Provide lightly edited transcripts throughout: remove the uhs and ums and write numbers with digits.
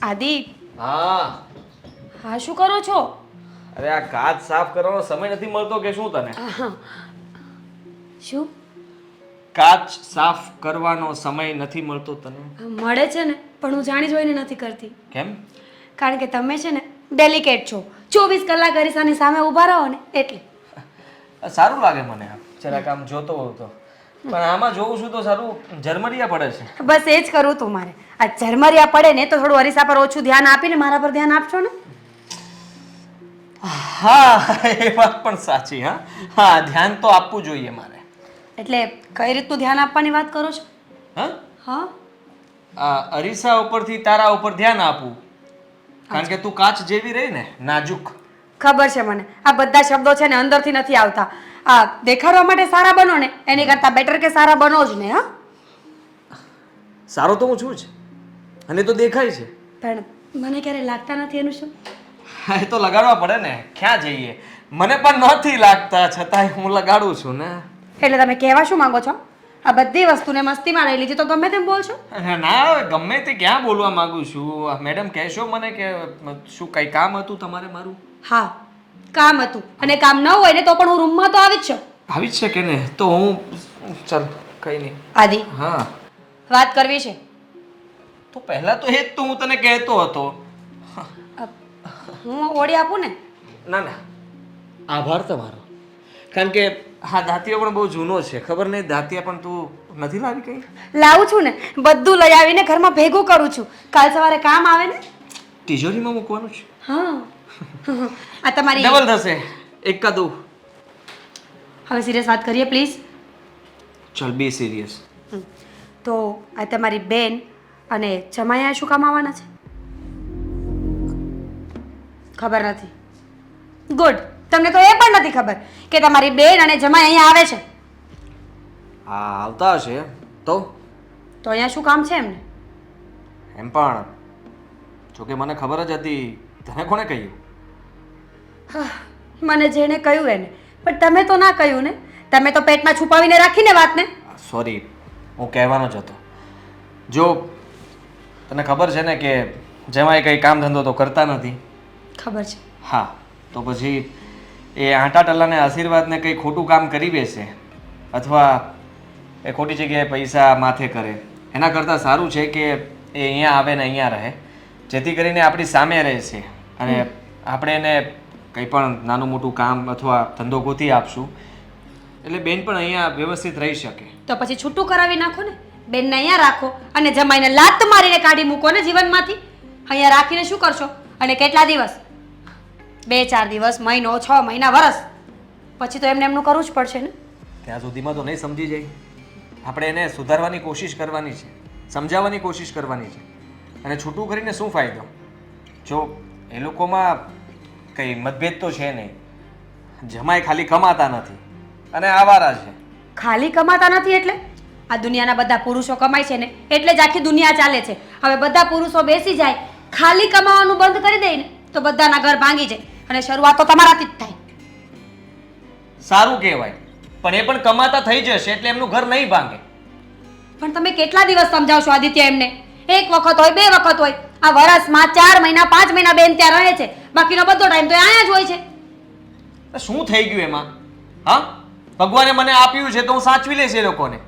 આદિ, હા. હા શું કરો છો? અરે આ કાચ સાફ કરવાનો સમય નથી મળતો કે શું તને? શું કાચ સાફ કરવાનો સમય નથી મળતો તને? મળે છે ને, પણ હું જાણી જોઈને નથી કરતી. કેમ? કારણ કે તમે છે ને ડેલિકેટ છો. 24 કલાક અરીસાની સામે ઊભા રહો ને એટલે. સારું લાગે મને જરાક આમ જોતો હોઉં તો, પણ આમાં જોઉં છું તો સારું ઝરમરિયા પડે છે. બસ એ જ કરવું તું મારે. આ ઝરમરિયા પડે ને તો થોડું અરીસા પર ઓછું ધ્યાન આપીને મારા પર ધ્યાન આપશો ને. હા એ વાત પણ સાચી. હા ધ્યાન તો આપવું જોઈએ મારે. એટલે કઈ રીતનું ધ્યાન આપવાની વાત કરો છો? હા હા, આ અરીસા ઉપરથી તારા ઉપર ધ્યાન આપવું, કારણ કે તું કાચ જેવી રહી ને, નાજુક. ખબર છે મને. આ બધા શબ્દો છે ને અંદરથી નથી આવતા. આ દેખાડવા માટે સારા બનો ને એની કરતાં બેટર કે સારા બનો જ ને. હા, સારો તો હું છું જ, અને તો દેખાય છે. પણ મને ક્યારે લાગતા નથી એનું શું? હા એ તો લગાડવા પડે ને, ક્યાં જઈએ. મને પણ નથી લાગતા, છતાંય હું લગાડું છું ને. એટલે તમે કહેવા શું માંગો છો? આ બધી વસ્તુને મસ્તીમાં લઈ લીધી તો ગમે તેમ બોલશો? ના ગમે તે ક્યાં બોલવા માંગુ છું. મેડમ કહેશો મને કે શું કઈ કામ હતું તમારે મારું? હા, કામ હતું. અને કામ ન હોય ને તો પણ હું રૂમમાં તો આવી જ છું. આવી જ છે કે ને, તો હું ચાલ કઈ નહીં. આદિ, હા વાત કરવી છે. તો પહેલા તો એ જ તો હું તને કહેતો હતો. હું ઓળી આપું ને? ના ના, આભાર તમારો. કારણ કે હા દાંતિયો પણ બહુ જૂનો છે, ખબર નહીં દાંતિયા પણ તું નથી લાવી કઈ? લાવું છું ને, બધું લઈ આવીને ઘરમાં ભેગું કરું છું. કાલ સવારે કામ આવે ને. તિજોરીમાં મૂકવાનું છે? હા. આ તમારી ડબલ થશે, એક કા દો. હવે સિરિયસ વાત કરીએ પ્લીઝ. ચલ બી સિરિયસ. તો આ તમારી બેન અને જમાઈ શું કામ આવવાના છે? ખબર નથી. ગુડ. તમને તો એ પણ નથી ખબર કે તમારી બેન અને જમાઈ અહીંયા આવે છે. હા આવતા હશે તો અહીંયા શું કામ છે એમને? એમ પણ જોકે મને ખબર જ હતી. તને કોણે કહ્યું? મને જેણે કહ્યું એને. પણ તમે તો ના કહ્યું ને. તમે તો પેટમાં છુપાવીને રાખીને વાતને. સોરી, હું કહેવાનો જ હતો. જો તને ખબર છે ને કે જેમાં કંઈ કામ ધંધો તો કરતા નથી. ખબર છે. હા તો પછી એ આંટા ટલ્લાને આશીર્વાદને કંઈ ખોટું કામ કરી બેસે, અથવા એ ખોટી જગ્યાએ પૈસા માથે કરે, એના કરતાં સારું છે કે એ અહીંયા આવે ને અહીંયા રહે, જેથી કરીને આપણી સામે રહેશે અને આપણે એને કંઈ પણ નાનું મોટું કામ અથવા ધંધો ગોતી આપશું, એટલે બેન પણ અહીંયા વ્યવસ્થિત રહી શકે. તો પછી છૂટું કરાવી નાખો ને. બેનને અહીંયા રાખો અને જમાઈને લાત મારીને કાઢી મૂકો ને જીવનમાંથી. અહીંયા રાખીને શું કરશો? અને કેટલા દિવસ? 2-4 દિવસ, મહિનો, 6 મહિના, વરસ, પછી તો એમને એમનું કરવું જ પડશે ને. ત્યાં સુધીમાં તો નહીં સમજી જાય. આપણે એને સુધારવાની કોશિશ કરવાની છે, સમજાવવાની કોશિશ કરવાની છે. અને છૂટું કરીને શું ફાયદો? જો એ લોકોમાં કંઈ મતભેદ તો છે નહીં. જમાઈ ખાલી કમાતા નથી અને આવારા છે. ખાલી કમાતા નથી એટલે? આ દુનિયાના બધા પુરુષો કમાય છે ને એટલે જ આખી દુનિયા ચાલે છે. હવે બધા પુરુષો બેસી જાય, ખાલી કમાવાનું બંધ કરી દે ને તો બધાના ઘર ભાંગી જાય. અને શરૂઆત તો તમારાથી જ થાય. સારું કહેવાય, પણ એ પણ કમાતા થઈ જશે એટલે એમનું ઘર નહીં ભાંગે. પણ તમે કેટલા દિવસ સમજાવશો આદિત્ય એમને? એક વખત હોય, 2 વખત હોય. આ વરસમાં 4 મહિના, 5 મહિના બેન ત્યાં રહે છે, બાકીનો બધો ટાઈમ તો અહીંયા જ હોય છે. શું થઈ ગયું એમાં? હા, ભગવાને મને આપ્યું છે તો હું સાચવી લઈશ એ લોકોને,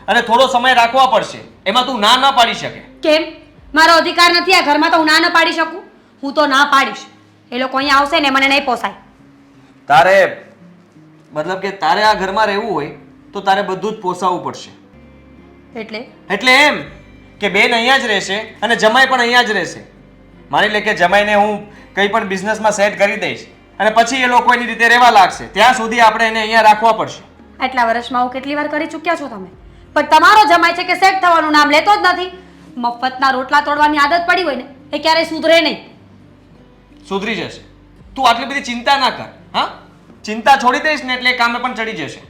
અને થોડો સમય રાખવા પડશે. એમાં તું ના ન પાડી શકે. કેમ? મારો અધિકાર નથી આ ઘરમાં તો હું ના ન પાડી શકું? હું તો ના પાડીશ. એ લોકો અહીંયા આવશે ને મને નહીં પોસાય. તારે મતલબ કે તારે આ ઘરમાં રહેવું હોય તો તારે બધું જ પોસાવવું પડશે. એટલે એમ કે બેન અહીંયા જ રહેશે અને જમાઈ પણ અહીંયા જ રહેશે. માની લે કે જમાઈને હું કંઈ પણ બિઝનેસમાં સેટ કરી દઈશ અને પછી એ લોકો એની રીતે રહેવા લાગશે, ત્યાં સુધી આપણે એને અહીંયા રાખવા પડશે. આટલા વર્ષમાં હું કેટલી વાર કરી ચૂક્યા છો તમે? પણ તમારો જમાઈ છે કે સેટ થવાનું નામ લેતો જ નથી. મફતના રોટલા તોડવાની આદત પડી હોય ને એ ક્યારેય સુધરે નહીં. સુધરી જશે. તું આટલી બધી ચિંતા ના કર. હા, ચિંતા છોડી દઈશ ને એટલે કામે પણ ચડી જશે.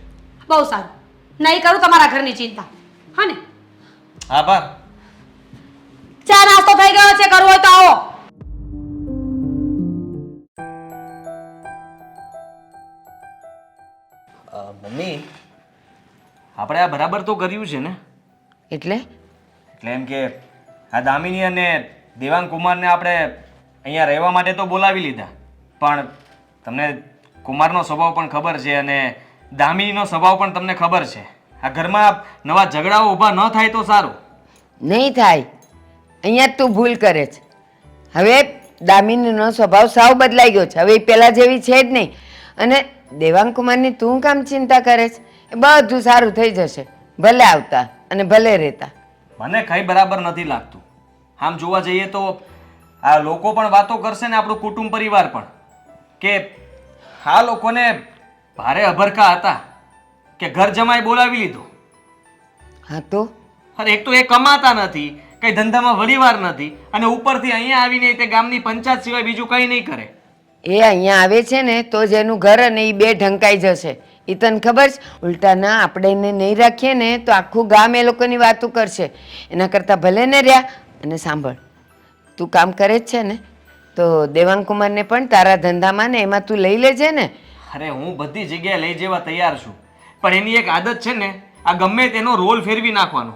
બહુ સારું. નહીં કરું તમારા ઘરની ચિંતા. હા ને? આભાર. ચા નાસ્તો થઈ ગયો છે, કરવો હોય તો આવો. મમ્મી, આપણે આ બરાબર તો કર્યું છે ને? એટલે એટલે એમ કે આ દામિની અને દેવાંગ કુમારને આપણે અહીંયા રહેવા માટે તો બોલાવી લીધા, પણ તમને કુમારનો સ્વભાવ પણ ખબર છે અને દામિનીનો સ્વભાવ પણ તમને ખબર છે. આ ઘરમાં નવા ઝઘડાઓ ઊભા ન થાય તો સારું. નહીં થાય. અહીંયા જ તું ભૂલ કરે છે. હવે દામિનીનો સ્વભાવ સાવ બદલાઈ ગયો છે. હવે એ પહેલાં જેવી છે જ નહીં. અને દેવાંગ કુમારની તું કામ ચિંતા કરે છે? એ બધું સારું થઈ જશે, ભલે આવતા અને ભલે રહેતા. મને કંઈ બરાબર નથી લાગતું. આમ જોવા જઈએ તો આ લોકો પણ વાતો કરશે ને આપણું કુટુંબ પરિવાર પણ, કે આ લોકોને ભારે અભરખા હતા કે ઘર જમાઈ બોલાવી લીધો. હા તો અરે એક તો એ કમાતા નથી, કઈ ધંધામાં વડીવાર નથી, અને ઉપરથી અહીંયા આવીને તે ગામની પંચાયત સિવાય બીજું કંઈ નહીં કરે. એ અહીંયા આવે છે ને તો જ એનું ઘર અને એ બે ઢંકાઈ જશે. એ તને ખબર છે? ઉલટાના આપણે એને નહીં રાખીએ ને તો આખું ગામ એ લોકોની વાતો કરશે. એના કરતાં ભલે ને રહ્યા. અને સાંભળ, તું કામ કરે જ છે ને, તો દેવાંગ કુમારને પણ તારા ધંધામાં ને એમાં તું લઈ લેજે ને. અરે હું બધી જગ્યાએ લઈ જવા તૈયાર છું, પણ એની એક આદત છે ને, આ ગમે તેનો રોલ ફેરવી નાખવાનો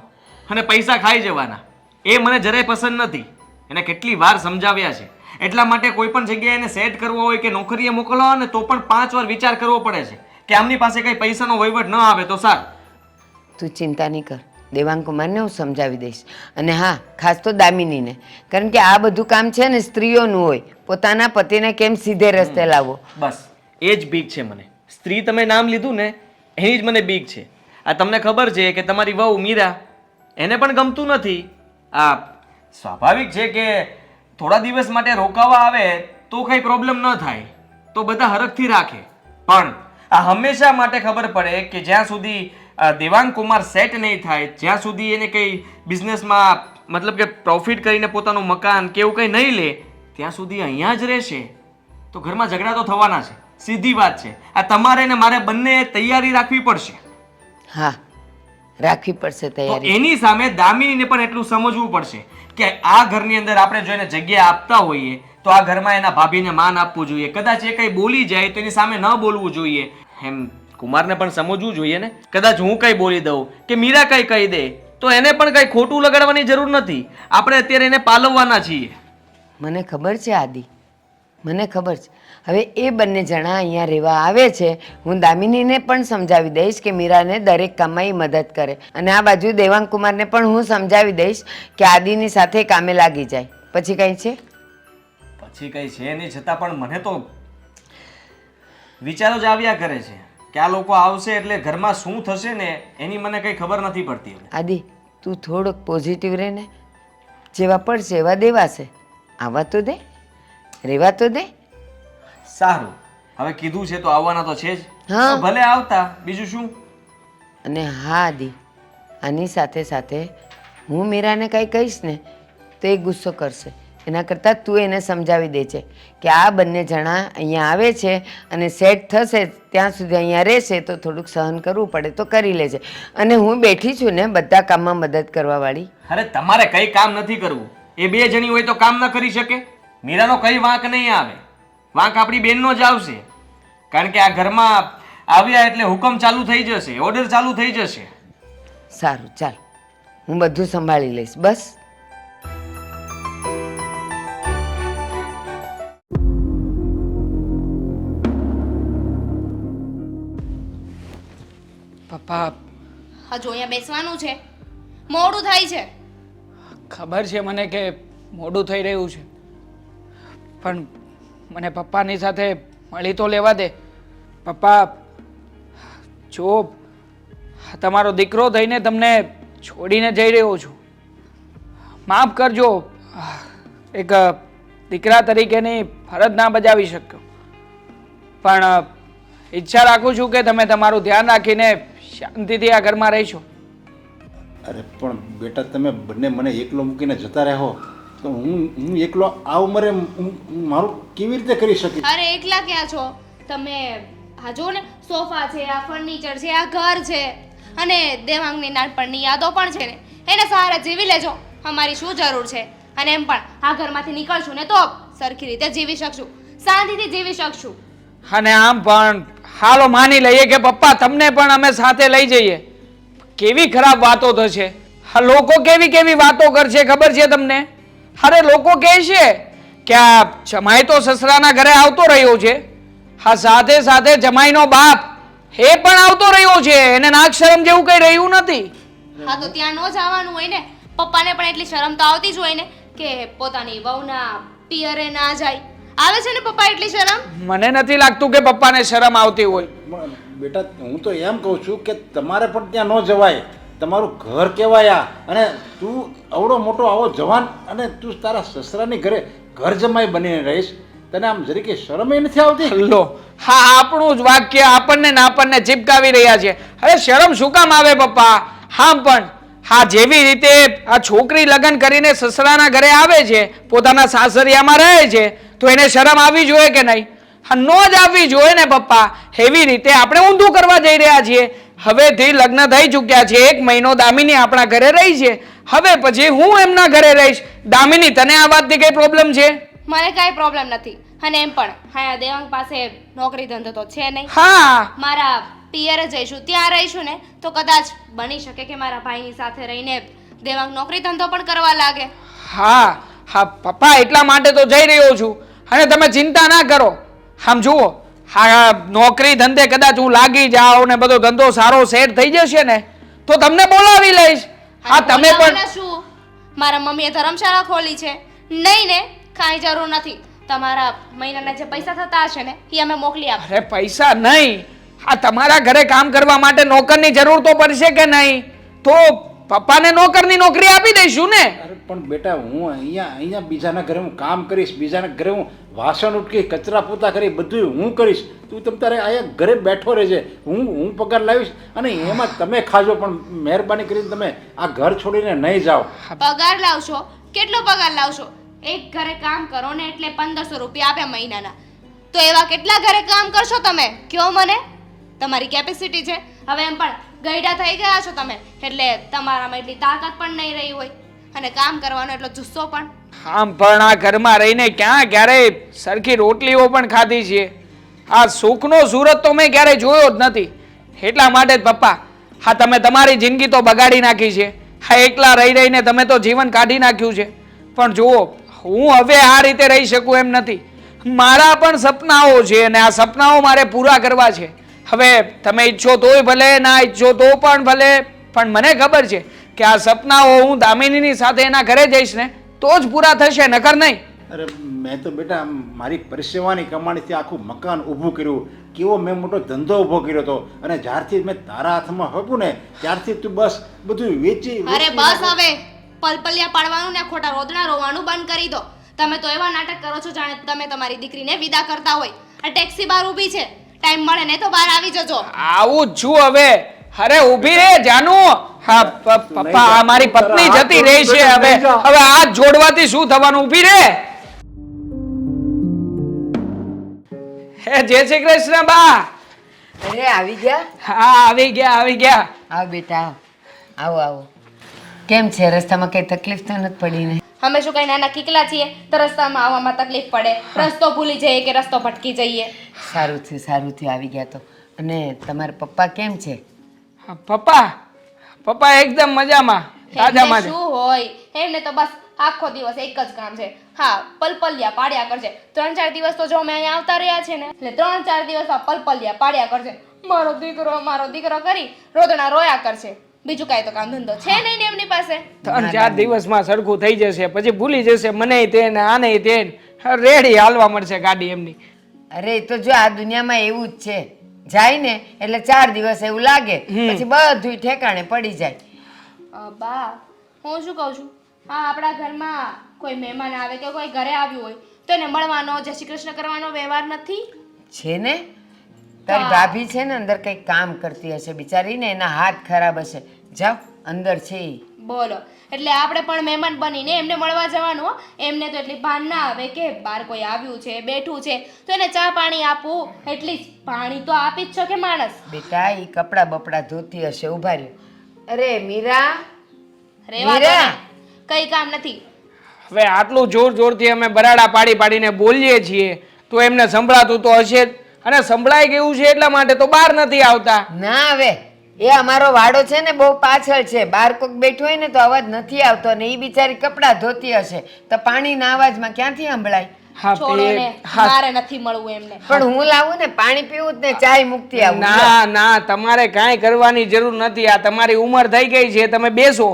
અને પૈસા ખાઈ જવાના. એ મને જરાય પસંદ નથી. એને કેટલી વાર સમજાવ્યા છે. એટલા માટે કોઈ પણ જગ્યાએ એને સેટ કરવો હોય કે નોકરીએ મોકલવા હોય ને તો પણ 5 વાર વિચાર કરવો પડે છે કે આમની પાસે કઈ પૈસાનો વહીવટ ન આવે તો સારું. તું ચિંતા નહીં કર, દેવાંગ કુમારને હું સમજાવી દઈશ. અને હા, ખાસ તો દામિનીને, કારણ કે આ બધું કામ છે ને સ્ત્રીઓનું હોય, પોતાના પતિને કેમ સીધે રસ્તે લાવવો. બસ એ જ બીક છે મને. સ્ત્રી તમે નામ લીધું ને એની જ મને બીક છે. આ તમને ખબર છે કે તમારી વહુ મીરા, એને પણ ગમતું નથી. આ સ્વાભાવિક છે કે થોડા દિવસ માટે રોકાવા આવે તો કંઈ પ્રોબ્લેમ ન થાય, તો બધા હરખથી રાખે, પણ આ હંમેશા માટે ખબર પડે કે જ્યાં સુધી દેવાંગ કુમાર સેટ નહીં થાય, જ્યાં સુધી એને કંઈ બિઝનેસમાં મતલબ કે પ્રોફિટ કરીને પોતાનું મકાન કે એવું કંઈ નહીં લે, ત્યાં સુધી અહીંયા જ રહેશે તો ઘરમાં ઝઘડા તો થવાના છે. સીધી વાત છે. આ તમારે ને મારે બંને તૈયારી રાખવી પડશે. હા, રાખવી પડશે તો તૈયારી. એની સામે દામિનીને પણ એટલું સમજવું પડશે કે આ ઘરની અંદર આપણે જો એને જગ્યા આપતા હોઈએ તો આ ઘરમાં એના ભાભીને માન આપવું જોઈએ. કદાચ એ કંઈ બોલી જાય તો એની સામે ન બોલવું જોઈએ. એમ કુમારને પણ સમજવું જોઈએ ને. કદાચ હું કંઈ બોલી દઉં કે મીરા કંઈ કહી દે તો એને પણ કંઈ ખોટું લગાડવાની જરૂર નથી. આપણે અત્યારે એને પાલવવાના છીએ. મને ખબર છે આદિ, મને ખબર છે. હવે એ બંને જણા અહીંયા રહેવા આવે છે. હું દામિનીને પણ સમજાવી દઈશ કે મીરાને દરેક કામમાં એ મદદ કરે. અને આ બાજુ દેવાંગ કુમારને પણ હું સમજાવી દઈશ કે આદિની સાથે કામે લાગી જાય. પછી કંઈ છે? પછી કંઈ છે નહીં, છતાં પણ મને તો વિચારો જ આવ્યા કરે છે કે આ લોકો આવશે એટલે ઘરમાં શું થશે ને એની મને કંઈ ખબર નથી પડતી. આદિ, તું થોડોક પોઝિટિવ રહે ને. જેવા પડશે એવા દેવાશે. આવવા તો દે, રહેવા તો દે. સારું, હવે કીધું છે તો આવવાના તો છે જ. હા. તો ભલે આવતા, બીજું શું. અને હા આદિ, આની સાથે સાથે હું મીરાને કાંઈ કહીશ ને તો એ ગુસ્સો કરશે. એના કરતાં તું એને સમજાવી દે છે કે આ બંને જણા અહીંયા આવે છે અને સેટ થશે ત્યાં સુધી અહીંયા રહેશે તો થોડુંક સહન કરવું પડે તો કરી લેજે. અને હું બેઠી છું ને બધા કામમાં મદદ કરવાવાળી. અરે તમારે કઈ કામ નથી કરવું. એ બે જણી હોય તો કામ ન કરી શકે? મીરાનો કઈ વાંક નહીં આવે. વાંક આપણી બેનનો જ આવશે. કારણ કે આ ઘરમાં આવ્યા એટલે હુકમ ચાલુ થઈ જશે, ઓર્ડર ચાલુ થઈ જશે. સારું, ચાલ, હું બધું સંભાળી લઈશ. બસ પપ્પા, હજુ અહીંયા બેસવાનું છે? મોડું થાય છે. ખબર છે મને કે મોડું થઈ રહ્યું છે, પણ મને પપ્પાની સાથે મળી તો લેવા દે. પપ્પા, જો તમારો દીકરો થઈને તમને છોડીને જઈ રહ્યો છું. માફ કરજો, એક દીકરા તરીકેની ફરજ ના બજાવી શક્યો, પણ ઈચ્છા રાખું છું કે તમે તમારું ધ્યાન રાખીને શાંતિથી આ ઘરમાં રહીશો. અરે પણ બેટા, તમે બંને મને એકલો મૂકીને જતા રહો તો હું એકલો આ ઉંમરે મારું કેવી રીતે કરી શકીશ? અરે એકલા ક્યાં છો તમે? આ જો ને, સોફા છે, આ ફર્નિચર છે, આ ઘર છે, અને દેવાંગની નાનપણની યાદો પણ છે ને, એને સહારે જીવી લેજો. અમારી શું જરૂર છે? અને એમ પણ આ ઘરમાંથી નીકળશું ને તો સરખી રીતે જીવી શકશું, શાંતિથી જીવી શકશું. અને આમ પણ હાલો માની લઈએ કે પપ્પા તમને પણ અમે સાથે લઈ જઈએ. કેવી ખરાબ વાતો થશે, આ લોકો કેવી કેવી વાતો કરશે ખબર છે તમને? અરે લોકો કહે છે કે આ જમાઈ તો સસરાના ઘરે આવતો રહ્યો છે, હા સાથે સાથે જમાઈનો બાપ એ પણ આવતો રહ્યો છે, એને નાક શરમ જેવું કઈ રહ્યું નથી. હા તો ત્યાં ન જવાનું હોય ને. પપ્પાને પણ એટલી શરમ તો આવતી જ હોય ને કે પોતાની વહુના પિયરે ના જાય. આવે છે ને પપ્પા એટલી શરમ? મને નથી લાગતું કે પપ્પાને શરમ આવતી હોય. પણ બેટા હું તો એમ કહું છું કે તમારે પણ ત્યાં ન જવાય. તમારું ઘર કહેવાય આ. અને તું અવડો મોટો આવો જવાન અને તું તારા સસરાની ઘરે ઘર જમાઈ બનીને રહીશ, તને આમ જરીકે શરમ નથી આવતી? લો, હા આપણું જ વાક્ય આપણને ને આપણને ચીપકાવી રહ્યા છે. અરે શરમ શું કામ આવે પપ્પા? હા પણ હા જેવી રીતે આ છોકરી લગ્ન કરીને સસરાના ઘરે આવે છે, પોતાના સાસરિયામાં રહે છે, તો એને શરમ આવવી જોઈએ કે નહીં? હા નો જ આવવી જોઈએ ને પપ્પા. એવી રીતે આપણે ઊંધું કરવા જઈ રહ્યા છીએ. હવેથી લગ્ન થઈ ચૂક્યા છે, 1 મહિનો દામિની આપણા ઘરે રહી છે, હવે પછી હું એમના ઘરે રહીશ. દામિની તને આ વાતથી કઈ પ્રોબ્લેમ છે? મને કાંઈ પ્રોબ્લેમ નથી. અને એમ પણ હા દેવાંગ પાસે નોકરી ધંધો તો છે નહીં. હા મારા પિયરે જઈશું, ત્યાં રહીશું ને તો કદાચ બની શકે કે મારા ભાઈની સાથે રહીને દેવાંગ નોકરી ધંધો પણ કરવા લાગે. હા હા પપ્પા એટલા માટે તો જઈ રહ્યો છું. અને તમે ચિંતા ના કરો. આમ જુઓ, હા નોકરી ધંધે કદાચ હું લાગી જાઉં ને બધો ધંધો સારો સેટ થઈ જશે ને તો તમને બોલાવી લઈશ. હા અને તમે પણ બોલાવવાના શું? મારા મમ્મીએ ધર્મશાળા ખોલી છે. નહીં ને કાંઈ જરૂર નથી. તમારા મહિનાના જે પૈસા થતા હશે ને એ અમે મોકલી આપીશું. અરે પૈસા નહીં, આ તમારા ઘરે કામ કરવા માટે નોકરની જરૂર તો પડશે કે નહીં? તો પપ્પાને નોકરની નોકરી આપી દઈશું ને. અરે પણ બેટા હું અહીંયા બીજાના ઘરે હું કામ કરીશ, બીજાના ઘરે હું વાસણ ઉટકી કચરા પોતા કરી બધું હું કરીશ. તું તમ તારે અહીંયા ઘરે બેઠો રહેજે, હું પગાર લાવીશ અને એમાં તમે ખાજો. પણ મહેરબાની કરીને તમે આ ઘર છોડીને નહીં જાઓ. પગાર લાવશો? કેટલો પગાર લાવશો? એક ઘરે કામ કરો ને એટલે 1500 રૂપિયા આપે મહિનાના. તો એવા કેટલા ઘરે કામ કરશો તમે? કયો મને. તમારી કેપેસિટી છે. હવે એમ પણ ગયડા થઈ ગયા છો તમે, એટલે તમારામાં એટલી તાકાત પણ નહીં રહી હોય અને કામ કરવાનો એટલો જુસ્સો પણ. આમ પણ આ ઘરમાં રહીને ક્યાં ક્યારેય સરખી રોટલીઓ પણ ખાધી છે. આ સુખનો સુરત તો મેં ક્યારેય જોયો જ નથી. એટલા માટે જ પપ્પા હા તમે તમારી જિંદગી તો બગાડી નાખી છે. હા એકલા રહી રહીને તમે તો જીવન કાઢી નાખ્યું છે. પણ જુઓ હું હવે આ રીતે રહી શકું એમ નથી. મારા પણ સપનાઓ છે અને આ સપનાઓ મારે પૂરા કરવા છે. હવે તમે ઈચ્છો તોય ભલે, ના ઈચ્છો તો પણ ભલે, પણ મને ખબર છે કે આ સપનાઓ હું દામિનીની સાથે એના ઘરે જઈશ ને તો જ પૂરા થશે, નકર નહીં. અરે મેં તો બેટા મારી પરસેવાની કમાણીથી આખું મકાન ઊભું કર્યું, કેવો મેં મોટો ધંધો ઊભો કર્યો હતો. અને જ્યારથી મેં તારા હાથમાં હતું ને ત્યારથી તું બસ બધું વેચી. અરે બસ હવે પલપલિયા પાડવાનું ને ખોટા રોદણા રોવાનું બંધ કરી દો. તમે તો એવા નાટક કરો છો જાણે તમે તમારી દીકરીને વિદા કરતા હોય. આ ટેક્સી બહાર ઊભી છે, ટાઈમ મળે ને તો બહાર આવી જજો. આવું જ છું હવે. અરે ઊભી રે જાનુ. હા પપ્પા આ મારી પત્ની જતી રહી છે. હવે હાથ જોડવાથી શું થવાનું? ઊભી રે. હે જય શ્રી કૃષ્ણ બા. અરે આવી ગયા? હા આવી ગયા આવી ગયા. આવ બેટા આવો આવો. કેમ છે? રસ્તામાં કઈ તકલીફ તો નથી પડી ને? અમે શું કઈ નાના કીકલા છીએ તો રસ્તામાં આવવામાં તકલીફ પડે? રસ્તો ભૂલી જઈએ કે રસ્તો ભટકી જઈએ? સારું થયું આવી ગયા તો. અને તમારા પપ્પા કેમ છે? હા, પપ્પા એકદમ મજામાં, તાજામાં એમને છે. શું હોય, એમને તો બસ આખો દિવસ એક જ કામ છે. હા પલપલિયા પાડ્યા કરશે. 3-4 દિવસ તો જો અમે અહીંયા આવતા રહ્યા છે ને એટલે 3-4 દિવસ આ પલપલિયા પાડ્યા કરશે. મારો દીકરો કરી રોદણા રોયા કરશે. બીજું કાંઈ તો કામ ધંધો છે નહીં ને એમની પાસે. 3-4 દિવસમાં સરખું થઈ જશે, પછી ભૂલી જશે મને તે ને આને તે. રેડી હાલવા મળશે ગાડી એમની. અરે એ તો જો આ દુનિયામાં એવું જ છે, જાય ને એટલે 4 દિવસ એવું લાગે, પછી બધું ઠેકાણે પડી જાય. બા હું શું કહું છું, હા આપણા ઘરમાં કોઈ મહેમાન આવે કે કોઈ ઘરે આવ્યું હોય તો એને મળવાનો, જય શ્રી કૃષ્ણ કરવાનો વ્યવહાર નથી છે ને? તારી ભાભી છે ને અંદર કંઈક કામ કરતી હશે બિચારી ને, એના હાથ ખરાબ હશે. જાઓ અંદર છે ઈ. બોલો. એટલે આપણે પણ મહેમાન બનીને એમને મળવા જવાનું હો. એમને તો એટલી ભાન ના આવે કે બહાર કોઈ આવ્યું છે, બેઠું છે તો એને ચા પાણી આપવું. એટલીસ્ટ પાણી તો આપી જ છો કે માણસ. બેટા ઈ કપડા બપડા ધોતી હશે, ઉભા રહ્યો. અરે મીરા, રેવા દો ને. કઈ કામ નથી. હવે આટલું જોરથી અમે બરાડા પાડીને બોલીએ છીએ તો એમને સંભળાતું તો હશે જ. અને સંભળાઈ ગયું છે એટલા માટે તો બહાર નથી આવતા. ના આવે એ અમારો વાડો છે ને બહુ પાછળ છે, બહાર કોક બેઠું હોય ને તો અવાજ નથી આવતો, અને એ બિચારી કપડાં ધોતી હશે તો પાણીના અવાજમાં ક્યાંથી સંભળાય? હા છોડો ને, હા મારે નથી મળવું એમને. પણ હું લાવું ને, પાણી પીવું જ ને ચાય મૂકતી આવું. ના ના તમારે કાંઈ કરવાની જરૂર નથી. આ તમારી ઉંમર થઈ ગઈ છે, તમે બેસો.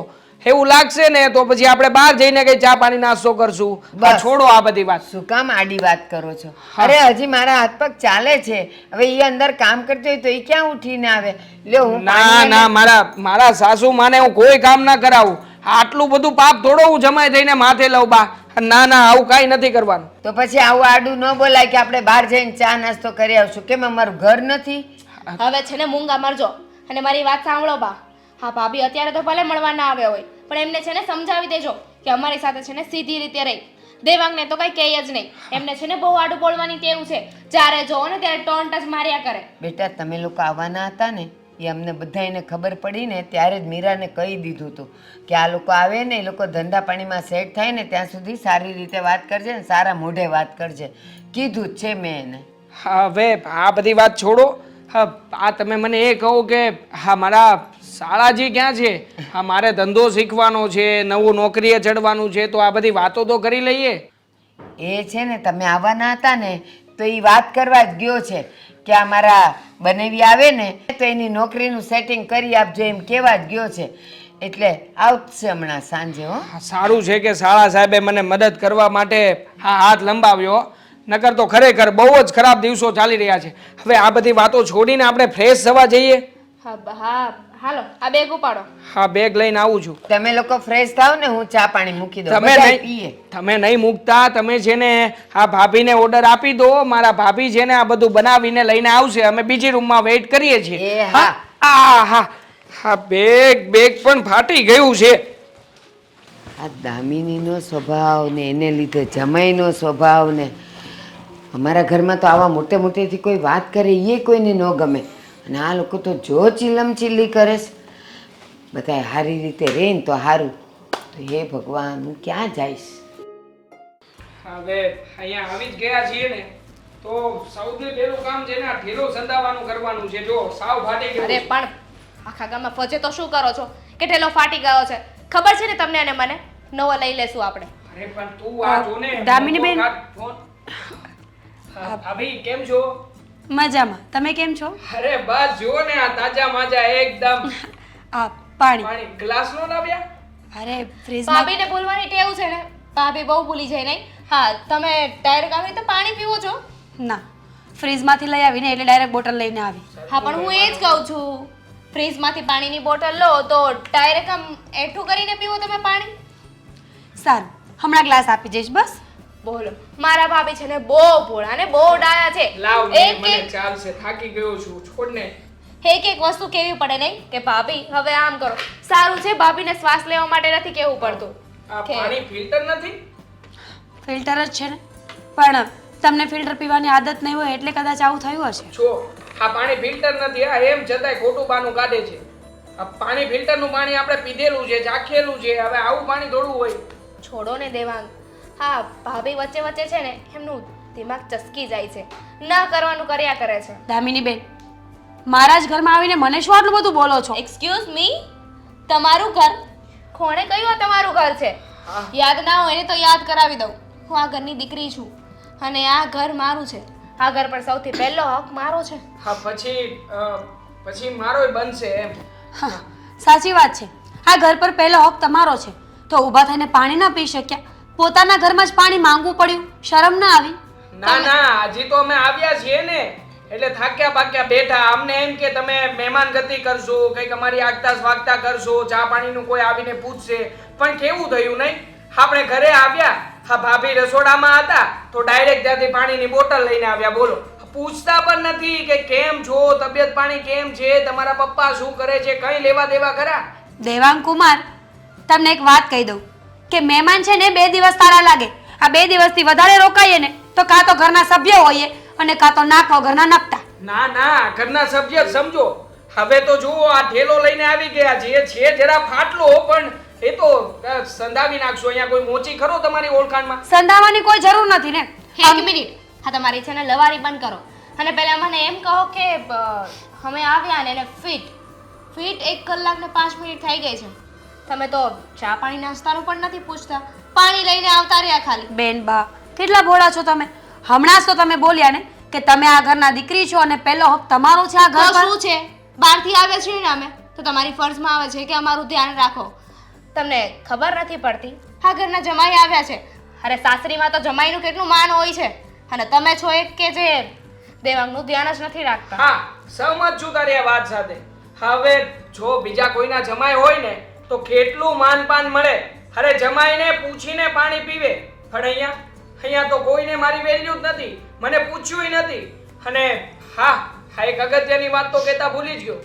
એવું લાગશે ને તો પછી આપણે બહાર જઈને કઈ ચા પાણી નાસ્તો કરશું. આ બસ. છોડો આ બધી વાત. શું કામ આડી વાત કરો છો? અરે હજી મારા હાથ પગ ચાલે છે, હવે એ અંદર કામ કરતી હોય તો એ ક્યાં ઉઠીને આવે? લ્યો હું ના પાણી ના મારા સાસુ માને હું કોઈ કામ ના કરાવું. આટલું બધું પાપ થોડો હું જમાઈ થઈને માથે લઉં બા. ના ના આવું કાંઈ નથી કરવાનું. તો પછી આવું આડું ન બોલાય કે આપણે બહાર જઈને ચા નાસ્તો કરી આવશું. કેમ અમારું ઘર નથી? હવે છે ને મૂંગા મરજો અને મારી વાત સાંભળો બા. હા ભાભી અત્યારે તો ભલે મળવા ના આવ્યા હોય, પણ એમને છે ને સમજાવી દેજો કે અમારી સાથે છે ને સીધી રીતે રહી. દેવાંગને તો કઈ કહે જ નહીં. એમને છે ને બહુ આડું બોલવાની ટેવ છે. જ્યારે જોવો ને ત્યારે ટોન ટચ માર્યા કરે. બેટા તમે લોકો આવવાના હતા ને, એ અમને બધાને ખબર પડી ને ત્યારે જ મીરાને કહી દીધું હતું કે આ લોકો આવે ને, એ લોકો ધંધા પાણીમાં સેટ થાય ને ત્યાં સુધી સારી રીતે વાત કરજે ને સારા મોઢે વાત કરજે. કીધું જ છે મેં એને. હવે આ બધી વાત છોડો. હા આ તમે મને એ કહો કે હા મારા શાળાજી ક્યાં છે? હા મારે ધંધો શીખવાનો છે, નવું નોકરીએ ચડવાનું છે, તો આ બધી વાતો તો કરી લઈએ. એ છે ને તમે આવવાના હતા ને તો એ વાત કરવા જ ગયો છે કે આ મારા બનેવી આવે ને તો એની નોકરીનું સેટિંગ કરી આપજો એમ કહેવા જ ગયો છે. એટલે આવશે હમણાં સાંજે. હો હા, સારું છે કે શાળા સાહેબે મને મદદ કરવા માટે હા હાથ લંબાવ્યો. નકર તો ખરેખર બહુ જ ખરાબ દિવસો ચાલી રહ્યા છે. હવે આ બધી વાતો છોડીને આપણે ફ્રેશ થવા જઈએ. હા હાલો આ બેગ ઉપાડો. હા બેગ લઈને આવું છું. તમે લોકો ફ્રેશ થાવ ને હું ચા પાણી મૂકી દઉં. તમે બધાય નહીં પીએ. તમે નહીં મૂકતા. તમે છે ને આ ભાભીને ઓર્ડર આપી દો. મારા ભાભી છે ને આ બધું બનાવીને લઈને આવશે. અમે બીજી રૂમમાં વેઇટ કરીએ છીએ. એ હા. હા હા બેગ પણ ફાટી ગયું છે. આ દામિનીનો સ્વભાવ ને એને લીધે જમાઈનો સ્વભાવ ને અમારા ઘરમાં તો આવા મોટે મોટેથી કોઈ વાત કરે એ કોઈને ન ગમે, અને આ લોકો તો જો ચીલમ ચીલી કરે છે. બધાય સારી રીતે રહે ને તો સારું. તો હે ભગવાન હું ક્યાં જઈશ? હવે અહીંયા આવી જ ગયા છીએ ને તો સૌથી પહેલું કામ છે ને આ ઢીલો સંધાવાનું કરવાનું છે. જો સાવ ફાટી ગયું અરે છે. પણ આખા ગામમાં ફજે તો શું કરો છો કે ઠેલો ફાટી ગયો છે? ખબર છે ને તમને અને મને? નવો લઈ લેશું આપણે. અરે પણ તું આ જો ને દામિનીબેન. ફોન. હા, ભાભી કેમ છો? મજામાં. તમે કેમ છો? અરે બસ જુઓ ને આ તાજા માજા એકદમ. આ પાણી. પાણી ગ્લાસ નો લાવ્યા? અરે ફ્રીજમાં. ભાભીને બોલવાની ટેવ છે ને, ભાભી બહુ ભૂલી જાય નહીં. હા તમે ડાયરેક્ટ આવી રીતે પાણી પીવો છો? ના, ફ્રીજમાંથી લઈ આવીને એટલે ડાયરેક્ટ બોટલ લઈને આવી. હા પણ હું એ જ કહું છું, ફ્રીજમાંથી પાણીની બોટલ લો તો ડાયરેક્ટ આમ એઠું કરીને પીવો તમે પાણી. સારું, હમણાં ગ્લાસ આપી જઈશ બસ. બોલો મારા ભાભી છે ને બહુ ભોળા ને બહુ ડાયા છે. લાવ ને એક મને એક ચાલશે. થાકી ગયો છું. છોડ ને. એક વસ્તુ કેવી પડે નહીં કે ભાભી હવે આમ કરો. સારું છે ભાભીને શ્વાસ લેવા માટે નથી કેવું પડતું. આ કે પાણી ફિલ્ટર નથી? ફિલ્ટર જ છે ને, પણ તમને ફિલ્ટર પીવાની આદત નહીં હોય એટલે કદાચ આવું થયું હશે. જો આ પાણી ફિલ્ટર નથી. આ એમ છતાંય ખોટું બાનું કાઢે છે. આ પાણી ફિલ્ટરનું પાણી આપણે પીધેલું છે, ચાખેલું છે. હવે આવું પાણી થોડું હોય? છોડો ને દેવાંગ. હા ભાભી વચ્ચે વચ્ચે છે ને એમનું દિમાગ ચસકી જાય છે, ના કરવાનું કર્યા કરે છે. દામિની બેન, મારા જ ઘરમાં આવીને મને શું આટલું બધું બોલો છો? એક્સક્યુઝ મી, તમારું ઘર? કોણે કહ્યું આ તમારું ઘર છે? યાદ ના હોય ને તો યાદ કરાવી દઉં. હું આ ઘરની દીકરી છું અને આ ઘર મારું છે. આ ઘર પર સૌથી પહેલો હક મારો છે. હા પછી મારોય બનશે એમ. હા, સાચી વાત છે. આ ઘર પર પહેલો હક તમારો છે તો ઊભા થઈને પાણી ના પી શક્યા? પોતાના ઘરમાં જ પાણી માંગવું પડ્યું? શરમ ના આવી? ના હજી તો અમે આવ્યા છીએ ને એટલે થાક્યા પાક્યા બેઠા. અમને એમ કે તમે મહેમાન ગતિ કરશો, કંઈક અમારી આગતા સ્વાગતા કરશો, ચા પાણીનું કોઈ આવીને પૂછશે. પણ કેવું થયું નહીં? આપણે ઘરે આવ્યા, હા ભાભી રસોડામાં હતા તો ડાયરેક્ટ ત્યાંથી પાણીની બોટલ લઈને આવ્યા. બોલો, પૂછતા પણ નથી કે કેમ છો, તબિયત પાણી કેમ છે, તમારા પપ્પા શું કરે છે, કઈ લેવા દેવા ખરા? દેવાંગ કુમાર, તમને એક વાત કહી દઉં કે મહેમાન છે ને 2 દિવસ સારા લાગે. આ 2 દિવસથી વધારે રોકાઈએ ને તો કાં તો ઘરના સભ્ય હોઈએ અને કાં તો નાક વગરના નકટા. ના ઘરના સભ્ય જ સમજો. હવે તો જુઓ આ ઠેલો લઈને આવી ગયા જે છે જરા ફાટલો, પણ એ તો સંધાવી નાખશો. અહીંયા કોઈ મોચી ખરો તમારી ઓળખાણમાં? સંધાવાની કોઈ જરૂર નથી ને. એક મિનિટ, હા તમારી છે ને લવારી બંધ કરો અને પહેલા મને એમ કહો કે અમે આવ્યા ને એને ફિટ ફિટ 1 કલાક ને 5 મિનિટ થઈ ગઈ છે. તમે તો ચા પાણી નાસ્તાનું પણ નથી પૂછતા, પાણી લઈને આવતા રહ્યા ખાલી. બેન બા કેટલા ભોળા છો તમે. હમણાં જ તો તમે બોલ્યા ને કે તમે આ ઘરના દીકરી છો અને પહેલો હક તમારો છે આ ઘર તો પર. શું છે, બહારથી આવ્યા છીએ ને અમે, તો તમારી ફરજમાં આવે છે કે અમારું ધ્યાન રાખો. તમને ખબર નથી પડતી, આ ઘરના જમાઈ આવ્યા છે. અરે સાસરીમાં તો જમાઈનું કેટલું માન હોય છે, અને તમે છો એક કે જે દેવાંગનું ધ્યાન જ નથી રાખતા. હા, સહમત છું તારી આ વાત સાથે. હવે જો બીજા કોઈના જમાઈ હોય ને તો કેટલું માનપાન મળે. અરે જમાઈને પૂછીને પાણી પીવે, પણ અહીંયા તો કોઈને મારી વેલ્યુ જ નથી, મને પૂછ્યું નથી. અને હા, એક અગત્યની વાત તો કહેતા ભૂલી જ ગયો.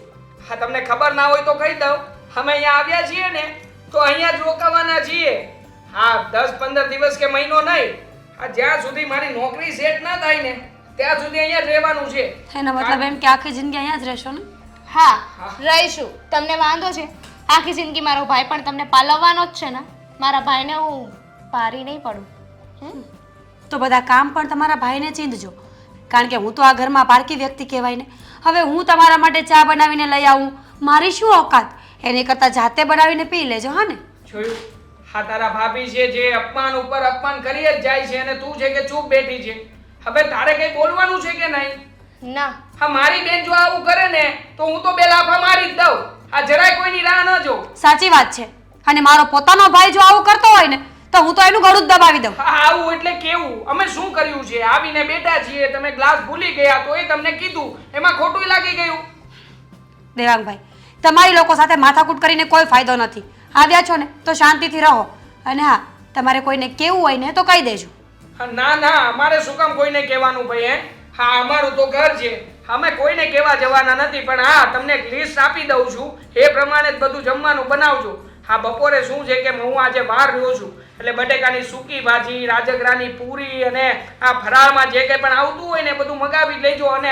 હા, તમને ખબર ના હોય તો કહી દઉં, અમે અહીંયા આવ્યા છીએ ને તો અહીંયા જ રોકાવાના છીએ. હા, 10-15 દિવસ કે મહિનો નહીં, આ જ્યાં સુધી મારી નોકરી સેટ ના થાય ને ત્યાં સુધી અહીંયા જ રહેવાનું છે. એનો મતલબ એમ કે આખી જિંદગી અહીંયા જ રહેશો ને. હા, રહીશું. તમને વાંધો છે? આખી જિંદગી મારો ભાઈ પણ તમને પાલવવાનો જ છે ને. મારા ભાઈને હું પારી નહીં પડું. તો બધા કામ પણ તમારા ભાઈને ચીંધજો, કારણ કે હું તો આ ઘરમાં પારકી વ્યક્તિ કહેવાય ને. હવે હું તમારા માટે ચા બનાવીને લઈ આવું, મારી શું ઓકાત? એની કરતાં જાતે બનાવીને પી લેજો. હા ને? જોયું? હા, તારા ભાભી છે જે અપમાન ઉપર અપમાન કરી જ જાય છે અને તું છે કે ચૂપ બેઠી છે. હવે તારે કઈ બોલવાનું છે કે નહીં? ના, હા, મારી બેન જો આવું કરે ને તો હું તો બે લાફા મારી જ દઉં. આ જરાય કોઈની રાહ ન જો. સાચી વાત છે. અને મારો પોતાનો ભાઈ જો આવું કરતો હોય ને તો હું તો એનું ગળું જ દબાવી દઉં. હા, આવું એટલે કેવું? અમે શું કર્યું છે? આવીને બેઠા છીએ, તમે ગ્લાસ ભૂલી ગયા તો એ તમને કીધું, એમાં ખોટું લાગી ગયું. દેવાંગભાઈ, તમારી લોકો સાથે માથાકૂટ કરીને કોઈ ફાયદો નથી. આવ્યા છો ને તો શાંતિથી રહો. અને હા, તમારે કોઈને કેવું હોય ને તો કહી દેજો. હા, ના ના, અમારે શું કામ કોઈને કહેવાનું ભાઈ? હા, અમારું તો ઘર છે, અમે કોઈને કહેવા જવાના નથી. પણ હા, તમને એક લિસ્ટ આપી દઉં છું, એ પ્રમાણે જ બધું જમવાનું બનાવજો. હા, બપોરે શું છે કે હું આજે બહાર રહ્યો છું એટલે બટેકાની સૂકી ભાજી, રાજગરાની પૂરી અને આ ફરાળમાં જે કંઈ પણ આવતું હોય ને બધું મગાવી લેજો. અને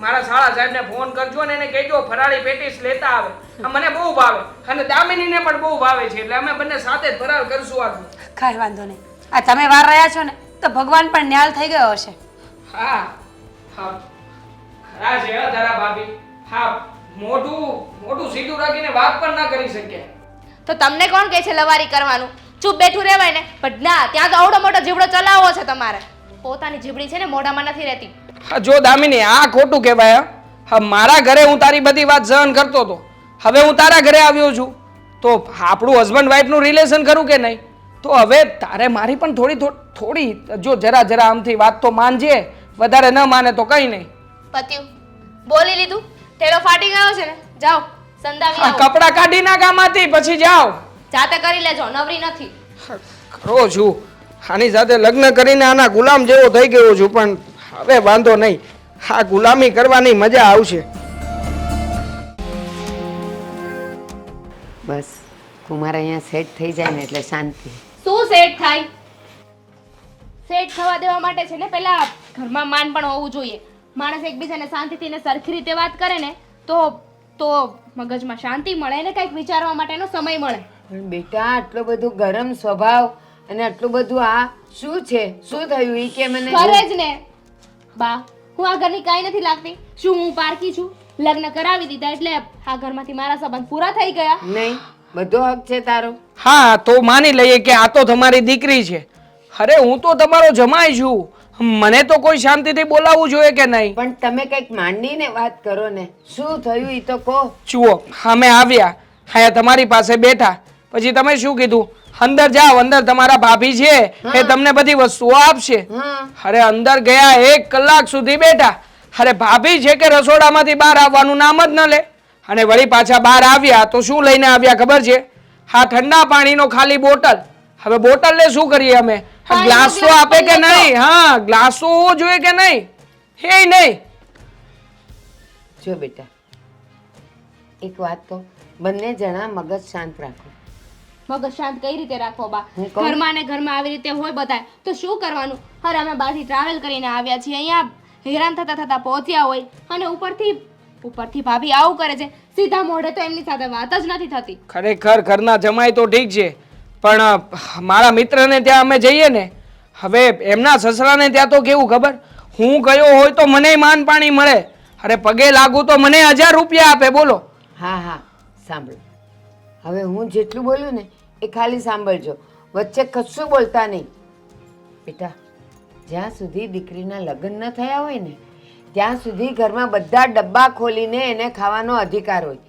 મારા શાળા સાહેબને ફોન કરજો ને એને કહેજો ફરાળી પેટીસ લેતા આવે. આ મને બહુ ભાવે અને દામિનીને પણ બહુ ભાવે છે, એટલે અમે બંને સાથે જ ફરાળ કરશું આજનું. કાંઈ વાંધો નહીં. આ તમે વાર રહ્યા છો ને તો ભગવાન પણ ન્યાલ થઈ ગયો હશે. હા હા, ખરા છે હો તારા ભાભી. હા, મોઢું સીધું રાખીને વાત પણ ના કરી શકે. તો તમને કોણ કહે છે લવારી કરવાનું? ચૂપ બેઠું રહેવાય ને. પણ ના, ત્યાં તો આવડો મોટો જીવડો ચલાવવો છે તમારે. પોતાની જીબડી છે ને મોઢામાં નથી રહેતી. હા, જો દામિની, આ ખોટું કહેવાય. હા, મારા ઘરે હું તારી બધી વાત સહન કરતો હતો, હવે હું તારા ઘરે આવ્યો છું તો આપણું હસબન્ડ વાઈફનું રિલેશન ખરું કે નહીં? તો હવે તારે મારી પણ થોડી જો જરા આમથી વાત તો માનજે. વધારે ન માને તો કંઈ નહીં. પત્યું, બોલી લીધું, ટેલો ફાટી ગયો છે ને. જાઓ, સંદાવી આવો. કપડા કાઢી નાખ આમાંથી, પછી જાઓ. જાતે કરી લેજો, નવરી નથી. ખરો છું, આની સાથે લગ્ન કરીને આના ગુલામ જેવો થઈ ગયો છું, પણ હવે વાંધો નહીં, આ ગુલામી કરવાની મજા આવશે. બસ કુમાર અહીંયા સેટ થઈ જાય ને એટલે શાંતિ. શું સેટ થાય? સેટ થવા દેવા માટે છે ને પહેલા ઘરમાં માન પણ હોવું જોઈએ. માણસ એકબીજાને શાંતિથી ને સરખી રીતે વાત કરે ને તો મગજમાં શાંતિ મળે ને કંઈક વિચારવા માટેનો સમય મળે. પણ બેટા આટલો બધો ગરમ સ્વભાવ અને આટલું બધું આ શું છે? શું થયું એ કે મને? કરે જ ને બા, હું આ ઘરની કાંઈ નથી લાગતી. શું હું પારકી છું? લગ્ન કરાવી દીધા એટલે આ ઘરમાંથી મારા સંબંધ પૂરા થઈ ગયા? નહીં, બધો હક છે તારો. હા, તો માની લઈએ કે આ તો તમારી દીકરી છે. અરે હું તો તમારો જમાઈ છું, મને તો કોઈ શાંતિથી બોલાવવું જોઈએ કે નહીં? પણ તમે કંઈક માંડીને વાત કરો ને. શું થયું એ તો કહો. જુઓ, અમે આવ્યા, હા તમારી પાસે બેઠા, પછી તમે શું કીધું? અંદર જાઓ, અંદર તમારા ભાભી છે એ તમને બધી વસ્તુઓ આપશે. અરે અંદર ગયા 1 કલાક સુધી બેઠા, અરે ભાભી છે કે રસોડામાંથી બહાર આવવાનું નામ જ ન લે. અને વળી પાછા બહાર આવ્યા તો શું લઈને આવ્યા ખબર છે? હા, ઠંડા પાણીનો ખાલી બોટલ. હવે બોટલને શું કરીએ અમે? ગ્લાસ તો આપે કે નહીં? હા, ગ્લાસો હોવો જોઈએ કે નહીં? હે નહીં. જો બેટા એક વાત કહું, બંને જણા મગજ શાંત રાખો. મગજ શાંત કઈ રીતે રાખવો બા? હું કહું? ઘરમાં ને ઘરમાં આવી રીતે હોય બધાય તો શું કરવાનું? અરે અમે બહારથી ટ્રાવેલ કરીને આવ્યા છીએ, અહીંયા હેરાન થતા પહોંચ્યા હોય અને ઉપરથી ભાભી આવું કરે છે. સીધા મોઢે તો એમની સાથે વાત જ નથી થતી. ખરેખર ઘરના જમાઈ તો ઠીક છે, પણ મારા મિત્રને ત્યાં અમે જઈએ ને, હવે એમના સસરાને ત્યાં તો કેવું ખબર? હું ગયો હોય તો મને માન પાણી મળે અરે પગે લાગુ તો મને 1000 રૂપિયા આપે, બોલો. હા હા સાંભળો, હવે હું જેટલું બોલું ને એ ખાલી સાંભળજો, વચ્ચે કશું બોલતા નહીં. બેટા, જ્યાં સુધી દીકરીના લગ્ન ન થયા હોય ને ત્યાં સુધી ઘરમાં બધા ડબ્બા ખોલીને એને ખાવાનો અધિકાર હોય.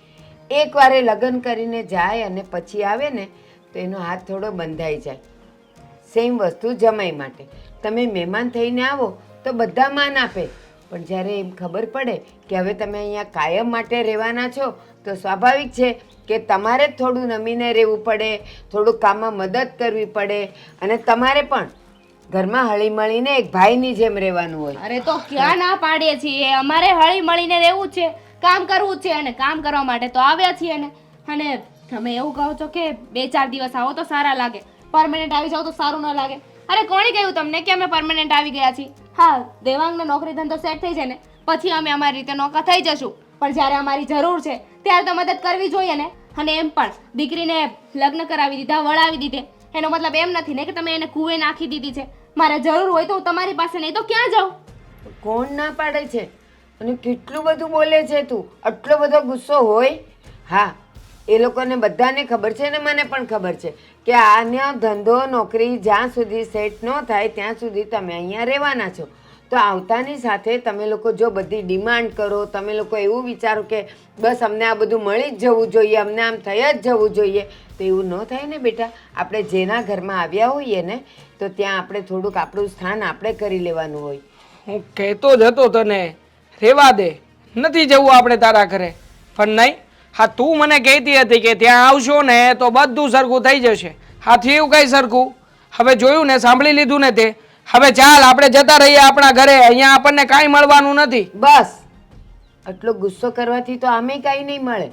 એકવાર એ લગ્ન કરીને જાય અને પછી આવે ને તો એનો હાથ થોડો બંધાઈ જાય. સેમ વસ્તુ જમાઈ માટે, તમે મહેમાન થઈને આવો તો બધા માન આપે, પણ જ્યારે એમ ખબર પડે કે હવે તમે અહીંયા કાયમ માટે રહેવાના છો તો સ્વાભાવિક છે કે તમારે જ થોડું નમીને રહેવું પડે, થોડું કામમાં મદદ કરવી પડે, અને તમારે પણ ઘરમાં હળીમળીને એક ભાઈની જેમ રહેવાનું હોય. અરે તો ક્યાં ના પાડીએ છીએ, અમારે હળી મળીને રહેવું જ છે, કામ કરવું જ છે, અને કામ કરવા માટે તો આવ્યા છીએ ને. અને તમે એવું કહો છો કે 2-4 દિવસ આવો તો સારા લાગે, પરમેનન્ટ આવી જાવ તો સારું ન લાગે. અરે કોણે કહ્યું તમને કે અમે પરમેનન્ટ આવી ગયા છીએ? હા, દેવાંગને નોકરી ધંધો સેટ થઈ જાય ને પછી અમે અમારી રીતે નોકા થઈ જશું, પણ જ્યારે અમારી જરૂર છે ત્યારે તો મદદ કરવી જોઈએ ને. અને એમ પણ દીકરીને લગ્ન કરાવી દીધા, વળાવી દીધે, એનો મતલબ એમ નથી ને કે તમે એને કૂવે નાખી દીધી છે. મારે જરૂર હોય તો હું તમારી પાસે નહીં તો ક્યાં જાઉં? કોણ ના પાડે છે? અને કેટલું બધું બોલે છે તું, આટલો બધો ગુસ્સો હોય? હા, એ લોકોને બધાને ખબર છે ને મને પણ ખબર છે કે આનો ધંધો નોકરી જ્યાં સુધી સેટ ન થાય ત્યાં સુધી તમે અહીંયા રહેવાના છો. તો આવતાની સાથે તમે લોકો જો બધી ડિમાન્ડ કરો, તમે લોકો એવું વિચારો કે બસ અમને આ બધું મળી જ જવું જોઈએ, અમને આમ થઈ જ જવું જોઈએ, તો એવું ન થાય ને બેટા. આપણે જેના ઘરમાં આવ્યા હોઈએ ને તો ત્યાં આપણે થોડુંક આપણું સ્થાન આપણે કરી લેવાનું હોય. હું કહેતો જ હતો તને, રેવા દે, નથી જવું આપણે તારા ઘરે. પણ નહીં, હા તું મને કહેતી હતી કે ત્યાં આવશો ને તો બધું સરખું થઈ જશે. હા થયું કઈ સરખું? હવે જોયું ને, સાંભળી લીધું ને તે. હવે ચાલ આપણે જતા રહીએ આપણા ઘરે, અહીંયા આપણને કાંઈ મળવાનું નથી. બસ, આટલો ગુસ્સો કરવાથી તો આમે કાંઈ નહીં મળે.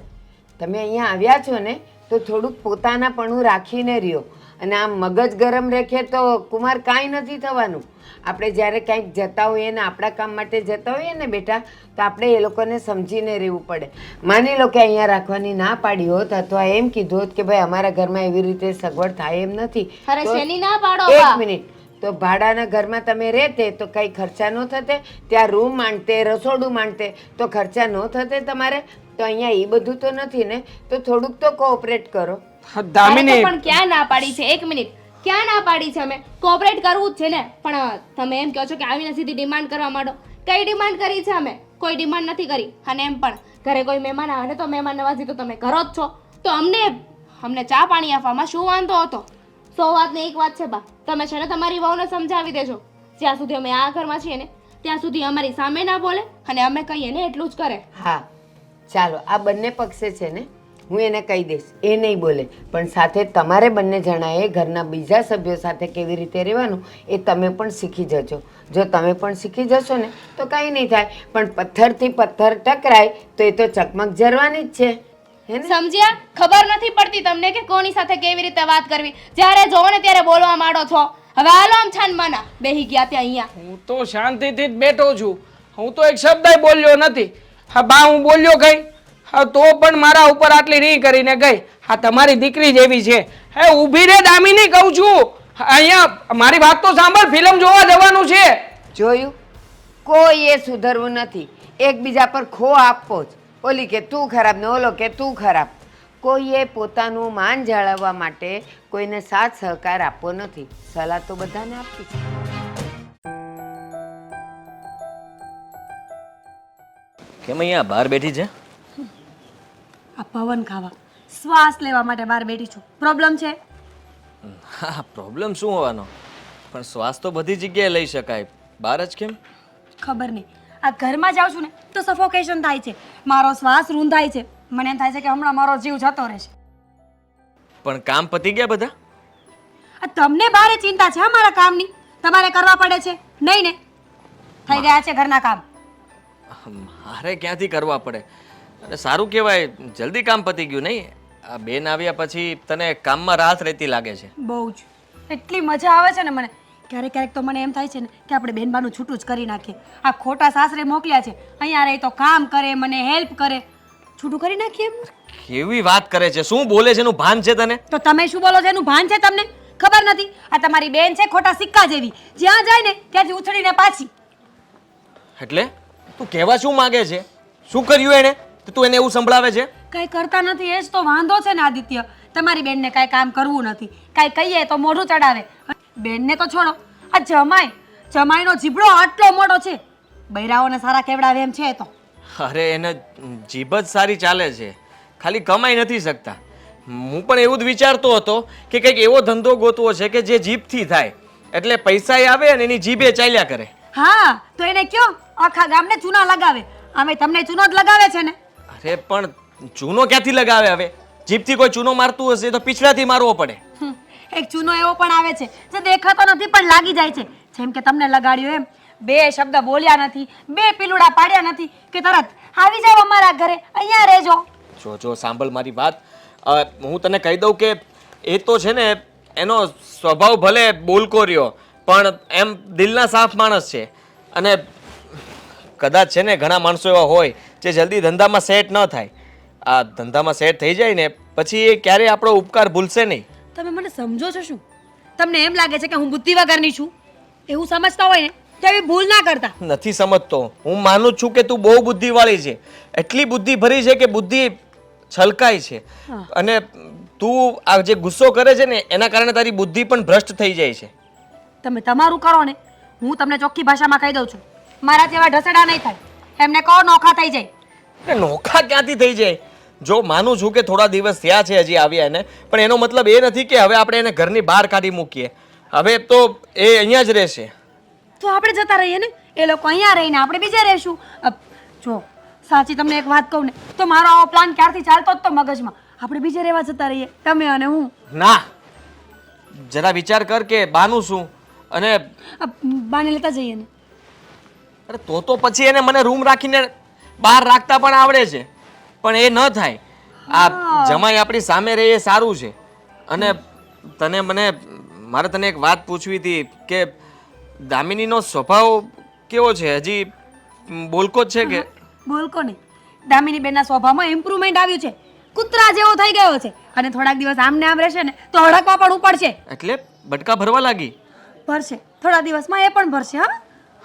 તમે અહીંયા આવ્યા છો ને તો થોડુંક પોતાનાપણું રાખીને રહ્યો, અને આમ મગજ ગરમ રાખે તો કુમાર કાંઈ નથી થવાનું. આપણે જ્યારે કાંઈક જતા હોઈએ ને આપણા કામ માટે જતા હોઈએ ને બેટા, તો આપણે એ લોકોને સમજીને રહેવું પડે. માની લો કે અહીંયા રાખવાની ના પાડી હોત અથવા એમ કીધું હોત કે ભાઈ અમારા ઘરમાં એવી રીતે સગવડ થાય એમ નથી, અરે શેની ના પાડો એક બા? મિનિટ, તો ભાડાના ઘરમાં તમે રહેતે તો કંઈ ખર્ચા ન થતે? ત્યાં રૂમ માંડતે, રસોડું માંડતે તો ખર્ચા ન થતે તમારે? તો અહીંયા એ બધું તો નથી ને, તો થોડુંક તો કોઓપરેટ કરો. હા, અરે તો દામિની, પણ ક્યાં ના પાડી છે? 1 મિનિટ, ક્યાં ના પાડી છે? અમે કોઓપરેટ કરવું જ છે ને. પણ તમે એમ કહો છો કે આવીને સીધી ડિમાન્ડ કરવા માંડો. કઈ ડિમાન્ડ કરી છે? અમે કોઈ ડિમાન્ડ નથી કરી. અને એમ પણ ઘરે કોઈ મહેમાન આવે ને તો મહેમાન નવાજી તો તમે કરો જ છો, તો અમને ચા પાણી આપવામાં શું વાંધો હતો? 100 વાતને એક વાત છે બા, તમે છે ને તમારી વહુને સમજાવી દેજો. જ્યાં સુધી અમે આ ઘરમાં છીએ ને ત્યાં સુધી અમારી સામે ના બોલે, અને અમે કહીએ ને એટલું જ કરે. હા ચાલો, આ બંને પક્ષે છે ને હું એને કહી દઈશ, એ નહીં બોલે, પણ સાથે તમારે બંને જણાએ ઘરના બીજા સભ્યો સાથે કેવી રીતે રહેવાનું એ તમે પણ શીખી જજો. જો તમે પણ શીખી જશો ને તો કાંઈ નહીં થાય, પણ પથ્થરથી પથ્થર ટકરાય તો એ તો ચકમક જરવાની જ છે, હે ને? સમજ્યા? ખબર નથી પડતી તમને કે કોની સાથે કેવી રીતે વાત કરવી? જ્યારે જોવો ને ત્યારે બોલવા માંડો છો. હવે હાલો આમ છાન માના બેહી ગયા ત્યાં અહીંયા. હું તો શાંતિથી જ બેઠો છું, હું તો એક શબ્દ બોલ્યો નથી. હા બા, હું બોલ્યો કઈ? હા તો પણ મારા ઉપર આટલી નહીં કરીને ગઈ. હા તમારી દીકરી જેવી છે. હે ઊભી રે દામિની, કહું છું. અહીંયા મારી વાત તો સાંભળ, ફિલ્મ જોવા જવાનું છે. જોયું, કોઈ એ સુધરવું નથી, એકબીજા પર ખો આપવો જ. ઓલી કે તું ખરાબ ને ઓલો કે તું ખરાબ. કોઈએ પોતાનું માન જાળવવા માટે કોઈને સાથ સહકાર આપવો નથી. સલાહ તો બધાને આપવી છે. કેમ અહીંયા બહાર બેઠી છે? આ પવન ખાવા, શ્વાસ લેવા માટે બહાર બેઠી છું. પ્રોબ્લેમ છે? હા, પ્રોબ્લેમ શું હોવાનો? પણ શ્વાસ તો બધી જગ્યાએ લઈ શકાય, બહાર જ કેમ? ખબર નહીં, આ ઘરમાં જાઉં છું ને તો સફોકેશન થાય છે, મારો શ્વાસ રૂંધાય છે. મને એમ થાય છે કે હમણાં મારો જીવ જતો રહેશે. પણ કામ પતી ગયા બધા? આ તમને ભારે ચિંતા છે મારા કામની, તમારે કરવા પડે છે નહીં ને? થઈ ગયા છે ઘરના કામ. મારે ક્યાંથી કરવા પડે? અને સારું કહેવાય, જલ્દી કામ પતી ગયું નહીં? આ બેન આવ્યા પછી તને કામમાં રાહત રહેતી લાગે છે. બહુ જ, એટલી મજા આવે છે ને મને. ક્યારેક ક્યારેક તો મને એમ થાય છે ને કે આપણે બેનબાનું છૂટું જ કરી નાખીએ. આ ખોટા સાસરે મોકલ્યા છે, અહીંયા રહી તો કામ કરે, મને હેલ્પ કરે, છૂટું કરી નાખીએ એમ. કેવી વાત કરે છે? શું બોલે છે? એનું ભાન છે તને? તો તમે શું બોલો છો એનું ભાન છે તમને? ખબર નથી? આ તમારી બેન છે ખોટા સિક્કા જેવી, જ્યાં જાય ને ત્યાંથી ઉછળીને પાછી. એટલે તું કહેવા શું માંગે છે? શું કર્યું એણે તો તું એને એવું સંભળાવે છે? કાંઈ કરતા નથી એ જ તો વાંધો છે ને આદિત્ય. તમારી બેનને કાંઈ કામ કરવું નથી, કાંઈ કહીએ તો મોઢું ચડાવે. બેનને તો છોડો, આ જમાઈનો જીભડો આટલો મોટો છે, બૈરાઓને સારા કેવડાવે એમ છે તો. અરે એને જીભ જ સારી ચાલે છે, ખાલી કમાઈ નથી શકતા. હું પણ એવું જ વિચારતો હતો કે કંઈક એવો ધંધો ગોતવો છે કે જે જીભથી થાય, એટલે પૈસા આવે અને એની જીભે ચાલ્યા કરે. હા તો એને કયો આખા ગામને ચૂના લગાવે. આમે તમને ચૂનો જ લગાવે છે ને. અરે પણ ચૂનો ક્યાંથી લગાવે? હવે જીભથી કોઈ ચૂનો મારતું હશે તો પીછડાથી મારવો પડે. એક ચૂનો એવો પણ આવે છે જે દેખાતો નથી પણ લાગી જાય છે. જેમ કે તમને લગાડ્યો એમ, બે શબ્દ બોલ્યા નથી, બે પીલુડા પાડ્યા નથી કે તરત આવી જાવ અમારા ઘરે, અહીંયા રહેજો. જો સાંભળ મારી વાત. હું તને કહી દઉં કે એ તો છે ને એનો સ્વભાવ ભલે બોલકો રહ્યો પણ એમ દિલના સાફ માણસ છે. અને કદાચ છે ને ઘણા માણસો એવા હોય જે જલ્દી ધંધામાં સેટ ન થાય. આ ધંધામાં સેટ થઈ જાય ને પછી એ ક્યારેય આપણો ઉપકાર ભૂલશે નહીં. તમે મને સમજો છો શું? તમને એમ લાગે છે કે હું બુદ્ધિ વગરની છું? એવું સમજતા હોય ને તો એવી ભૂલ ના કરતા. નથી સમજતો. હું માનું જ છું કે તું બહુ બુદ્ધિવાળી છે, એટલી બુદ્ધિ ભરી છે કે બુદ્ધિ છલકાય છે. અને તું આ જે ગુસ્સો કરે છે ને એના કારણે તારી બુદ્ધિ પણ ભ્રષ્ટ થઈ જાય છે. તમે તમારું કરો ને, હું તમને ચોખ્ખી ભાષામાં કહી દઉં છું, મારા જેવા ઢસડા નહીં થાય. એમને કહો નોખા થઈ જાય. એ નોખા ક્યાંથી થઈ જાય? જો માનું છું કે થોડા દિવસ થયા છે હજી આવ્યા એને, પણ એનો મતલબ એ નથી કે હવે આપણે એને ઘરની બહાર કાઢી મૂકીએ. હવે તો એ અહીંયા જ રહેશે. તો આપણે જતા રહીએ ને, એ લોકો અહીંયા રહીને આપણે બીજે રહીશું. જો સાચી તમને એક વાત કહું ને તો મારો આવો પ્લાન ક્યારથી ચાલતો જ તો મગજમાં, આપણે બીજે રહેવા જતા રહીએ તમે અને હું. ના, જરા વિચાર કર કે બાનું શું. અને બાને લેતા જઈએ ને. અરે તો પછી એને મને રૂમ રાખીને બહાર રાખતા પણ આવડે છે, પણ એ ન થાય. આ જમાઈ આપણી સામે રહે એ સારું છે. અને મારે તને એક વાત પૂછવી હતી કે દામિનીનો સ્વભાવ કેવો છે? હજી બોલકો જ છે કે? બોલકો નહીં, દામિની બેનના સ્વભાવમાં ઇમ્પ્રુવમેન્ટ આવ્યું છે, કૂતરા જેવો થઈ ગયો છે. અને થોડાક દિવસ આમને આમ રહેશે ને તો હડકવા પણ ઉપડશે. એટલે બટકા ભરવા લાગી? ભરશે, થોડા દિવસમાં એ પણ ભરશે.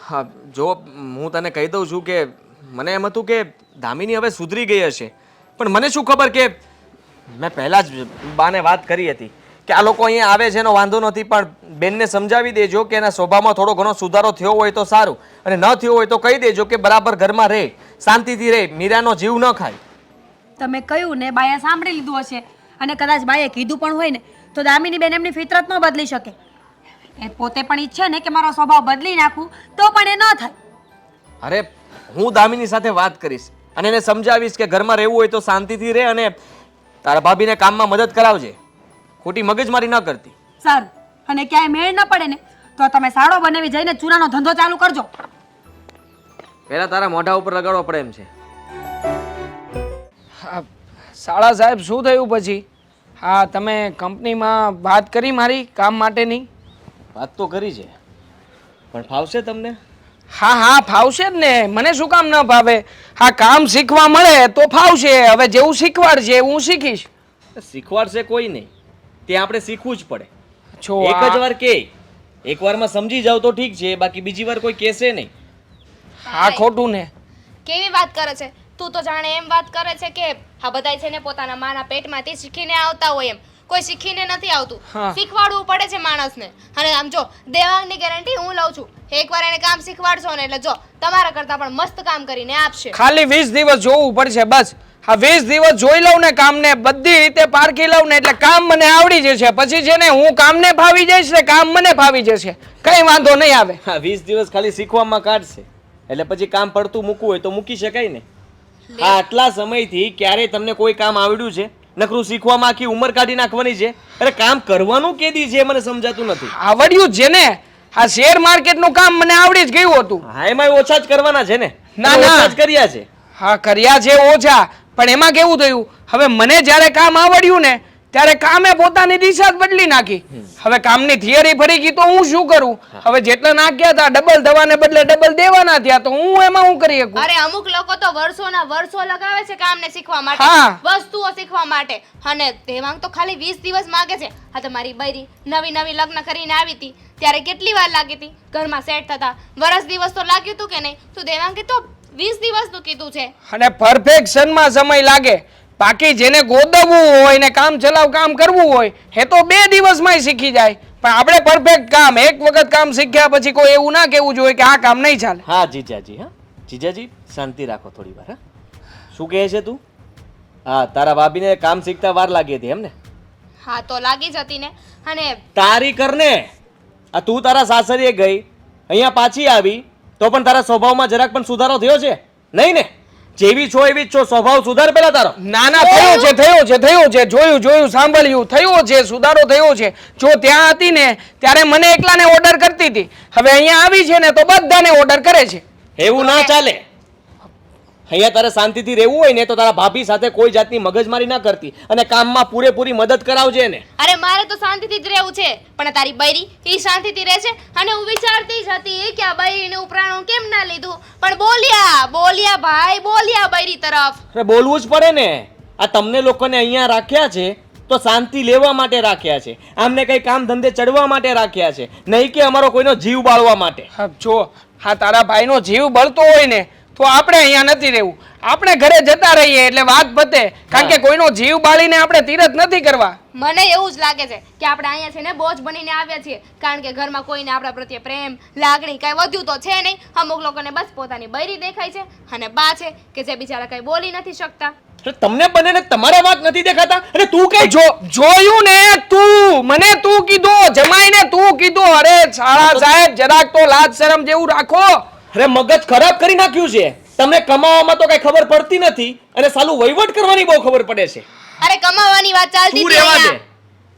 હા જો હું તને કહી દઉં છું કે મને એમ હતું કે દામિની હવે સુધરી ગઈ હશે, પણ મને શું ખબર કે મેં પહેલાં જ બાને વાત કરી હતી કે આ લોકો અહીંયા આવે છે એનો વાંધો નથી, પણ બેનને સમજાવી દેજો કે એના સ્વભાવમાં થોડો ઘણો સુધારો થયો હોય તો સારું, અને ન થયો હોય તો કહી દેજો કે બરાબર ઘરમાં રહે, શાંતિથી રહે, મીરાનો જીવ ન ખાય. તમે કહ્યું ને બાએ સાંભળી લીધું હશે, અને કદાચ બાએ કીધું પણ હોય ને તો દામિની બેન એમની ફિતરત ન બદલી શકે. એ પોતે પણ ઈચ્છે ને કે મારો સ્વભાવ બદલી નાખું તો પણ એ ન થાય. અરે હું દામિની સાથે વાત કરીશ અને એને સમજાવીશ કે ઘરમાં રહેવું હોય તો શાંતિથી રહે, અને તારા ભાભીને કામમાં મદદ કરાવજે, ખોટી મગજમારી ન કરતી. સારું, અને ક્યાંય મેળ ન પડે ને તો તમે સાડો બનાવી જઈને ચૂનાનો ધંધો ચાલુ કરજો. પહેલા તારા મોઢા ઉપર લગાડવો પડે એમ છે. હા શાળા સાહેબ, શું થયું પછી? હા, તમે કંપનીમાં વાત કરી મારી કામ માટેની? વાત તો કરી છે, પણ ફાવશે તમને? હા ફાવશે જ ને, મને શું કામ ન ફાવે? હા, કામ શીખવા મળે તો ફાવશે. હવે જેવું શીખવાડશે એવું હું શીખીશ. શીખવાડશે કોઈ નહીં, તે આપણે શીખવું જ પડે. જો એક જ વાર કે એક વારમાં સમજી જાવ તો ઠીક છે, બાકી બીજી વાર કોઈ કહેશે નહીં. હા ખોટું ને. કેવી વાત કરે છે તું? તો જાણે એમ વાત કરે છે કે આ બધાય છે ને પોતાના માના પેટમાંથી શીખીને આવતા હોય એમ. કોઈ શીખીને નથી આવતું, હા. શીખવાડવું પડે છે માણસને. અને આમ જો દેવાંગની ગેરંટી હું લઉં છું, એકવાર એને કામ શીખવાડશો ને એટલે જો તમારા કરતા પણ મસ્ત કામ કરીને આપશે. ખાલી 20 દિવસ જોવું પડશે બસ. હા 20 દિવસ જોઈ લઉં ને કામને બધી રીતે પારખી લઉં ને એટલે કામ મને આવડી જશે. પછી છે ને હું કામને ફાવી જઈશ ને કામ મને ફાવી જશે, કઈ વાંધો નહીં આવે. હા 20 દિવસ ખાલી શીખવામાં કાઢશે, એટલે પછી કામ પડતું મૂકવું હોય તો મૂકી શકાય ને. આ આટલા સમયથી ક્યારેય તમને કોઈ કામ આવડ્યું છે? નકરું શીખવામાં આખી ઉંમર કાઢી નાખવાની છે. અરે કામ કરવાનું કેદી છે મને સમજાતું નથી. આવડ્યું જ છે ને, આ શેર માર્કેટનું કામ મને આવડી જ ગયું હતું. હા એમાં ઓછા જ કરવાના છે ને. ના, ના. ઓછા જ કર્યા છે. હા કર્યા છે ઓછા, પણ એમાં કેવું થયું, હવે મને જ્યારે કામ આવડ્યું ને ત્યારે કામે પોતાની દિશા જ બદલી નાખી. હવે કામની થિયરી ફરી ગઈ તો હું શું કરું? હવે જેટલા નાખ્યા હતા ડબલ થવાને બદલે ડબલ દેવાના થયા, તો હું એમાં હું કરી શકું? અરે અમુક લોકો તો વર્ષોના વર્ષો લગાવે છે કામને શીખવા માટે, હા. વસ્તુઓ શીખવા માટે. અને દેવાંગ તો ખાલી 20 દિવસ માંગે છે. હા તમારી બૈરી નવી લગ્ન કરીને આવી હતી ત્યારે કેટલી વાર લાગી હતી ઘરમાં સેટ થતા? વરસ દિવસ તો લાગ્યું હતું કે નહીં? તો દેવાંગે તો 20 દિવસનું કીધું છે. અને પરફેક્શનમાં સમય લાગે. બાકી જેને ગોદવવું હોય ને કામ ચલાવ કામ કરવું હોય એ તો 2 દિવસમાં શીખી જાય. પણ આપણે પરફેક્ટ કામ એક વખત કામ શીખ્યા પછી કોઈ એવું ના કહેવું જોઈએ કે આ કામ નહીં ચાલે. હા જીજાજી, હા જીજાજી શાંતિ રાખો થોડી વાર. હા શું કહે છે તું? હા તારા ભાભીને કામ શીખતા વાર લાગી હતી એમ ને? હા તો લાગી જ હતી ને. અને તારી કરને આ તું તારા સાસરીએ ગઈ અહીંયા પાછી આવી તો પણ તારા સ્વભાવમાં જરાક પણ સુધારો થયો છે નહીં ને? જેવી છો એવી જ છો, સ્વભાવ સુધાર પેલા તારો. ના ના, થયો છે જોયું સાંભળ્યું, થયો છે સુધારો થયો છે. જો ત્યાં હતી ને ત્યારે મને એકલાને ઓર્ડર કરતી હતી, હવે અહીંયા આવી છે ને તો બધાને ઓર્ડર કરે છે. એવું ના ચાલે. અહીંયા તારે શાંતિથી રહેવું હોય ને તો તારા ભાભી સાથે કોઈ જાતની મગજમારી ના કરતી અને કામમાં પૂરેપૂરી મદદ કરાવજે ને. અરે મારે તો શાંતિથી જ રહેવું છે, પણ તારી બૈરી એ શાંતિથી રહે છે. અને હું વિચારતી જ હતી કે આ બૈરીને ઉપરાણું કેમ ના લીધું, પણ બોલ્યા ભાઈ, બોલ્યા બૈરી તરફ. અરે બોલવું જ પડે ને. આ તમને લોકોને અહીંયા રાખ્યા છે તો શાંતિ લેવા માટે રાખ્યા છે, આમને કઈ કામ ધંધે ચડવા માટે રાખ્યા છે, નહીં કે અમારો કોઈનો જીવ બાળવા માટે. જો હા તારા ભાઈનો જીવ બળતો હોય ને તો આપણે અહીંયા નથી રહેવું, આપણે ઘરે જતા રહીએ એટલે વાત પતે. કારણ કે કોઈનો જીવ બાળીને આપણે તીરથ નથી કરવા. મને એવું જ લાગે છે કે આપણે અહીંયા છે ને બોજ બનીને આવ્યા છીએ, કારણ કે ઘરમાં કોઈને આપણા પ્રત્યે પ્રેમ લાગણી કઈ વધ્યું તો છે નહીં. અમુક લોકોને બસ પોતાની બૈરી દેખાય છે અને બા છે કે જે બિચારા કઈ બોલી નથી શકતા. તમને બંનેને તમારા વાત નથી દેખાતા? અને તું કઈ જોયું ને તું, મને તું કીધું, જમાઈને તું કીધું. અરે શાળા સાહેબ જરાક તો લાજ શરમ જેવું રાખો. અરે મગજ ખરાબ કરી નાખ્યું છે. તમને કમાવામાં તો કઈ ખબર પડતી નથી અને સાલું વહીવટ કરવાની બહુ ખબર પડે છે. અરે કમાવાની વાત ચાલતી તું હતી રહેવા દે. અહીંયા.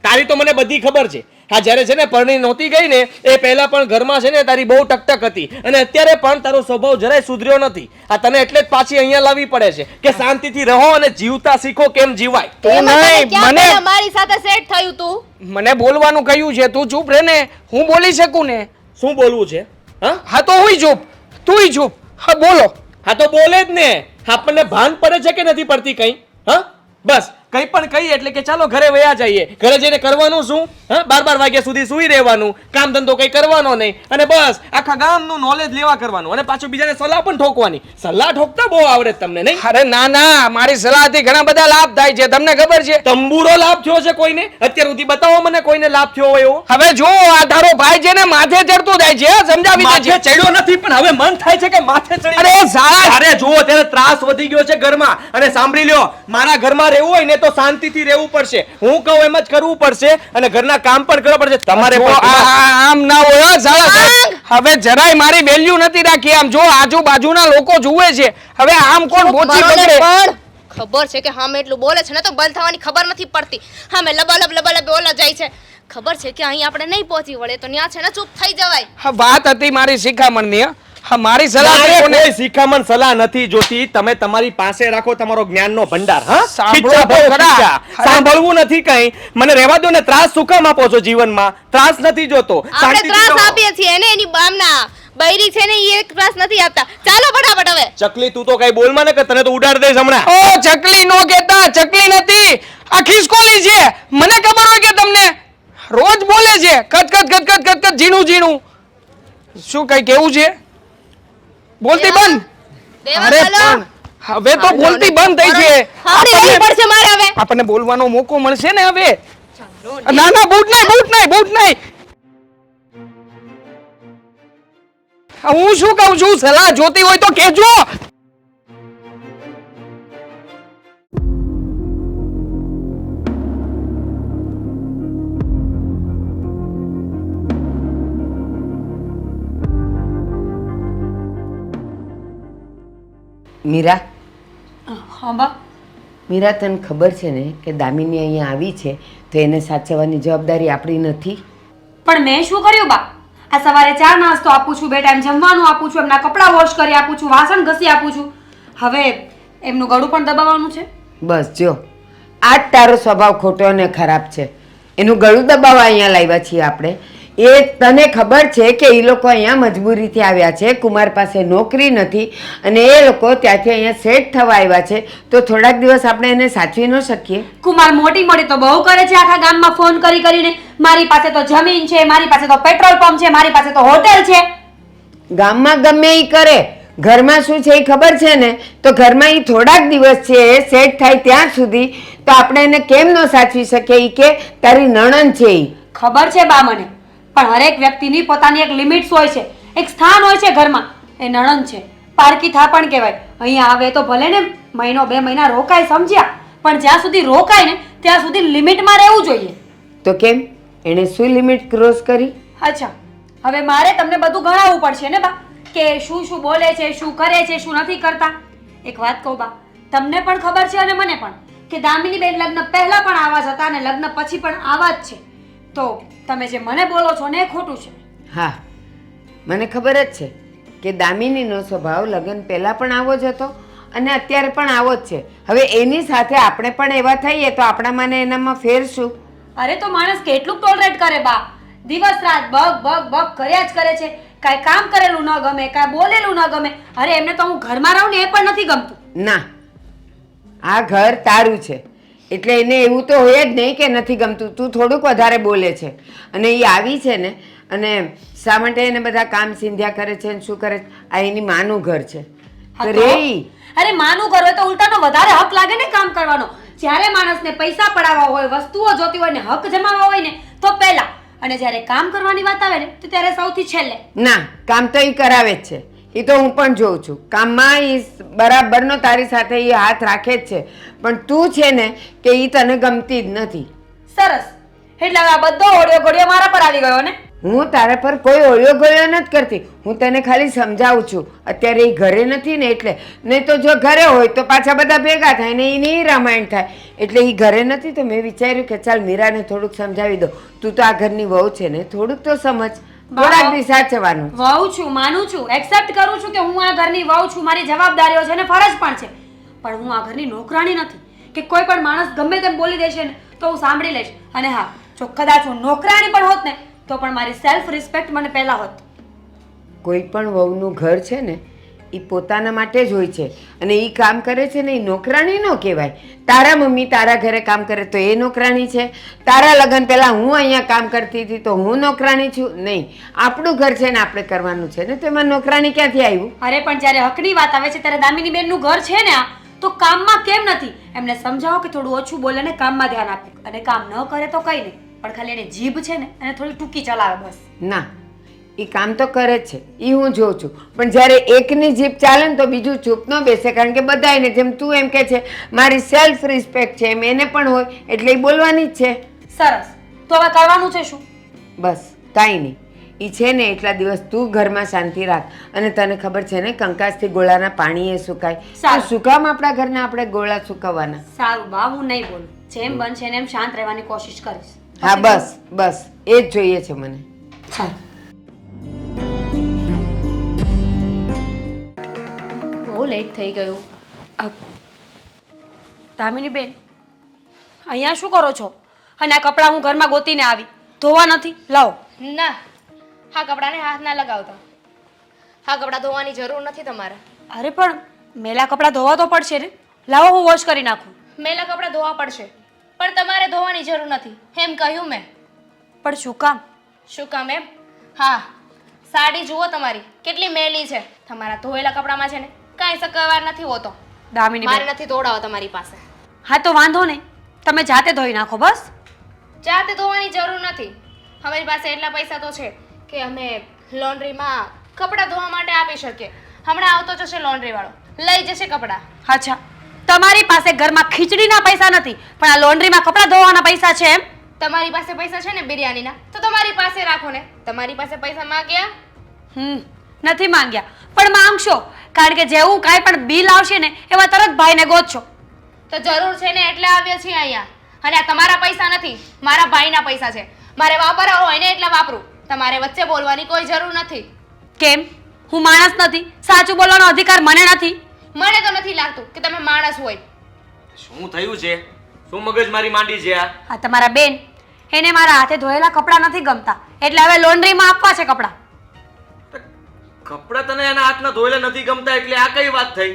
તારી તો મને બધી ખબર છે. હા જ્યારે છે ને પરણી નહોતી ગઈ ને એ પહેલા પણ ઘરમાં છે ને તારી બહુ ટકટક હતી અને અત્યારે પણ તારો સ્વભાવ જરાય સુધર્યો નથી. આ તને એટલે જ પાછી અહીંયા લાવવી પડે છે કે શાંતિથી રહો અને જીવતા શીખો કેમ જીવાય. તું એમાં તને નહીં, ક્યાં મને પહેલા મારી સાથે સેટ થયું તું? મને બોલવાનું કહ્યું છે, તું ચૂપ રહે ને, હું બોલી શકું ને. શું બોલવું છે? હા તો હુંય ચૂપ, તુંય ચૂપ. હા બોલો. હા તો બોલે જ ને. આપણને ભાન પડે છે કે નથી પડતી કઈ? હા બસ કઈ પણ કહીએ એટલે કે ચાલો ઘરે વયા જઈએ. ઘરે જઈને કરવાનું શું? હા 12 વાગ્યા સુધી સૂઈ રહેવાનું, કામ ધંધો કઈ કરવાનો નહીં અને બસ આખા ગામનું નોલેજ લેવા કરવાનું અને પાછું બીજાને સલાહ પણ ઠોકવાની. સલાહ ઠોકતા બહુ આવડે તમને નહીં? અરે ના ના, મારી સલાહથી ઘણા બધા લાભ થાય છે, તમને ખબર છે? તંબુરો લાભ થયો છે કોઈને? અત્યાર સુધી બતાવો મને કોઈને લાભ થયો હોય એવો. હવે જો આ તારો ભાઈ છે ને માથે ચડતો જાય છે, સમજાવી માથે દેજે. ચડ્યો નથી પણ હવે મન થાય છે કે માથે ચડી. અરે સાળા, અરે જુઓ ત્યારે ત્રાસ વધી ગયો છે ઘરમાં. અને સાંભળી લ્યો, મારા ઘરમાં રહેવું હોય ને તો શાંતિથી રહેવું પડશે. હું કહું એમ જ કરવું પડશે અને ઘરના કામ પણ કરવા પડશે. તમારે જો આમ ના હોય હો સાળા સાહેબ. હવે જરાય મારી વેલ્યુ નથી રાખી. આમ જો આજુબાજુના લોકો જુએ છે, હવે આમ કોણ બોચી મને પકડે? પણ ખબર છે કે હામે એટલું બોલે છે ને તો બંધ થવાની ખબર નથી પડતી. હામે લબલબ બોલા જાય છે. ખબર છે કે અહીં આપણે નહીં પહોંચી વળે તો ત્યાં છે ને ચૂપ થઈ જવાય. હા વાત હતી મારી શિખામણની. હા મારી સલાહ મારે છે કોને? કોઈ શિખામણ સલાહ નથી જોતી. તમે તમારી પાસે રાખો તમારો જ્ઞાનનો ભંડાર. હા સાંભળો ખીચા તો બહુ ખરા. ખીચા. સાંભળવું નથી કઈ. મને રહેવા દો ને. ત્રાસ શું કામ આપો છો જીવનમાં? ત્રાસ નથી જોતો. આપણે શાંતિથી ત્રાસ રહો. આપીએ છીએ ને એની બામના બૈરી છે ને એ ત્રાસ નથી આપતા. ચાલો ફટાફટ હવે. ચકલી તું તો કઈ બોલમાં ને કે તને તો ઉડાડ દઈશ હમણાં. ઓ ચકલી નો કહેતા, ચકલી નથી, આ ખિસકોલી છે. મને ખબર હોય કે તમને રોજ બોલે છે કચ ઝીણું. શું કઈ કેવું છે? બોલતી બંધ. દેવા અરે ચાલો. પણ હવે તો બોલતી બંધ થઈ છે. હારે રહેવું પડશે મારે હવે. આપણને બોલવાનો મોકો મળશે ને હવે. ના ના, બૂટ નહીં. હું શું કહું છું, સલાહ જોતી હોય તો કહેજો. મીરા, હા બા. મીરા, તને ખબર છે ને કે દામિની અહીંયા આવી છે તો એને સાચવવાની જવાબદારી આપણી નથી? પણ મેં શું કર્યું બા? આ સવારે ચા નાસ્તો આપું છું, બે ટાઈમ જમવાનું આપું છું, એમના કપડાં વોશ કરી આપું છું, વાસણ ઘસી આપું છું. હવે એમનું ગળું પણ દબાવવાનું છે? બસ જો, આ જ તારો સ્વભાવ ખોટો અને ખરાબ છે. એનું ગળું દબાવવા અહીંયા લાવ્યા છીએ આપણે. એ તને ખબર છે કે એ લોકો અહીંયા મજબૂરીથી આવ્યા છે, કુમાર પાસે નોકરી નથી અને એ લોકો ત્યાંથી અહીંયા સેટ થવા આવ્યા છે, તો થોડાક દિવસ આપણે એને સાચવી ન શકીએ? કુમાર મોટી મોટી તો બહુ કરે છે આખા ગામમાં ફોન કરીને. મારી પાસે તો જમીન છે, મારી પાસે તો પેટ્રોલ પંપ છે, મારી પાસે તો હોટેલ છે. ગામમાં ગમે એ કરે ઘરમાં શું છે એ ખબર છે ને, તો ઘરમાં એ થોડાક દિવસ છે એ સેટ થાય ત્યાં સુધી તો આપણે એને કેમ ન સાચવી શકીએ? ઈ કે તારી નણંદ છે ઈ. ખબર છે બા મને, પણ હરેક વ્યક્તિની પોતાની એક લિમિટ્સ હોય છે, એક સ્થાન હોય છે ઘરમાં. એ નણંદ છે, પારકી થાપણ કહેવાય. અહીંયા આવે તો ભલે ને મહિનો 2 મહિના રોકાય, સમજ્યા, પણ જ્યાં સુધી રોકાય ને ત્યાં સુધી લિમિટમાં રહેવું જોઈએ. તો કેમ? એણે શું લિમિટ ક્રોસ કરી? અચ્છા, હવે મારે તમને બધું ગણાવવું પડશે ને બા, કે શું શું બોલે છે, શું કરે છે, શું નથી કરતા. એક વાત કહું બા, તમને પણ ખબર છે અને મને પણ, કે દામિની બેન લગ્ન પહેલા પણ આવા જ હતા અને લગ્ન પછી પણ આવા જ છે. તો તમે જે મને બોલો છો ને એ ખોટું છે. હા, મને ખબર જ છે કે દામિનીનો સ્વભાવ લગ્ન પહેલાં પણ આવો જ હતો અને અત્યારે પણ આવો જ છે. હવે એની સાથે આપણે પણ એવા થઈએ તો આપણામાં ને એનામાં ફેર શું? અરે તો માણસ કેટલું ટોલરેટ કરે બા, દિવસ રાત બગ બગ બગ કર્યા જ કરે છે. કાંઈ કામ કરેલું ન ગમે, કાંઈ બોલેલું ન ગમે. અરે એમને તો હું ઘરમાં રહું ને એ પણ નથી ગમતું. ના, આ ઘર તારું છે એટલે એને એવું તો હોય જ નહીં કે નથી ગમતું. તું થોડુંક વધારે બોલે છે અને એ આવી છે ને, અને શા માટે એને બધા કામ સિંધ્યા કરે છે ને શું કરે છે? આ એની માનું ઘર છે હા તો તો? રે ઈ. અરે માનું ઘર હોય તો ઉલટાનો વધારે હક લાગે ને કામ કરવાનો. જ્યારે માણસને પૈસા પડાવવા હોય, વસ્તુઓ જોતી હોય ને હક જમાવવા હોય ને તો પહેલા, અને જ્યારે કામ કરવાની વાત આવે ને તો ત્યારે સૌથી છેલ્લે. ના, કામ તો એ કરાવે જ છે. એ તો હું પણ જોઉં છું. કામમાં એ બરાબરનો તારી સાથે એ હાથ રાખે જ છે, પણ તું છે ને કે એ તને ગમતી જ નથી. સરસ, એટલે હવે આ બધો ઓડિયો ગોડિયો મારા પર આવી ગયો ને? હું તારા પર કોઈ ઓળ્યો ગળ્યો નથી કરતી. હું તને ખાલી સમજાવું છું. અત્યારે એ ઘરે નથી ને એટલે. નહીં તો જો ઘરે હોય તો પાછા બધા ભેગા થાય ને એની રામાયણ થાય. એટલે એ ઘરે નથી તો મેં વિચાર્યું કે ચાલ મીરાને થોડુંક સમજાવી દો. તું તો આ ઘરની વહુ છે ને, થોડુંક તો સમજ. થોડાક દી સાચવવાનું. વહુ છું, માનું છું, એક્સેપ્ટ કરું છું કે હું આ ઘરની વહુ છું, મારી જવાબદારીઓ છે ને ફરજ પણ છે, પણ હું આ ઘરની નોકરાણી નથી કે કોઈ પણ માણસ ગમે તેમ બોલી દેશે ને તો હું સાંભળી લઈશ. અને હા, જો કદાચ હું નોકરાણી પણ હોત ને તો પણ મારી સેલ્ફ રિસ્પેક્ટ મને પહેલા હોત. કોઈ પણ વહુનું ઘર છે ને એ પોતાના માટે જ હોય છે, અને એ કામ કરે છે ને એ નોકરાણી ન કહેવાય. તારા મમ્મી તારા ઘરે કામ કરે તો એ નોકરાણી છે? તારા લગ્ન પહેલાં હું અહીંયા કામ કરતી હતી તો હું નોકરાણી છું? નહીં, આપણું ઘર છે ને આપણે કરવાનું છે ને, તો એમાં નોકરાણી ક્યાંથી આવ્યું? અરે પણ જ્યારે હકની વાત આવે છે ત્યારે દામિની બેનનું ઘર છે ને આ, તો કામમાં કેમ નથી? એમને સમજાવો કે થોડું ઓછું બોલે ને કામમાં ધ્યાન આપે, અને કામ ન કરે તો કંઈ નહીં, પણ ખાલી એને જીભ છે ને એને થોડી ટૂંકી ચલાવે બસ. ના, એ કામ તો કરે જ છે, એ હું જોઉં છું, પણ જ્યારે એકની જીભ ચાલે ને તો બીજું ચૂપ ન બેસે. કારણ કે બધાને જેમ તું એમ કે છે મારી સેલ્ફ રિસ્પેક્ટ છે એમ એને પણ હોય, એટલે એ બોલવાની જ છે. સરસ, તો હવે કરવાનું છે શું? બસ કાંઈ નહીં. એ છે ને એટલા દિવસ તું ઘરમાં શાંતિ રાખ. અને તને ખબર છે ને કંકાસથી ગોળાના પાણી એ સુકાય. સારું. શું કામ આપણા ઘરના આપણે ગોળા સુકવવાના? સારું બા, હું નહીં બોલું. જેમ બનશે ને એમ શાંત રહેવાની કોશિશ કરીશ. હા બસ બસ, એ જ જોઈએ છે મને. ચાલ. બહુ લેટ થઈ ગયું. દામિની બેન, અહીંયા શું કરો છો? અને આ કપડાં હું ઘરમાં ગોતીને આવી, ધોવા નથી? લાવો. ના, આ કપડાને હાથ ના લગાવતા. આ કપડાં ધોવાની જરૂર નથી તમારે. અરે પણ મેલા કપડાં ધોવા તો પડશે ને. લાવો હું વોશ કરી નાખું. મેલા કપડાં ધોવા પડશે, પણ તમારે ધોવાની જરૂર નથી એમ કહ્યું મેં. પણ શું કામ? શું કામ એમ? હા, સાડી જુઓ તમારી કેટલી મેલી છે. તમારા ધોયેલા કપડામાં છે ને કાંઈ સકવાર નથી હોતો. દામિની બેન, મારે નથી ધોડાવો તમારી પાસે. હા તો વાંધો નહીં, તમે જાતે ધોઈ નાખો બસ. જાતે ધોવાની જરૂર નથી. અમારી પાસે એટલા પૈસા તો છે કે અમે લોન્ડ્રીમાં કપડાં ધોવા માટે આપી શકીએ. હમણાં આવતો જશે લોન્ડ્રી વાળો, લઈ જશે કપડાં. અચ્છા, તમારી પાસે ઘરમાં ખીચડીના પૈસા નથી પણ આ લોન્ડ્રીમાં કપડાં ધોવાના પૈસા છે એમ? તમારી પાસે પૈસા છે ને બિરયાનીના, તો તમારી પાસે રાખો ને. તમારી પાસે પૈસા માંગ્યા? નથી માંગ્યા, પણ માંગશો, કારણ કે જેવું કાંઈ પણ બિલ આવશે ને એમાં તરત ભાઈને ગોતશો. તો જરૂર છે ને એટલે આવ્યા છીએ અહીંયા. અને આ તમારા પૈસા નથી, મારા ભાઈના પૈસા છે. મારે વાપરવા હોય ને એટલે વાપરું. તમારે વચ્ચે બોલવાની કોઈ જરૂર નથી. કેમ? હું માણસ નથી? સાચું બોલવાનો અધિકાર મને નથી? મને તો નથી લાગતું કે તમે માણસ હોય. શું થયું છે? શું મગજમારી માંડી છે આ? આ તમારા બેન, એને મારા હાથે ધોયેલા કપડાં નથી ગમતા, એટલે હવે લોન્ડ્રીમાં આપવા છે કપડાં. કપડાં તને એના હાથના ધોયેલા નથી ગમતા એટલે આ કઈ વાત થઈ?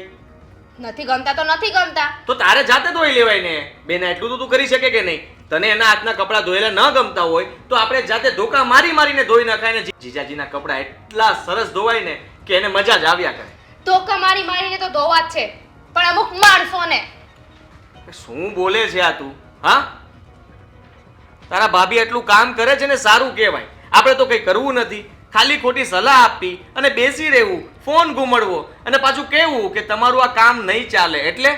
નથી ગમતા તો નથી ગમતા. તો તારે જાતે ધોઈ લેવાય ને બેન. એટલું તો તું કરી શકે કે નહીં? તને એના હાથના કપડાં ધોયેલા ન ગમતા હોય તો આપણે જાતે ધોકા મારી મારીને ધોઈ નાખાય ને. જીજાજીના કપડાં એટલા સરસ ધોવાય ને કે એને મજા જ આવ્યા કરે. ધોકા મારીને તો ધોવા જ છે, પણ અમુક માણસોને. શું બોલે છે આ તું? હા, તારા ભાભી એટલું કામ કરે છે ને સારું કહેવાય. આપણે તો કંઈ કરવું નથી, ખાલી ખોટી સલાહ આપવી અને બેસી રહેવું, ફોન ઘુમાડવો અને પાછું કહેવું કે તમારું આ કામ નહીં ચાલે. એટલે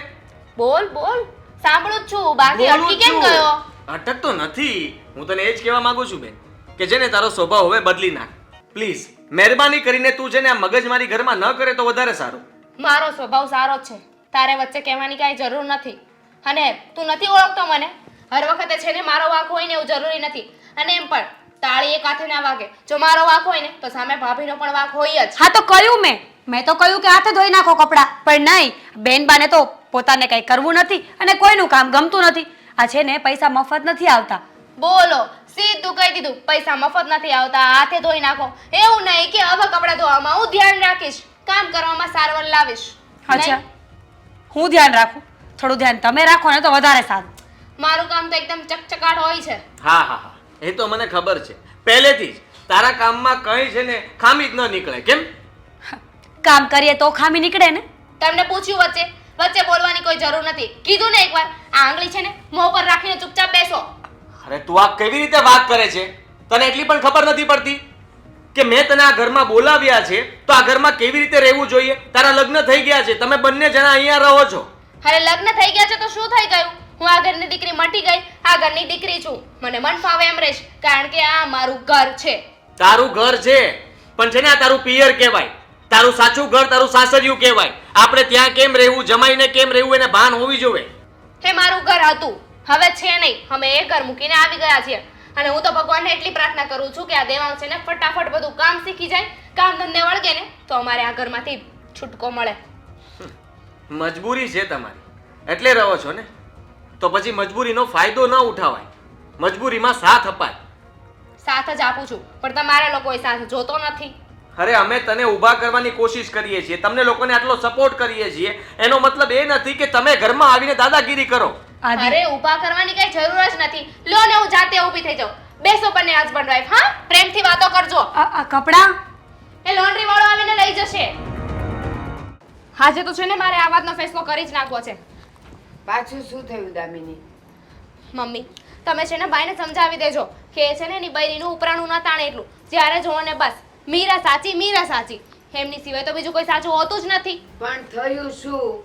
બોલ બોલ, સાંભળું જ છું, બાકી બોલું અટકી કેમ છું. ગયો? અટકતો નથી. હું તને એ જ કહેવા માંગુ છું બેન કે જેને તારો સ્વભાવ હવે બદલી નાખ પ્લીઝ. મહેરબાની કરીને તું છે ને આ મગજમારી ઘરમાં ન કરે તો વધારે સારું. મારો સ્વભાવ સારો જ છે, તારે વચ્ચે કહેવાની કાંઈ જરૂર નથી. અને તું નથી ઓળખતો મને. હર વખતે છે ને મારો વાંક હોય ને એવું જરૂરી નથી. અને એમ પણ તાળી એક હાથે ના વાગે. જો મારો વાંક હોય ને તો સામે ભાભીનો પણ વાંક હોય જ. હા તો કહ્યું મેં તો કહ્યું કે હાથે ધોઈ નાખો કપડાં, પણ નહીં, બેનબાને તો પોતાને કંઈ કરવું નથી અને કોઈનું કામ ગમતું નથી. આ છે ને પૈસા મફત નથી આવતા. બોલો, સીધું કહી દીધું, પૈસા મફત નથી આવતા, હાથે ધોઈ નાખો. એવું નહીં કે હવે કપડાં ધોવામાં હું ધ્યાન રાખીશ, કામ કરવામાં સારવાર લાવીશ. અચ્છા, નહીં? હું ધ્યાન રાખું? થોડું ધ્યાન તમે રાખો ને તો વધારે સારું. મારું કામ તો એકદમ ચકચકાટ હોય છે. હા હા હા, એ તો મને ખબર છે પહેલેથી જ. તારા કામમાં કંઈ છે ને ખામી જ ન નીકળે. કેમ? કામ કરીએ તો ખામી નીકળે ને. તમને પૂછ્યું વચ્ચે વચ્ચે બોલવાની કોઈ જરૂર નથી. કીધું ને એકવાર, આ આંગળી છે ને મોં પર રાખીને ચૂપચાપ બેસો. અરે તું આ કેવી રીતે વાત કરે છે? તને એટલી પણ ખબર નથી પડતી કે મેં તને આ ઘરમાં બોલાવ્યા છે તો આ ઘરમાં કેવી રીતે રહેવું જોઈએ? તારા લગ્ન થઈ ગયા છે, તમે બંને જણા અહીંયા રહો છો. અરે લગ્ન થઈ ગયા છે તો શું થઈ ગયું? હું આ ઘરની દીકરી મટી ગઈ, આ ઘરની દીકરી છું. મને મન ફાવે એમ રહીશ, કારણ કે આ મારું ઘર છે. તારું ઘર છે પણ છે ને આ તારું પિયર કહેવાય. તારું સાચું ઘર તારું સાસરિયું કહેવાય. આપણે ત્યાં કેમ રહેવું, જમાઈને કેમ રહેવું એને ભાન હોવી જોઈએ. હે મારું ઘર હતું, હવે છે નહીં. અમે એ ઘર મૂકીને આવી ગયા છીએ. અને હું તો ભગવાનને એટલી પ્રાર્થના કરું છું કે આ દેવાંગ છે ને ફટાફટ બધું કામ શીખી જાય, કામ ધંધે વળગે ને તો અમારે આ ઘરમાંથી છૂટકો મળે. મજબૂરી છે તમારી એટલે રહો છો ને, તો પછી મજબૂરીનો ફાયદો ન ઉઠાવાય. મજબૂરીમાં સાથ અપાય. સાથ જ આપું છું, પણ તમારા લોકોએ સાથ જોતો નથી. અરે અમે તને ઊભા કરવાની કોશિશ કરીએ છીએ, તમને લોકોને આટલો સપોર્ટ કરીએ છીએ, એનો મતલબ એ નથી કે તમે ઘરમાં આવીને દાદાગીરી કરો. અરે ઊભા કરવાની કઈ જરૂર જ નથી. લો ને હું જાતે ઊભી થઈ જાઉં. બેસો બંને હસબન્ડ વાઈફ. હા, પ્રેમથી વાતો કરજો. આ કપડાં એ લોન્ડ્રી વાળો આવીને લઈ જશે. આજે તો છે ને મારે આ વાતનો ફેસલો કરી જ નાખવો છે. પાછું શું થયું દામિની? મમ્મી, તમે છે ને ભાઈને સમજાવી દેજો કે એ છે ને એની બૈરીનું ઉપરાણું ન તાણે એટલું. જ્યારે જોવો ને બસ મીરા સાચી, મીરા સાચી. એમની સિવાય તો બીજું કોઈ સાચું હોતું જ નથી. પણ થયું શું?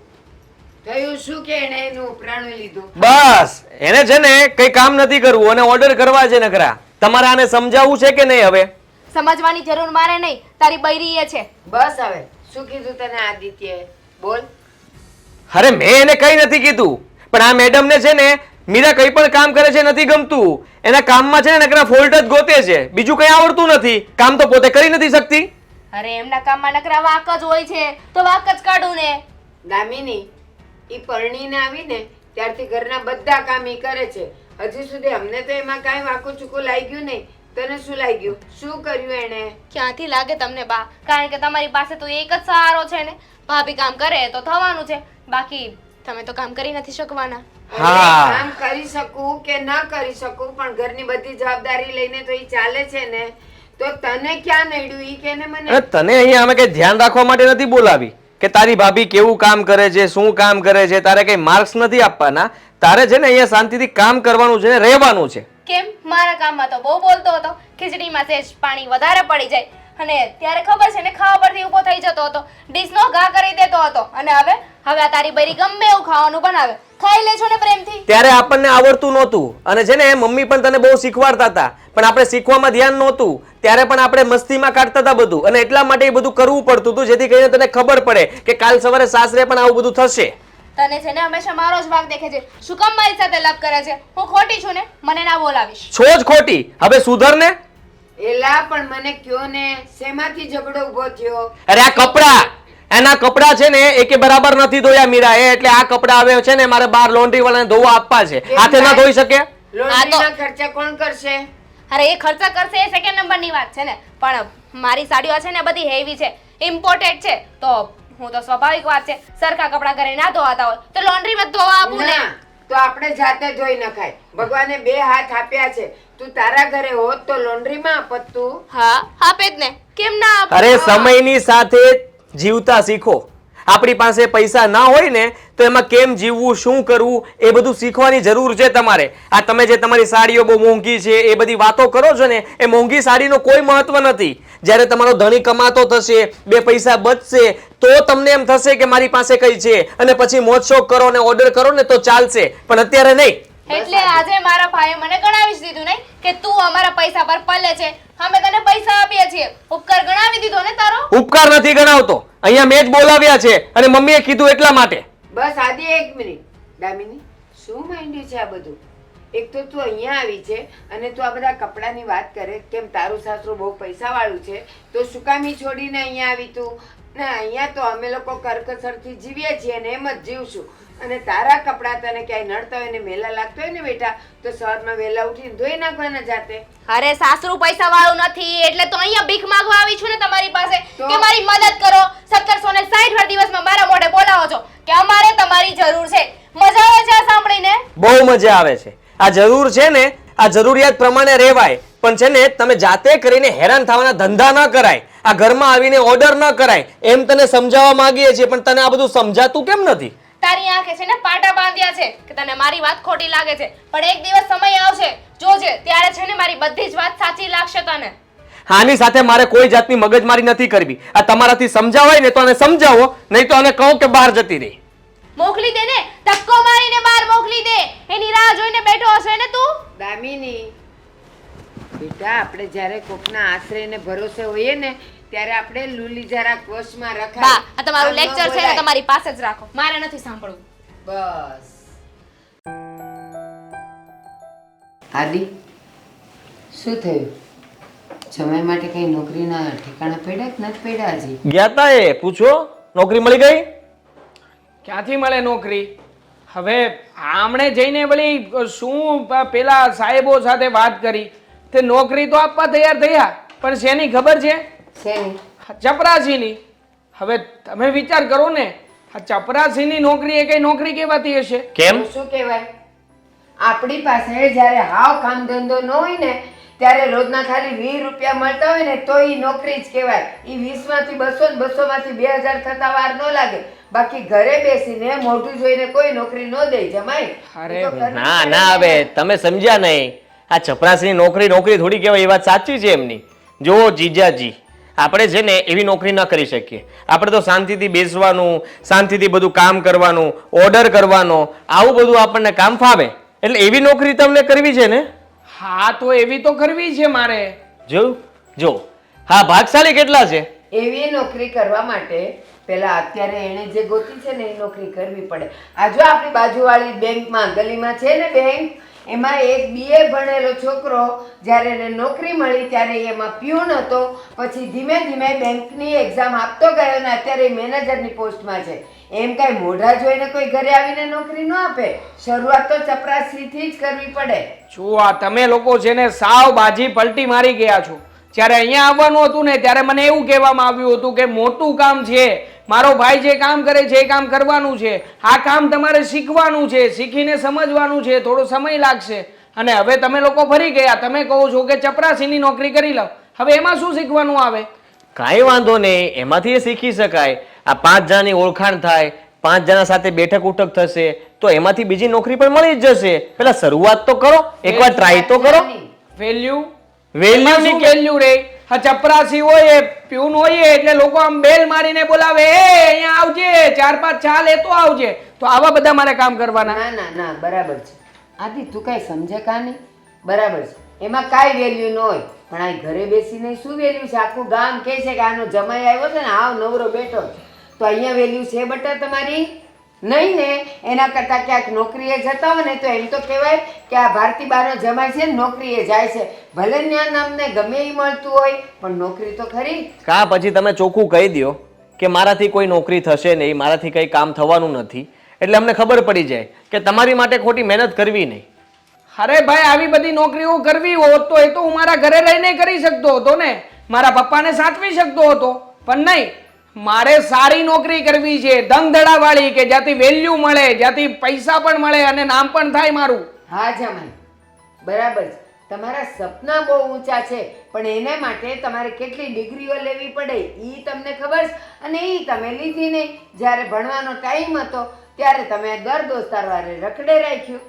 થયું શું કે એણે એનું ઉપરાણું લીધું? બસ એને છે ને કઈ કામ નથી કરવું અને ઓર્ડર કરવા છે નકરા. તમારે આને સમજાવવું છે કે નહીં? હવે સમજવાની જરૂર મારે નહીં, તારી બૈરી એ છે. બસ હવે શું કીધું તને આદિત્યએ? બોલ. અરે મેં એને કઈ નથી કીધું, પણ આ મેડમ ને છે ને મીરા કઈ પણ કામ કરે છે નથી ગમતું. એના કામમાં છે ને નકરા ફોલ્ટ જ ગોતે છે, બીજું કઈ આવડતું નથી. કામ તો પોતે કરી નથી શકતી. અરે એમના કામમાં નકરા વાક જ હોય છે તો વાક જ કાઢું ને. દામિની, ઈ પરણીને આવીને ત્યારથી ઘરના બધા કામ ઈ કરે છે. હજી સુધી અમને તો એમાં કાંઈ વાંકું ચૂકું લાગ્યું નહીં. તને શું લાગ્યું? શું કર્યું એણે? ક્યાંથી લાગે તમને બા? કારણ કે તમારી પાસે તો એક જ સહારો છે ને. ભાભી કામ કરે તો થવાનું છે, બાકી તમે તો કામ કરી નથી શકવાના. હા. કામ કરી શકું કે ન કરી શકું, પણ ઘરની બધી જવાબદારી લઈને તો ઈ ચાલે છે ને. તો તને ક્યાં નડ્યું ઈ કે ને મને? અરે તને અહીંયા અમે કઈ ધ્યાન રાખવા માટે નથી બોલાવી કે તારી ભાભી કેવું કામ કરે છે, શું કામ કરે છે. તારે કઈ માર્ક્સ નથી આપવાના. તારે છે ને અહીંયા શાંતિથી કામ કરવાનું છે ને રહેવાનું છે. કેમ? મારા કામમાં તો બહુ બોલતો હતો. ખીચડીમાં સેજ પાણી વધારે પડી જાય અને ત્યારે ખબર છે ને ખાવા પરથી ઊભો થઈ જતો હતો, ડીશનો ઘા કરી દેતો હતો. અને હવે આ તારી બૈરી ગમે એવું ખાવાનું બનાવે, ખાઈ લે છો ને પ્રેમથી. ત્યારે આપણને આવડતું નહોતું અને છે ને મમ્મી પણ તને બહુ શીખવાડતા હતા, પણ આપણે શીખવામાં ધ્યાન નહોતું. ત્યારે પણ આપણે મસ્તીમાં કાઢતા હતા બધું, અને એટલા માટે એ બધું કરવું પડતું હતું જેથી કરીને તને ખબર પડે કે કાલ સવારે સાસરે પણ આવું બધું થશે. તને છે ને હંમેશા મારો જ ભાગ દેખે છે. શું કામ મારી સાથે લપ કરે છે? હું ખોટી છું ને? મને ના બોલાવીશ. છો જ ખોટી. હવે સુધર ને. એલા પણ મને કયો ને, શેમાંથી ઝઘડો ઊભો થયો? અરે આ કપડા, એના કપડા છે ને એકે બરાબર નથી ધોયા મીરા એ, એટલે આ કપડા આવે છે ને મારે બહાર લોન્ડ્રી વાળાને ધોવા આપવા છે. હાથે ના ધોઈ શકે. લોન્ડ્રીના ખર્ચા કોણ કરશે? અરે એ ખર્ચા કરશે એ સેકન્ડ નંબરની વાત છે ને, પણ મારી સાડીઓ છે ને બધી હેવી છે, ઇમ્પોર્ટેડ છે. તો હું તો સ્વાભાવિક વાત છે, સરખા કપડા ઘરે ના ધોવાતા હોય તો લોન્ડ્રીમાં જ ધોવા આપું ને. ના, તો આપણે જાતે ધોઈ નખાય. ભગવાને બે હાથ આપ્યા છે. તું તારા ઘરે હોત તો લોન્ડ્રીમાં આપત તું? હા આપે જ ને, કેમ ના આપું? અરે સમયની સાથે જીવતા શીખો. આપણી પાસે પૈસા ના હોય ને તો એમાં કેમ જીવવું, શું કરવું એ બધું શીખવાની જરૂર છે તમારે. આ તમે જે તમારી સાડીઓ બહુ મોંઘી છે એ બધી વાતો કરો છો ને, એ મોંઘી સાડીનો કોઈ મહત્વ નથી. જ્યારે તમારો ધણી કમાતો થશે, 2 પૈસા બચશે, તો તમને એમ થશે કે મારી પાસે કઈ છે, અને પછી મોજ શોખ કરો ને ઓર્ડર કરો ને તો ચાલશે, પણ અત્યારે નહીં. એટલે આજે મારા ભાઈએ મને ગણાવી જ દીધું નહીં કે તું અમારા પૈસા પર પલે છે. અમે તને પૈસા આપીએ છીએ. ઉપકાર ગણાવી દીધો ને તારો? ઉપકાર નથી ગણાવતો, અહીંયા મેં જ બોલાવ્યા છે અને મમ્મીએ કીધું એટલા માટે. બસ આદિ 1 મિનિટ. દામિની, શું માંડ્યું છે આ બધું? એક તો તું અહીંયા આવી છે અને તું આ બધા કપડાની વાત કરે, કેમ તારું સાસરું બહુ પૈસા વાળું છે તો શું કામ ઈ છોડીને અહીંયા આવી તું? ને અહીંયા તો અમે લોકો કરકસરથી જીવીએ છીએ ને એમ જ જીવશું. અને તારા કપડાં તને ક્યાંય નડતા હોય ને મેલા લાગતો હોય ને બેટા, તો સવારમાં વહેલા ઉઠીને ધોઈ નાખવાના જાતે. અરે સાસરું પૈસા વાળું નથી એટલે તો અહીંયા ભીખ માંગવા આવી છું ને તમારી પાસે તો? કે મારી મદદ કરો. 1760 દિવસમાં મારા મોઢે બોલાવો છો કે અમારે તમારી જરૂર છે. મજા આવે છે આ સાંભળીને? બહુ મજા આવે છે. આ જરૂર છે ને, આ જરૂરિયાત પ્રમાણે રહેવાય, પણ છે ને તમે જાતે કરીને હેરાન થવાના ધંધા ન કરાય. આ ઘરમાં આવીને ઓર્ડર ન કરાય, એમ તને સમજાવવા માંગીએ છીએ, પણ તને આ બધું સમજાતું કેમ નથી? તારી આંખે છે ને પાટા બાંધ્યા છે કે તને મારી વાત ખોટી લાગે છે, પણ એક દિવસ સમય આવશે જોજે, ત્યારે છે ને મારી બધી જ વાત સાચી લાગશે તને. આની સાથે મારે કોઈ જાતની મગજમારી નથી કરવી. આ તમારાથી સમજાવાય ને તો આને સમજાવો, નહીં તો આને કહો કે બહાર જતી રહી. મોકલી દે ને, ધક્કો મારીને બહાર મોકલી દે. એની રાહ જોઈને બેઠો હશે ને તું? દામિની બેટા, આપણે જ્યારે કોકના આશ્રય ને ભરોસે હોઈએ ને ત્યારે આપણે લુલી જરાક વશમાં બા, રખાય. આ તમારું આમ ન લેક્ચર છે ને બોલાય. તમારી પાસે જ રાખો, મારે નથી સાંભળવું. બસ આદિ, શું થયું? જમાઈ માટે કઈ નોકરીના ઠેકાણા પડ્યા કે નથી પડ્યા હજી? ગયા તા એ પૂછો, નોકરી મળી ગઈ? ક્યાંથી મળે નોકરી? હવે આમણે જઈને વળી શું પેલા સાહેબો સાથે વાત કરી, તે નોકરી તો આપવા તૈયાર થયા, પણ શેની ખબર છે? શેની? ચપરાસીની. હવે તમે વિચાર કરો ને, આ ચપરાસીની નોકરી એ કઈ નોકરી કહેવાતી હશે? કેમ? તો શું કહેવાય? આપણી પાસે જ્યારે હાવ કામ ધંધો ન હોય ને ત્યારે રોજના ખાલી 20 રૂપિયા મળતા હોય ને તો ઈ નોકરી જ કહેવાય. ઈ 20 માંથી 200 ને 200 માંથી 2000 થતા વાર ન લાગે. બાકી ઘરે બેસીને મોઢું જોઈને કોઈ નોકરી ન દે જમાઈ. અરે ઈ તો કરવી ના પડે ના, ને. હવે તમે સમજ્યા નહીં. આ ચપરાસીની નોકરી થોડી કહેવાય, એ વાત સાચી છે એમની. જો જીજાજી, આપણે છે ને એવી નોકરી ન કરી શકીએ. આપણે તો શાંતિથી બેસવાનું, શાંતિથી બધું કામ કરવાનું, ઓર્ડર કરવાનો, આવું બધું આપણને કામ ફાવે. એટલે એવી નોકરી તમને કરવી છે ને? હા, તો એવી તો કરવી છે મારે. જો હા, ભાગશાળી કેટલા છે? એવી નોકરી કરવા માટે પેલા અત્યારે એને જે ગોતી છે ને એ નોકરી કરવી પડે. આ જો આપણી બાજુવાળી બેંકમાં ગલીમાં છે ને બેંક, એમાં એક BA ભણેલો છોકરો જ્યારે એને નોકરી મળી ત્યારે એમાં પ્યુન હતો, પછી ધીમે ધીમે બેંકની એક્ઝામ આપતો ગયો ને અત્યારે મેનેજરની પોસ્ટમાં છે. એમ કાંઈ મોઢા જોઈને કોઈ ઘરે આવીને નોકરી ન આપે. શરૂઆત તો ચપરાસીથી જ કરવી પડે. જુઓ, આ તમે લોકો છે ને સાવ બાજી પલટી મારી ગયા છો. જ્યારે અહીંયા આવવાનું હતું ને ત્યારે મને એવું કહેવામાં આવ્યું હતું કે મોટું કામ છે, મારો ભાઈ જે કામ કરે છે એ કામ કરવાનું છે, આ કામ તમારે શીખવાનું છે, શીખીને સમજવાનું છે, થોડો સમય લાગશે. અને હવે તમે લોકો ફરી ગયા, તમે કહો છો કે ચપરાસીની નોકરી કરી લો. હવે એમાં શું શીખવાનું આવે? કાંઈ વાંધો નહીં, એમાંથી એ શીખી શકાય. આ 5 જણાની ઓળખાણ થાય, 5 જણા સાથે બેઠક ઉઠક થશે તો એમાંથી બીજી નોકરી પણ મળી જ જશે. પેલા શરૂઆત તો કરો, એકવાર ટ્રાય તો કરો. વેલ્યુ વેલ્યુ શું વેલ્યુ રે? આ ચપરાસી હોય, પ્યુન હોય એટલે લોકો આમ બેલ મારીને બોલાવે, એ અહીંયા આવજે, 4-5 ચા લેતો આવજે. તો આવા બધા મારે કામ કરવાના? ના ના ના, બરાબર છે આદિ, તું કાંઈ સમજે કા નહીં? બરાબર છે, એમાં કાંઈ વેલ્યુ ન હોય, પણ આ ઘરે બેસીને શું વેલ્યુ છે? આખું ગામ કહે છે કે આનો જમાઈ આવ્યો છે ને હાવ નવરો બેઠો છે, તો અહીંયા વેલ્યુ છે બટા તમારી? નહીં ને. એના કરતાં ક્યાંક નોકરીએ જતા હોય ને તો એમ તો કહેવાય કે આ ભારતીબાનો જમાઈ છે ને નોકરીએ જાય છે. ભલે ત્યાં અમને ગમે એ મળતું હોય પણ નોકરી તો ખરી. કા પછી તમે ચોખ્ખું કહી દો કે મારાથી કોઈ નોકરી થશે નહીં, મારાથી કંઈ કામ થવાનું નથી, એટલે અમને ખબર પડી જાય કે તમારી માટે ખોટી મહેનત કરવી નહીં. અરે ભાઈ, આવી બધી નોકરીઓ કરવી હોત તો એ તો હું મારા ઘરે રહીને કરી શકતો હતો ને, મારા પપ્પાને સાચવી શકતો હતો. પણ નહીં, મારે સારી નોકરી કરવી છે, ધંધડા વાળી, કે જ્યાંથી વેલ્યુ મળે, જ્યાંથી પૈસા પણ મળે અને નામ પણ થાય મારું. હા જમાઈ, બરાબર છે. તમારા સપના બહુ ઊંચા છે, પણ એને માટે તમારે કેટલી ડિગ્રીઓ લેવી પડે એ તમને ખબર છે, અને એ તમે લીધી નહીં. જ્યારે ભણવાનો ટાઈમ હતો ત્યારે તમે દર દોસ્તાર વારે રખડે રાખ્યું.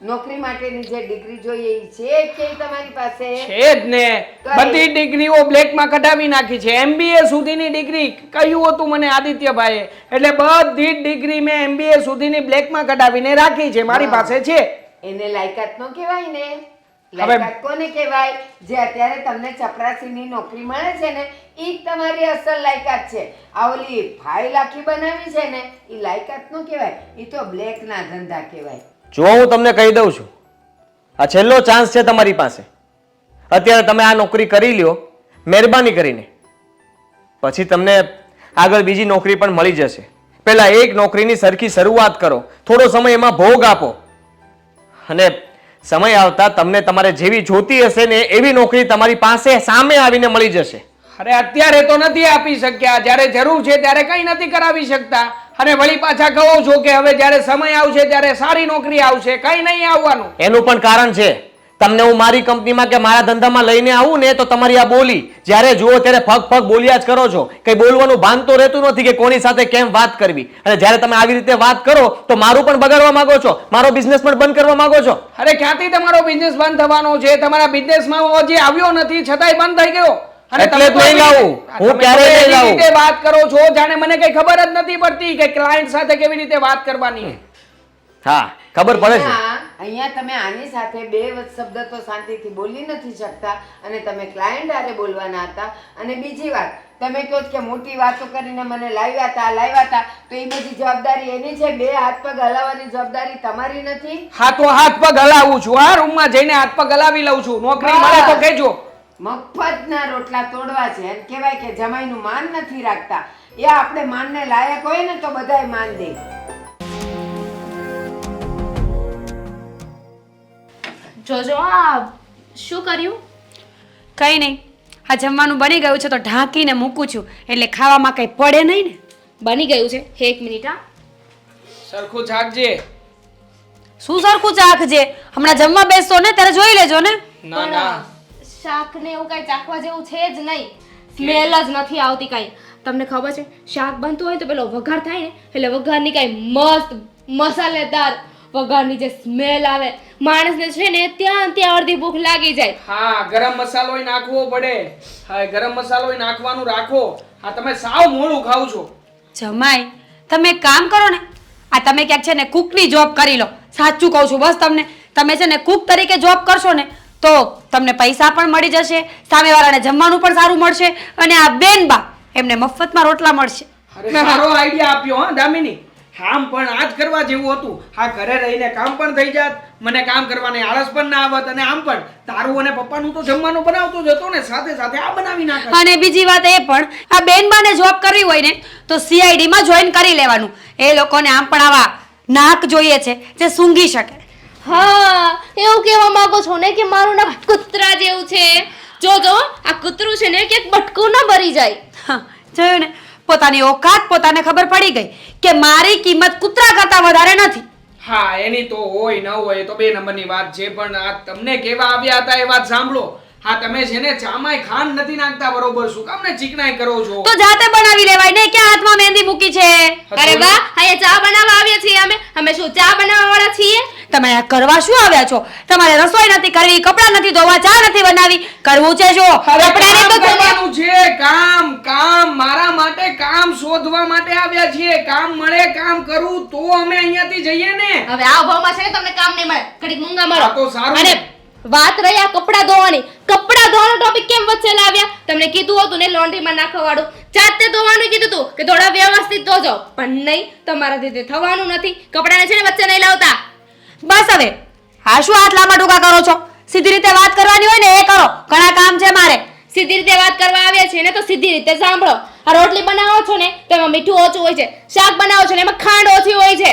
નોકરી માટેની જે ડિગ્રી જોઈએ એ છે કે તમારી પાસે? છે જ ને, બધી ડિગ્રીઓ બ્લેકમાં કઢાવી નાખી છે. MBA સુધીની ડિગ્રી કહ્યું હતું મને આદિત્યભાઈએ, એટલે બધી જ ડિગ્રી મેં MBA સુધીની બ્લેકમાં કઢાવીને રાખી છે, મારી પાસે છે. એને લાયકાત નો કહેવાય ને. લાયકાત કોને કહેવાય? જે અત્યારે તમને ચપરાસીની નોકરી મળે છે ને એ જ તમારી અસલ લાયકાત છે. આ ઓલી ફાઇલ આખી બનાવી છે ને એ લાયકાત નો કહેવાય, એ તો બ્લેક ના ધંધા કહેવાય. જો હું તમને કહી દઉં છું, આ છેલ્લો ચાન્સ છે તમારી પાસે. અત્યારે તમે આ નોકરી કરી લ્યો મહેરબાની કરીને, પછી તમને આગળ બીજી નોકરી પણ મળી જશે. પહેલા એક નોકરીની સરખી શરૂઆત કરો, થોડો સમય એમાં ભોગ આપો, અને સમય આવતા તમને તમારે જેવી જોતી હશે ને એવી નોકરી તમારી પાસે સામે આવીને મળી જશે. અરે અત્યારે તો નથી આપી શક્યા, જ્યારે જરૂર છે ત્યારે કંઈ નથી કરાવી શકતા, અને વળી પાછા કહો છો કે હવે જ્યારે સમય આવશે ત્યારે સારી નોકરી આવશે. કંઈ નહીં આવવાનું. એનું પણ કારણ છે. તમને હું મારી કંપનીમાં કે મારા ધંધામાં લઈને આવું ને તો તમારી આ બોલી જ્યારે જુઓ ત્યારે ફગ ફગ બોલ્યા જ કરો છો. કઈ બોલવાનું ભાન તો રહેતું નથી કે કોની સાથે કેમ વાત કરવી. અને જ્યારે તમે આવી રીતે વાત કરો તો મારું પણ બગાડવા માંગો છો, મારો બિઝનેસ પણ બંધ કરવા માંગો છો. અરે ક્યાંથી તમારો બિઝનેસ બંધ થવાનો છે? તમારા બિઝનેસમાં હજી આવ્યો નથી છતાંય બંધ થઈ ગયો. અને એટલે જ નહીં લાવું. હું ક્યારેય નહીં લાવું. રીતે વાત કરો છો જાણે મને કઈ ખબર જ નથી પડતી કે ક્લાયન્ટ સાથે કેવી રીતે વાત કરવાની. હા, ખબર પડે છે. અહીંયા તમે આની સાથે બે શબ્દ તો શાંતિથી બોલી નથી શકતા, અને તમે ક્લાયન્ટ હારે બોલવાના હતા. અને બીજી વાત, તમે કહો કે મોટી વાતો કરીને મને લાવ્યા હતા, તો એ બધી જવાબદારી એની છે. બે હાથ પગ હલાવવાની જવાબદારી તમારી નથી. હા તો હાથ પગ હલાવું છું, આ રૂમમાં જઈને હાથ પગ હલાવી લઉં છું. નોકરી મળે તો કહેજો. મફતના રોટલા તોડવા છે એમ કહેવાય કે જમાઈનું માન નથી રાખતા. એ આપણે માનને લાયક હોય ને તો બધાય માન દે. જોજો આ શું કર્યું? કંઈ નહીં, આ જમવાનું બની ગયું છે તો ઢાંકીને મૂકું છું, એટલે ખાવામાં કંઈ પડે નહીં ને. બની ગયું છે. એક મિનિટ. હા, સરખું ચાખજે. શું સરખું ચાખજે? હમણાં જમવા બેસશો ને ત્યારે જોઈ લેજો ને. ના ના, શાક ને એવું કઈ ચાખવા જેવું છે જ નહીં. સ્મેલ જ નથી આવતી કઈ. તમને ખબર છે શાક બનતું હોય તો પેલો વઘાર થાય ને એટલે વઘારની કઈ મસ્ત મસાલેદાર વઘારની જે સ્મેલ આવે માણસને છે ને ત્યાં અડધી ભૂખ લાગી જાય. હા ગરમ મસાલો નાખવો પડે. હા ગરમ મસાલો નાખવાનું રાખો. હા તમે સાવ મોડું ખાવ છો. જમાઈ, તમે એક કામ કરો ને, આ તમે ક્યાંક છે ને કુકની જોબ કરી લો. સાચું કહું છું બસ તમને. તમે છે ને કુક તરીકે જોબ કરશો ને તો તમને પૈસા પણ મળી જશે, સામેવાળાને જમવાનું પણ સારું મળશે, અને આ બેનબા એમને મફતમાં રોટલા મળશે. અરે સારો આઈડિયા આપ્યો હા દામિની. આમ પણ આ જ કરવા જેવું હતું. હા ઘરે રહીને કામ પણ થઈ જાત, મને કામ કરવાની આળસ પણ ના આવત, અને આમ પણ તારું અને પપ્પાનું તો જમવાનું બનાવતો જ હતો ને, સાથે સાથે આ બનાવી નાખ. અને બીજી વાત એ પણ, આ બેનબાને જોબ કરવી હોય ને તો CID માં જોઈન કરી લેવાનું. એ લોકોને આમ પણ આવા નાક જોઈએ છે જે સૂંઘી શકે. હા એવું કહેવા માંગો છો ને કે મારું નામ કૂતરા જેવું છે? જોજો આ કૂતરું છે ને ક્યાંક બટકું ન ભરી જાય. હા, જોયું ને, પોતાની ઓકાત પોતાને ખબર પડી ગઈ કે મારી કિંમત કૂતરા કરતાં વધારે નથી. હા એની તો હોય ન હોય તો બે નંબરની વાત છે, પણ આ તમને કેવા આવ્યા હતા એ વાત સાંભળો. હા તમે છે ને ચામાય ખાંડ નથી નાખતા બરોબર, શું કામ ને ચીકણાઈ કરો છો? તો જાતે બનાવી લેવાય ને, ક્યાં હાથમાં મહેંદી મૂકી છે? અરે વાહ, અહીંયા ચા બનાવવા આવ્યા છીએ અમે શું ચા બનાવવા વાળા છીએ? તમે આ કરવા શું આવ્યા છો? તમારે રસોઈ નથી કરવી, કપડાં નથી ધોવા, ચા નથી બનાવી, કરવું છે શું? કપડાને તો કરવાનું છે. કામ મારા માટે કામ શોધવા માટે આવ્યા છીએ. કામ મળે, કામ કરું તો અમે અહીંયાથી જઈએ ને. હવે આ ભાવમાં છે ને તમને કામ નહીં મળે. ઘડીક મૂંગા મારો. આ તો સારું. અને વાત રહી આ કપડાં ધોવાની. કપડાં ધોવાનો ટોપિક કેમ વચ્ચે લાવ્યા? તમને કીધું હતું ને લોન્ડ્રીમાં નાખવા વાળું, જાતે ધોવાનું કીધું હતું કે થોડા વ્યવસ્થિત ધોજો, પણ નહીં, તમારાથી તે થવાનું નથી. કપડાને છે ને વચ્ચે નહીં લાવતા. બસ હવે આ શું હાથ લાંબા ટૂંકા કરો છો? સીધી રીતે વાત કરવાની હોય ને એ કરો. ઘણા કામ છે મારે. સીધી રીતે વાત કરવા આવ્યા છે ને તો સીધી રીતે સાંભળો. આ રોટલી બનાવો છો ને તો એમાં મીઠું ઓછું હોય છે, શાક બનાવો છો ને એમાં ખાંડ ઓછી હોય છે.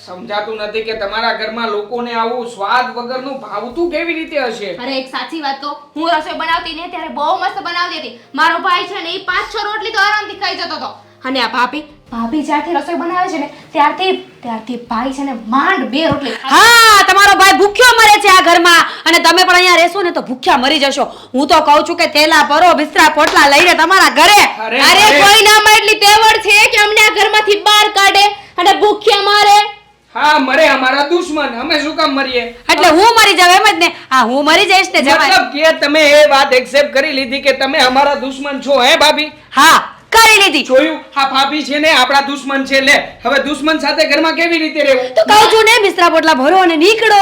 સમજાતું નથી કે તમારા ઘરમાં લોકોને આવું સ્વાદ વગરનું ભાવતું કેવી રીતે હશે? અરે એક સાચી વાત કહું, હું રસોઈ બનાવતી ને ત્યારે બહુ મસ્ત બનાવતી હતી. મારો ભાઈ છે ને એ 5-6 રોટલી તો આરામથી ખાઈ જતો હતો, અને આ ભાભી ભાભી જ્યારથી રસોઈ બનાવે છે ને ત્યારથી ભાઈ છે ને માંડ 2 રોટલી ખાય. હા તમારો ભાઈ ભૂખ્યો મરે છે આ ઘરમાં અને તમે પણ અહીંયા રહેશો ને તો ભૂખ્યા મરી જશો. હું તો કહું છું કે થેલા ભરો બિસ્તરા પોટલા લઈને તમારા ઘરે. અરે કોઈનામાં એટલી તેવડ છે કે અમને આ ઘરમાંથી બહાર કાઢે અને ભૂખ્યા મારે. હા મરે અમારા દુશ્મન, અમે શું કામ મરીએ? એટલે હું મરી જાવ એમ જ ને. હા હું મરી જઈશ ને જમાઈ. મતલબ કે તમે એ વાત એક્સેપ્ટ કરી લીધી કે તમે અમારા દુશ્મન છો હે ભાભી? હા કરી લીધી. જોયું, આ ભાભી છે ને આપણા દુશ્મન છે. લે હવે દુશ્મન સાથે ઘરમાં કેવી રીતે રહેવું? તો કહું છું ને બિસ્તરા પોટલા ભરો અને નીકળો.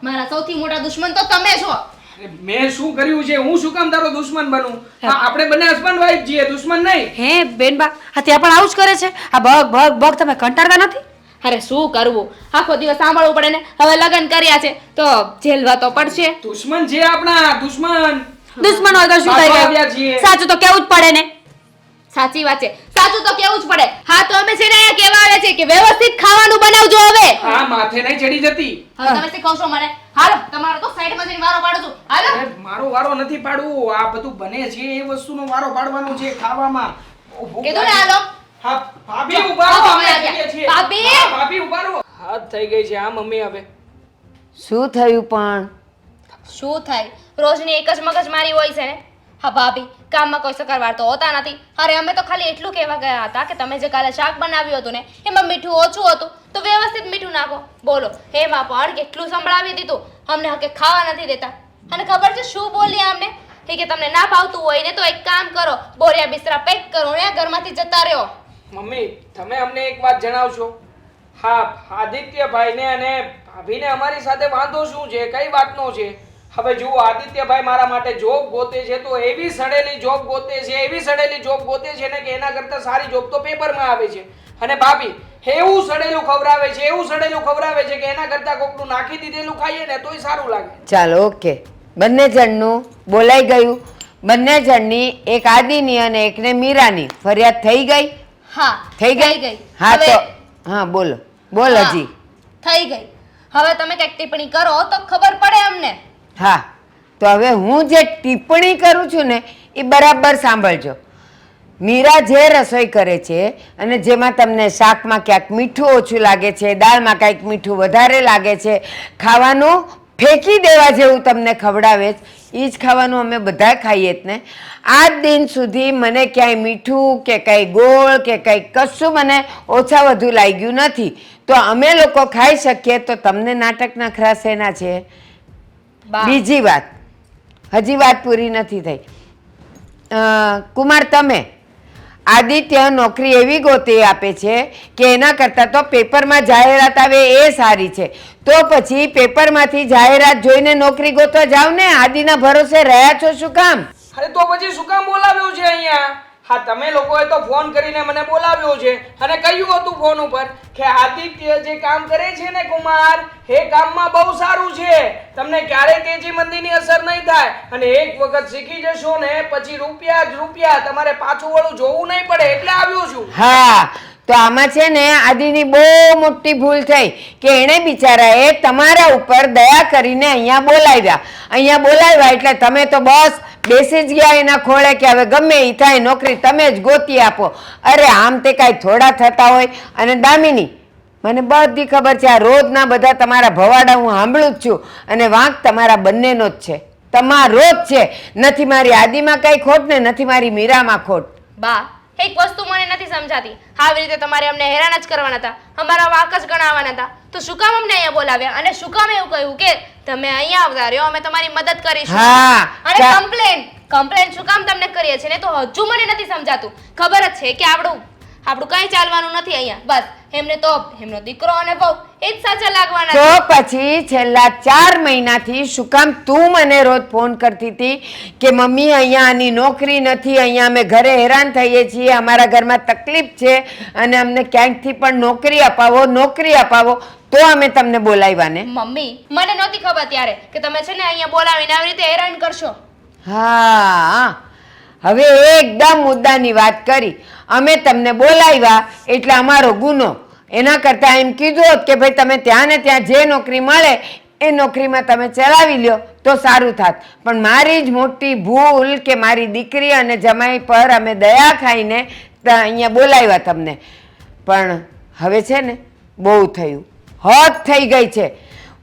મારા સૌથી મોટા દુશ્મન તો તમે છો. અરે, મેં શું કર્યું છે? હું શું કામ તારો દુશ્મન બનું? આપણે બંને હસબન્ડ વાઈફ છીએ, દુશ્મન નહીં. હે બેનબા હા ત્યાં પણ આવું જ કરે છે. આ બગ બગ બગ તમે કંટાળતા નથી? અરે શું કરવું, આખો દિવસ સાંભળવું પડે ને. હવે લગ્ન કર્યા છે તો જેલવા તો પડશે. દુશ્મન છે આપણા, દુશ્મન. દુશ્મન હોય તો શું થઈ બાપા ગયું? છીએ. સાચું તો કેવું જ પડે ને. સાચી વાત છે, સાચું તો કેવું જ પડે. હા તો અમે છે ને અહીંયા કહેવા આવે છે કે વ્યવસ્થિત ખાવાનું બનાવજો હવે. હા માથે નહીં ચડી જતી. હવે તમે શીખવશો મને. હાલો તમારો તો સાઈડમાં જઈને વારો પાડું છું. હાલો. અરે, મારો વારો નથી પાડવું. આ બધું બને છે એ વસ્તુનો વારો પાડવાનો છે ખાવામાં. ઓહો, કીધું ને હાલો. હા ભાભી ઉભા રહો, અમે જઈએ છીએ. ભાભી! હા, ભાભી ઉભા રહો. હાથ થઈ ગઈ છે આ મમ્મી હવે. શું થયું પણ? શું થાય, રોજની એક જ મગજમારી હોય છે ને. હા ભાભી, કામમાં કોઈ સકરવાર તો હોતા નથી. અરે અમે તો ખાલી એટલું કહેવા ગયા હતા કે તમે જે કાલે શાક બનાવ્યું હતું ને એમાં મીઠું ઓછું હતું તો વ્યવસ્થિત મીઠું નાખો. બોલો એમાં પણ કેટલું સંભળાવી દીધું. અમને હકે ખાવા નથી દેતા. અને ખબર છે શું બોલ્યા અમને? કે તમને ના ભાવતું હોય ને તો એક કામ કરો, બોરિયા બિસ્તરા પેક કરો ને ઘરમાંથી જતા રહ્યો. મમ્મી તમે અમને એક વાત જણાવશો? હા, આદિત્યભાઈને અને ભાભીને અમારી સાથે વાંધો શું છે? કઈ વાતનો છે? હવે જુઓ, આદિત્યભાઈ મારા માટે જોબ ગોતે છે તો એવી સડેલી જોબ ગોતે છે, એવી સડેલી જોબ ગોતે છે ને કે એના કરતા સારી જોબ તો પેપરમાં આવે છે. અને ભાભી એવું સડેલું ખવડાવે છે, એવું સડેલું ખવડાવે છે કે એના કરતા કોકનું નાખી દીધેલું ખાઈએ ને તોય સારું લાગે. ચાલો ઓકે, બંને જણનું બોલાઈ ગયું. બંને જણની એક આદિની અને એકને મીરાની ફરિયાદ થઈ ગઈ. હા થઈ ગઈ. હા હવે- તો હા બોલો બોલ હા, હજી. થઈ ગઈ. હવે તમે કઈક ટિપ્પણી કરો તો ખબર પડે અમને. હા તો હવે હું જે ટિપ્પણી કરું છું ને એ બરાબર સાંભળજો. મીરા જે રસોઈ કરે છે અને જેમાં તમને શાકમાં ક્યાંક મીઠું ઓછું લાગે છે, દાળમાં કાંઈક મીઠું વધારે લાગે છે, ખાવાનું ફેંકી દેવા જેવું તમને ખવડાવે છે, એ જ ખાવાનું અમે બધા ખાઈએ જ ને. આજ દિન સુધી મને ક્યાંય મીઠું કે કંઈ ગોળ કે કંઈ કશું મને ઓછા વધુ લાગ્યું નથી. તો અમે લોકો ખાઈ શકીએ તો તમને નાટકના ખરા શેના છે? બા. બીજી વાત, હજી વાત પૂરી નથી થઈ. કુમાર તમે આદિત્ય નોકરી એવી ગોતી આપે છે કે એના કરતાં તો પેપરમાં જાહેરાત આવે એ સારી છે. તો પછી પેપરમાંથી જાહેરાત જોઈને નોકરી ગોતવા જાવ ને. આદિના ભરોસે રહ્યા છો શું કામ? અરે તો પછી શું કામ બોલાવ્યો છે અહીંયા? હા તમે લોકોએ તો ફોન કરીને મને બોલાવ્યો છે અને કહ્યું હતું ફોન ઉપર કે આદિત્ય જે કામ કરે છે ને કુમાર, એ કામમાં બહુ સારું છે, તમને ક્યારેય તેજી મંદીની અસર નહીં થાય અને એક વખત શીખી જશો ને પછી રૂપિયા જ રૂપિયા, તમારે પાછું વળું જોવું નહીં પડે એટલે આવ્યો છું. હા તો આમાં છે ને આદિની બહુ મોટી ભૂલ થઈ કે એણે બિચારાએ તમારા ઉપર દયા કરીને અહીંયા બોલાવ્યા એટલે તમે તો બસ બેસી જ ગયા એના ખોળે કે હવે ગમે એ થાય નોકરી તમે જ ગોતી આપો. અરે આમ તે કાંઈ થોડા થતા હોય. અને દામિની, મને બધી ખબર છે આ રોજના બધા તમારા ભવાડા હું સાંભળું જ છું અને વાંક તમારા બંનેનો જ છે, તમારો જ છે. નથી મારી આદિમાં કાંઈ ખોટ ને નથી મારી મીરામાં ખોટ. બા, એક વસ્તુ મને નથી સમજાતી. આવી રીતે તમારે અમને હેરાન જ કરવાના હતા, અમારા વાંક જ ગણાવવાના હતા. તો શું કામ અમને અહીંયા બોલાવ્યા અને શું કામ એવું કહ્યું કે તમે અહીંયા આવતા રહ્યો, અમે તમારી મદદ કરીશું? હા, અને કમ્પ્લેન શું કામ તમને કરીએ છીએ ને તો હજુ મને નથી સમજાતું. ખબર જ છે કે આપણું કઈ ચાલવાનું નથી અહીંયા. બસ એમને તો એમનો દીકરો અને વહુ એ જ સાચા લાગવાના છે. તો પછી છેલ્લા 4 મહિનાથી શું કામ તું મને રોજ ફોન કરતી હતી કે મમ્મી અહીંયા આની નોકરી નથી, અહીંયા અમે ઘરે હેરાન થઈએ છીએ, અમારા ઘરમાં તકલીફ છે અને અમને ક્યાંકથી પણ નોકરી અપાવો તો અમે તમને બોલાવ્યા ને? મમ્મી મને નહોતી ખબર ત્યારે કે તમે છે ને અહીંયા બોલાવીને આવી રીતે હેરાન કરશો. હા હવે એકદમ મુદ્દાની વાત કરી. અમે તમને બોલાવ્યા એટલે અમારો ગુનો. એના કરતાં એમ કીધું હોત કે ભાઈ તમે ત્યાં ને ત્યાં જે નોકરી મળે એ નોકરીમાં તમે ચલાવી લ્યો તો સારું થાત. પણ મારી જ મોટી ભૂલ કે મારી દીકરી અને જમાઈ પર અમે દયા ખાઈને અહીંયા બોલાવ્યા તમને. પણ હવે છે ને બહુ થયું, હદ થઈ ગઈ છે.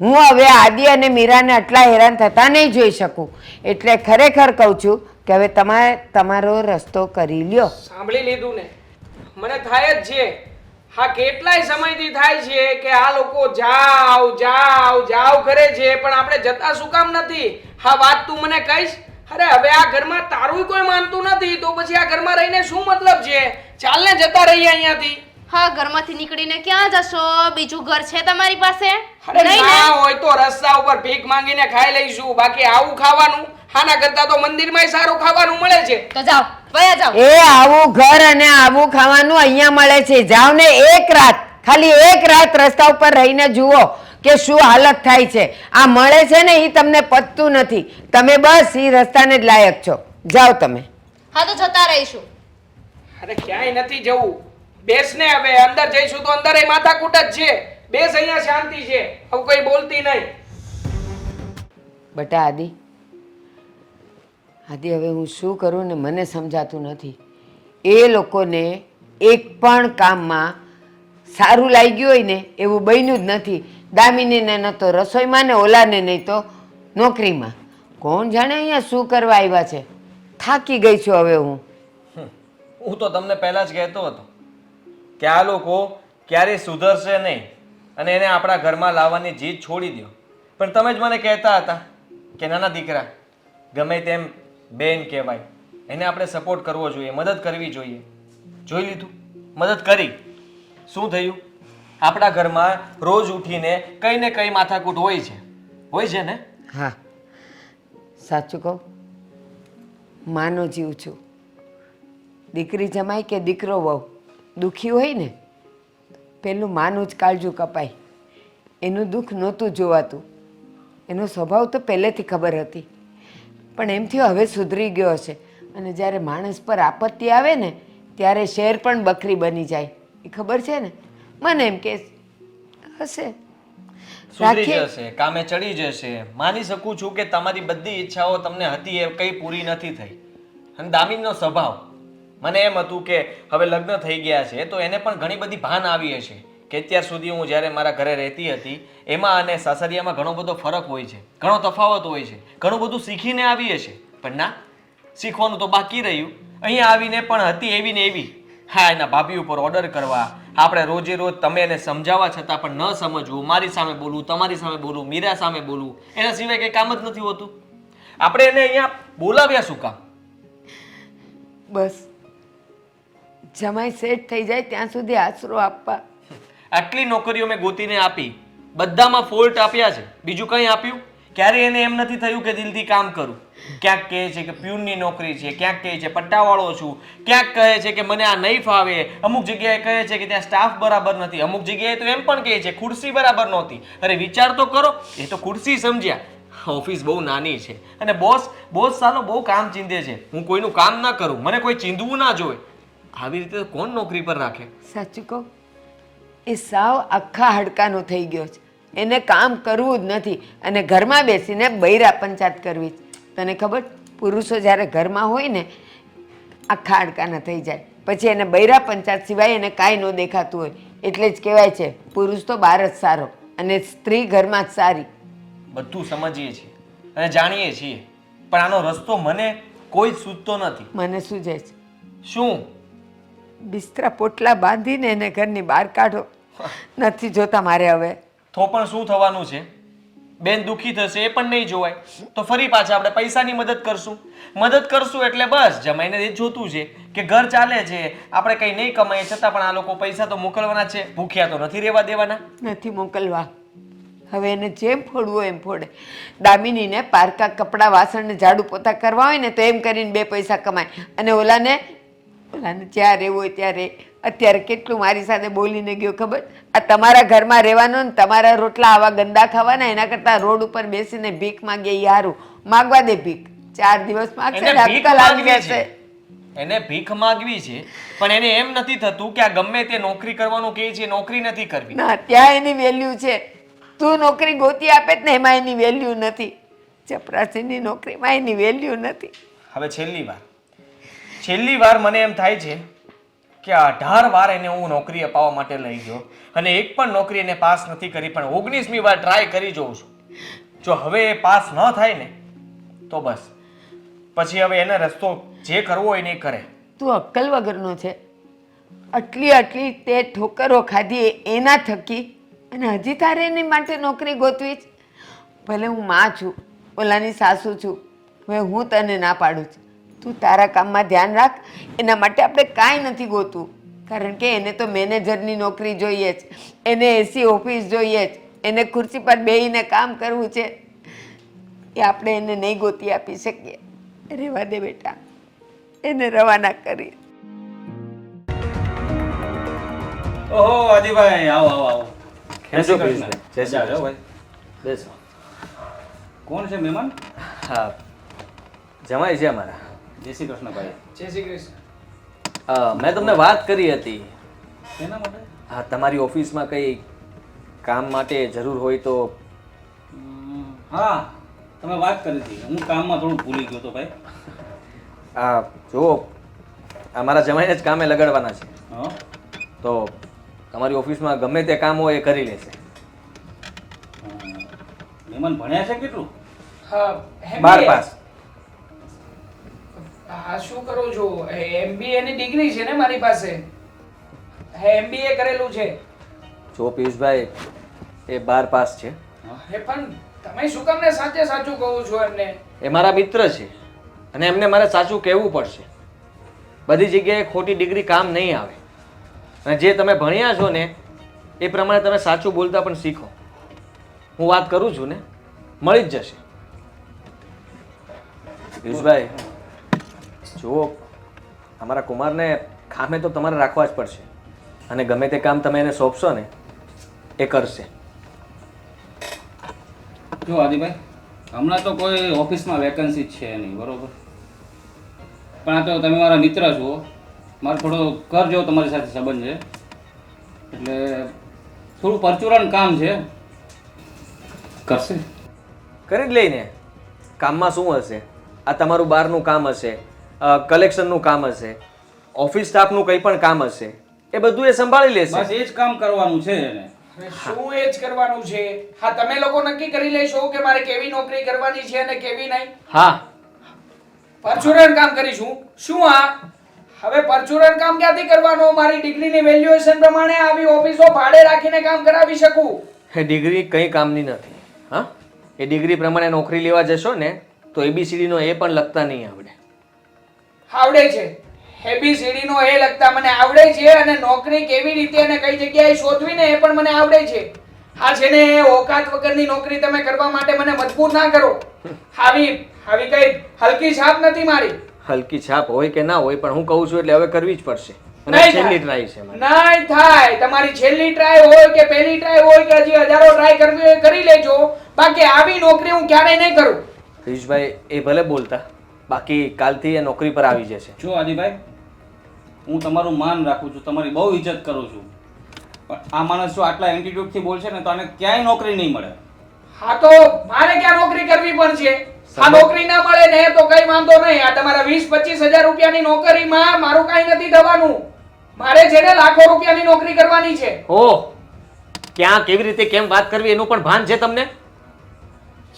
હું હવે આદિ અને મીરાને આટલા હેરાન થતા નહીં જોઈ શકું. એટલે ખરેખર કહું છું કે હવે તમારે તમારો રસ્તો કરી લ્યો. સાંભળી લીધું ને, મને થાય જ છે. હા, કેટલાય સમયથી થાય છે કે આ લોકો જાવ જાવ જાવ કરે છે, પણ આપણે જતા શું કામ નથી? હા, વાત તું મને કહીશ? અરે હવે આ ઘરમાં તારું કોઈ માનતું નથી તો પછી આ ઘરમાં રહીને શું મતલબ છે? ચાલ ને જતા રહીએ અહીંયાથી. હા, ઘરમાંથી નીકળીને ક્યાં જશો? બીજું ઘર છે તમારી પાસે? અરે નહીં ને? ના હોય તો રસ્તા ઉપર ભીખ માંગીને ખાઈ લઈશું, બાકી આવું ખાવાનું આના કરતા તો મંદિરમાં સારું ખાવાનું મળે છે. તો જાઓ, વયા જાઓ. એ આવું ઘર અને આવું ખાવાનું અહીંયા મળે છે. જાઓ ને એક રાત, ખાલી એક રાત રસ્તા ઉપર રહીને જુઓ કે શું હાલત થાય છે. આ મળે છે ને એ તમને પતતું નથી. તમે બસ એ રસ્તાને જ લાયક છો. જાઓ તમે. હા, તો જતા રહીશું. અરે ક્યાંય નથી જવું. બેસ ને, હવે અંદર જઈશું તો અંદર એ માથાકૂટ જ છે. બેસ, અહીંયા શાંતિ છે. હવે કોઈ બોલતી નહીં. બટા આદિ, હવે હું શું કરું ને મને સમજાતું નથી. એ લોકોને એક પણ કામમાં સારું લાગ્યું હોય ને એવું બન્યું જ નથી. દામિનીને ન તો રસોઈમાં ને ઓલાને નહીં તો નોકરીમાં. કોણ જાણે અહીંયા શું કરવા આવ્યા છે. થાકી ગઈ છું હવે હું. હું તો તમને પહેલા જ કહેતો હતો કે આ લોકો ક્યારેય સુધરશે નહીં અને એને આપણા ઘરમાં લાવવાની જીદ છોડી દો. પણ તમે જ મને કહેતા હતા કે નાના દીકરા ગમે તેમ બેન કહેવાય, એને આપણે સપોર્ટ કરવો જોઈએ, મદદ કરવી જોઈએ. જોઈ લીધું, મદદ કરી. શું થયું? આપણા ઘરમાં રોજ ઉઠીને કઈ ને કઈ માથાકૂટ હોય છે ને? હા, સાચું કહું, માનો જીવ છું. દીકરી જમાય કે દીકરો વહુ દુઃખી હોય ને પેલું માનું જ કાળજું કપાય. એનું દુઃખ નહોતું જોવાતું. એનો સ્વભાવ તો પહેલેથી ખબર હતી, પણ એમ થયો હવે સુધરી ગયો હશે. અને જ્યારે માણસ પર આપત્તિ આવે ને ત્યારે શેર પણ બકરી બની જાય. એ ખબર છે ને? મને એમ કે હશે, સુધરી જશે, કામે ચડી જશે. માની શકું છું કે તમારી બધી ઈચ્છાઓ તમને હતી એ કઈ પૂરી નથી થઈ. અને દામિનનો સ્વભાવ, મને એમ હતું કે હવે લગ્ન થઈ ગયા છે તો એને પણ ઘણી બધી ભાન આવી હશે કે અત્યાર સુધી હું જ્યારે મારા ઘરે રહેતી હતી એમાં અને સાસરિયામાં ઘણો બધો ફરક હોય છે, ઘણો તફાવત હોય છે, ઘણું બધું શીખીને આવી હશે. પણ ના, શીખવાનું તો બાકી રહ્યું. અહીંયા આવીને પણ હતી એવી ને એવી. હા, એના ભાભી ઉપર ઓર્ડર કરવા, આપણે રોજે રોજ તમે એને સમજાવવા છતાં પણ ન સમજવું, મારી સામે બોલવું, તમારી સામે બોલવું, મીરા સામે બોલવું, એના સિવાય કંઈ કામ જ નથી હોતું. આપણે એને અહીંયા બોલાવ્યા શું કામ? બસ જમાઈ સેટ થઈ જાય ત્યાં સુધી આશરો આપવા. આટલી નોકરીઓ મેં ગોતીને આપી, બધામાં ફોલ્ટ આપ્યા છે, બીજું કંઈ આપ્યું? ક્યારે એને એમ નથી થયું કે દિલથી કામ કરું. ક્યાંક કહે છે કે પ્યુનની નોકરી છે, ક્યાંક કહે છે પટ્ટાવાળો છું, ક્યાંક કહે છે કે મને આ નહીં ફાવે, અમુક જગ્યાએ કહે છે કે ત્યાં સ્ટાફ બરાબર નથી, અમુક જગ્યાએ તો એમ પણ કહે છે ખુરશી બરાબર નહોતી. અરે વિચાર તો કરો, એ તો ખુરશી સમજ્યા, ઓફિસ બહુ નાની છે અને બોસ સાલો બહુ કામ ચીંધે છે. હું કોઈનું કામ ના કરું, મને કોઈ ચીંધવું ના જોઈએ. આવી રીતે કોણ નોકરી પર રાખે? સાચું કહું, એ સાવ આખા હાડકાનો થઈ ગયો છે. એને કામ કરવું જ નથી અને ઘરમાં બેસીને બૈરા પંચાયત કરવી છે. તને ખબર, પુરુષો જ્યારે ઘરમાં હોય ને આખા હાડકાના થઈ જાય, પછી એને બૈરા પંચાયત સિવાય એને કાંઈ ન દેખાતું હોય. એટલે જ કહેવાય છે પુરુષ તો બહાર જ સારો અને સ્ત્રી ઘરમાં જ સારી. બધું સમજીએ છીએ અને જાણીએ છીએ, પણ આનો રસ્તો મને કોઈ સૂચતો નથી. મને સૂઝે છે. શું? બિસ્તરા પોટલા બાંધીને એને ઘરની બહાર કાઢો. નથી જોતા મારે હવે. તો પણ શું થવાનું છે? બેન દુઃખી થશે એ પણ નહીં જોવાય તો ફરી પાછા આપણે પૈસાની મદદ કરશું એટલે બસ જમાઈને એ જોતું છે કે ઘર ચાલે છે, આપણે કંઈ નહીં કમાઈએ છતાં પણ આ લોકો પૈસા તો મોકલવાના છે, ભૂખ્યા તો નથી રહેવા દેવાના. નથી મોકલવા. હવે એને જેમ ફોડવું હોય એમ ફોડે. દામિનીને પારકા કપડાં વાસણ ને ઝાડુ પોતા કરવા હોય ને તો એમ કરીને 2 પૈસા કમાય અને ઓલાને જ્યાં રહેવું હોય ત્યારે. અત્યારે કેટલું મારી સાથે બોલીને ગયો ખબર? આ તમારા ઘરમાં રહેવાનું ને તમારા રોટલા આવા ગંદા ખાવાના એના કરતાં રોડ ઉપર બેસીને ભીખ માંગે એ હારું. માગવા દે ભીખ, 4 દિવસ માગશે ને અક્કલ આવી જશે. એને ભીખ માંગવી છે પણ એને એમ નથી થતું કે આ ગમે તે નોકરી કરવાનું કહે છે, નોકરી નથી કરવી. ના, ત્યાં એની વેલ્યુ છે. તું નોકરી ગોતી આપે ને એમાં એની વેલ્યુ નથી. ચપરાસીની નોકરીમાં એની વેલ્યુ નથી. હવે છેલ્લી વાર મને એમ થાય છે કે 18 વાર એને હું નોકરી અપાવવા માટે લઈ ગયો અને એક પણ નોકરી એને પાસ નથી કરી, પણ 19મી વાર ટ્રાય કરી જોઉં છું. જો હવે એ પાસ ન થાય ને તો બસ પછી હવે એને રસ્તો જે કરવો હોય ને એ કરે. તું અક્કલ વગરનો છે. આટલી તે ઠોકરો ખાધી એના થકી અને હજી તારે એની માટે નોકરી ગોતવી જ. ભલે હું માં છું, ઓલાની સાસુ છું, હવે હું તને ના પાડું છું. તું તારા કામમાં ધ્યાન રાખ. એના માટે આપણે કાંઈ નથી ગોતવું, કારણ કે એને તો મેનેજરની નોકરી જોઈએ જ, એને એસી ઓફિસ જોઈએ જ, એને ખુરશી પર બેસીને કામ કરવું છે. એ આપણે એને નહીં ગોતી આપી શકીએ. રહેવા દે બેટા, એને રવાના કરી. ઓહો આદિભાઈ, આવો આવો આવો. કેમ છો કૃષ્ણ? પિયુષભાઈ? જય શ્રી જાઓ કૃષ્ણ. ભાઈ. બેસો. કોણ છે મહેમાન? હા, જમાઈ છે અમારા. જય શ્રી કૃષ્ણ ભાઈ. જય શ્રી કૃષ્ણ. મેં તમને વાત કરી હતી. શેના માટે? હા, તમારી ઓફિસમાં કંઈ કામ માટે જરૂર હોય તો. હા, તમે વાત કરી હતી. હું કામમાં થોડું ભૂલી ગયો તો ભાઈ. જુઓ, અમારા જમાઈને જ કામે લગાડવાના છે, હા, તો તમારી ઓફિસમાં ગમે તે કામ હોય એ કરી લેશે. મહેમાન ભણ્યા છે કેટલું? હા, 12 પાસ. હા, શું કરું છું? MBA ની ડિગ્રી છે ને મારી પાસે. MBA કરેલું છે. જો પિયુષભાઈ, એ 12 પાસ છે. પણ તમે શું કામ ને સાચે સાચું કહું છો એમને? એ મારા મિત્ર છે અને એમને મારે સાચું કહેવું પડશે. બધી જગ્યાએ ખોટી ડિગ્રી કામ નહીં આવે. અને જે તમે ભણ્યા છો ને એ પ્રમાણે તમે સાચું બોલતા પણ શીખો. હું વાત કરું છું ને, મળી જ જશે. પિયુષભાઈ, જુઓ, અમારા કુમારને કામે તો તમારે રાખવા જ પડશે અને ગમે તે કામ તમે એને સોંપશો ને એ કરશે. જો આદિભાઈ, હમણાં તો કોઈ ઓફિસમાં વેકન્સી છે નહીં, બરોબર? પણ આ તો તમે મારા મિત્ર છો, મારો થોડો કર જેવો તમારી સાથે સંબંધ છે, એટલે થોડું પરચુરણ કામ છે. કરશે? કરી જ લઈને. કામમાં શું હશે? આ તમારું બહારનું કામ હશે, કલેક્શનનું કામ હશે, ઓફિસ સ્ટાફનું કંઈ પણ કામ હશે, એ બધું એ સંભાળી લેશે. બસ એ જ કામ કરવાનું છે એને. હવે શું એ જ કરવાનું છે? હા, તમે લોકો નક્કી કરી લેશો કે મારે કેવી નોકરી કરવાની છે અને કેવી નહીં. હા, પરચુરણ કામ કરીશું. શું આ હવે પરચુરણ કામ ક્યાંથી કરવાનું? મારી ડિગ્રીની વેલ્યુએશન પ્રમાણે આવી ઓફિસો ભાડે રાખીને કામ કરાવી શકું. એ ડિગ્રી કંઈ કામની નથી. હા, એ ડિગ્રી પ્રમાણે નોકરી લેવા જશો ને તો ABCD નો એ પણ લખતા નહીં આવડે. આવડે છે. ABCD નો એ લખતા મને આવડે છે અને નોકરી કેવી રીતે અને કઈ જગ્યાએ શોધવી ને એ પણ મને આવડે છે. હા છે ને, ઓકાત વગરની નોકરી તમે કરવા માટે મને મજબૂર ના કરો. આવી કઈ હલકી છાપ નથી મારી. હલકી છાપ હોય કે ના હોય, પણ હું કહું છું એટલે હવે કરવી જ પડશે. અને નહીં છેલ્લી થાય. ટ્રાય છે મારી. નહીં થાય. તમારી છેલ્લી ટ્રાય હોય કે પહેલી ટ્રાય હોય કે હજી હજારો ટ્રાય કરવી હોય કરી લેજો, બાકી આવી નોકરી હું ક્યારેય નહીં કરું. પિયુષભાઈ, એ ભલે બોલતા, બાકી કાલથી એ નોકરી પર આવી જશે. જો આદિભાઈ, હું તમારું માન રાખું છું, તમારી બહુ ઇજ્જત કરું છું, પણ આ માણસ જો આટલા એટીટ્યુડથી બોલશે ને તો આને ક્યાંય નોકરી નહીં મળે. હા, તો મારે ક્યાં નોકરી કરવી પણ છે. આ નોકરી ના મળે ને તો કઈ વાંધો નહીં. આ તમારા 20-25 હજાર રૂપિયાની નોકરીમાં મારું કઈ નથી થવાનું. મારે છે ને લાખો રૂપિયાની નોકરી કરવાની છે. ઓહ, ક્યાં કેવી રીતે કેમ વાત કરવી એનું પણ ભાન છે તમને?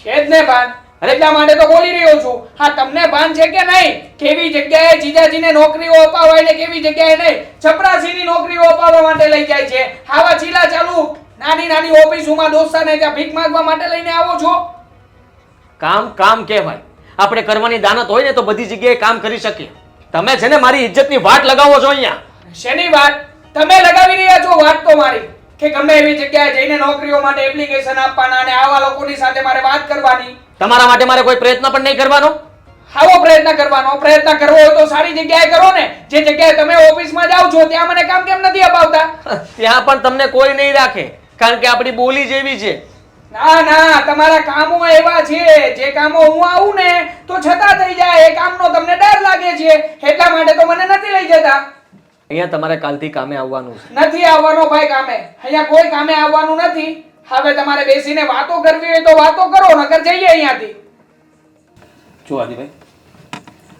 છે જ ને ભાન. એટલા માટે તો બોલી રહ્યો છું. હા, તમને ભાન છે કે નહીં? કેવી જગ્યાએ જીજાજીને નોકરીઓ અપાવાય ને કેવી જગ્યાએ નહીં. ચપરાસીની નોકરીઓ અપાવવા માટે લઈ જાય છે. આવા ચીલા ચાલુ નાની નાની ઓફિસોમાં દોસ્તાને ત્યાં ભીખ માંગવા માટે લઈને આવો છો. કામ કામ કહેવાય. આપણે કરવાની દાનત હોય ને તો બધી જગ્યાએ કામ કરી શકીએ. તમે છે ને મારી ઇજ્જતની વાટ લગાવો છો અહીંયા. શેની વાત? તમે લગાવી રહ્યા છો વાત તો મારી, કે ગમે એવી જગ્યાએ જઈને નોકરીઓ માટે એપ્લિકેશન આપવાના અને આવા લોકોની સાથે મારે વાત કરવાની. તમારા માટે મારે કોઈ પ્રયત્ન પણ નહીં કરવાનો. આવો પ્રયત્ન કરવાનો. પ્રયત્ન કરવો હોય તો સારી જગ્યાએ કરો ને. જે જગ્યાએ તમે ઓફિસમાં જાઓ છો ત્યાં મને કામ કેમ નથી અપાવતા? ત્યાં પણ તમને કોઈ નહીં રાખે, કારણ કે આપણી બોલી જેવી છે. ના ના, તમારા કામો એવા છે, જે કામો હું આવું ને તો છતાં થઈ જાય. એ કામનો તમને ડર લાગે છે, એટલા માટે તો મને નથી લઈ જતા. અહીંયા તમારે કાલથી કામે આવવાનું છે. નથી આવવાનો ભાઈ કામે. અહીંયા કોઈ કામે આવવાનું નથી. હવે તમારે બેસીને વાતો કરવી હોય તો વાતો કરો, નકર જઈએ અહીંયાથી. જો આદિભાઈ,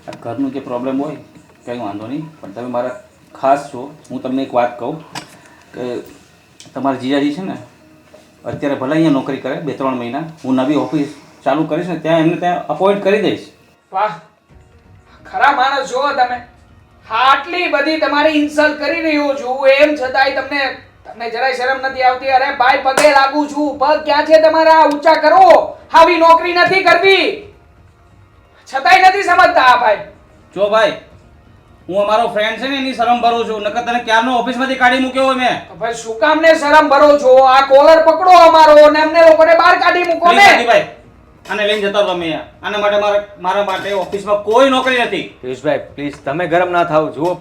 આ ઘરનું જે પ્રોબ્લેમ હોય કંઈ વાંધો નહીં, પણ તમે મારા ખાસ છો. હું તમને એક વાત કહું કે તમારા જીજાજી છે ને અત્યારે ભલે અહીંયા નોકરી કરે 2-3 મહિના, હું નવી ઓફિસ ચાલુ કરીશ ને ત્યાં એમને ત્યાં અપોઇન્ટ કરી દઈશ. વાહ, ખરા માણસ છો તમે. આટલી બધી તમારી ઇન્સલ્ટ કરી રહ્યો છું, એમ છતાંય તમને જરાય શરમ નથી આવતી? અરે ભાઈ, પગે લાગુ છું, પગ ક્યાં છે તમારા? ઊંચા કરો. આવી નોકરી નથી કરવી, છતાંય નથી સમજતા આ ભાઈ. જો ભાઈ, હું અમારો ફ્રેન્ડ છે ને એની શરમ ભરું છું, નકર તને ક્યારનો ઓફિસમાંથી કાઢી મૂક્યો હોય મેં. તો ભાઈ શું કામ ને શરમ ભરો છો? આ કોલર પકડો અમારો ને અમને લોકોને બહાર કાઢી મૂકો ને. Please, ભાઈ, આને લઈને જતા રહો તમે અહીંયા. આના માટે મારા માટે ઓફિસમાં કોઈ નોકરી નથી. પિયુષભાઈ પ્લીઝ તમે ગરમ ના થાવ. જુઓ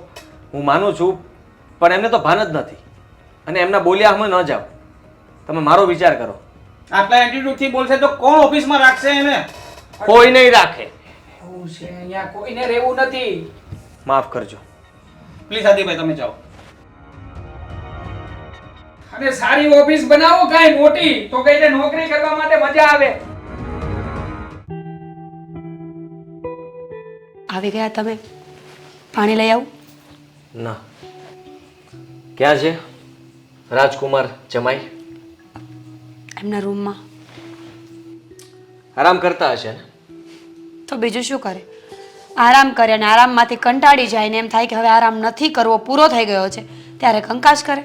હું માનું છું પણ એમને તો ભાન જ નથી અને એમના બોલ્યા અમે ન જાઓ. તમે મારો વિચાર કરો. આટલા એટીટ્યુડથી બોલશે તો કોણ ઓફિસમાં રાખશે એને? કોઈ નહીં રાખે. એવું છે, અહીંયા કોઈને રહેવું નથી. માફ કરજો. પ્લીઝ આદિભાઈ તમે જાઓ. અને સારી ઓફિસ બનાવો કાંઈ મોટી, તો કઈને નોકરી કરવા માટે મજા આવે. આવી ગયા તમે? પાણી લઈ આવું? ના. ક્યાં છે રાજકુમાર જમાઈ? એમના રૂમમાં. આરામ કરતા હશે ને? તો બીજું શું કરે? આરામ કરે અને આરામમાંથી કંટાળી જાય ને એમ થાય કે હવે આરામ નથી કરવો, પૂરો થઈ ગયો છે, ત્યારે કંકાસ કરે.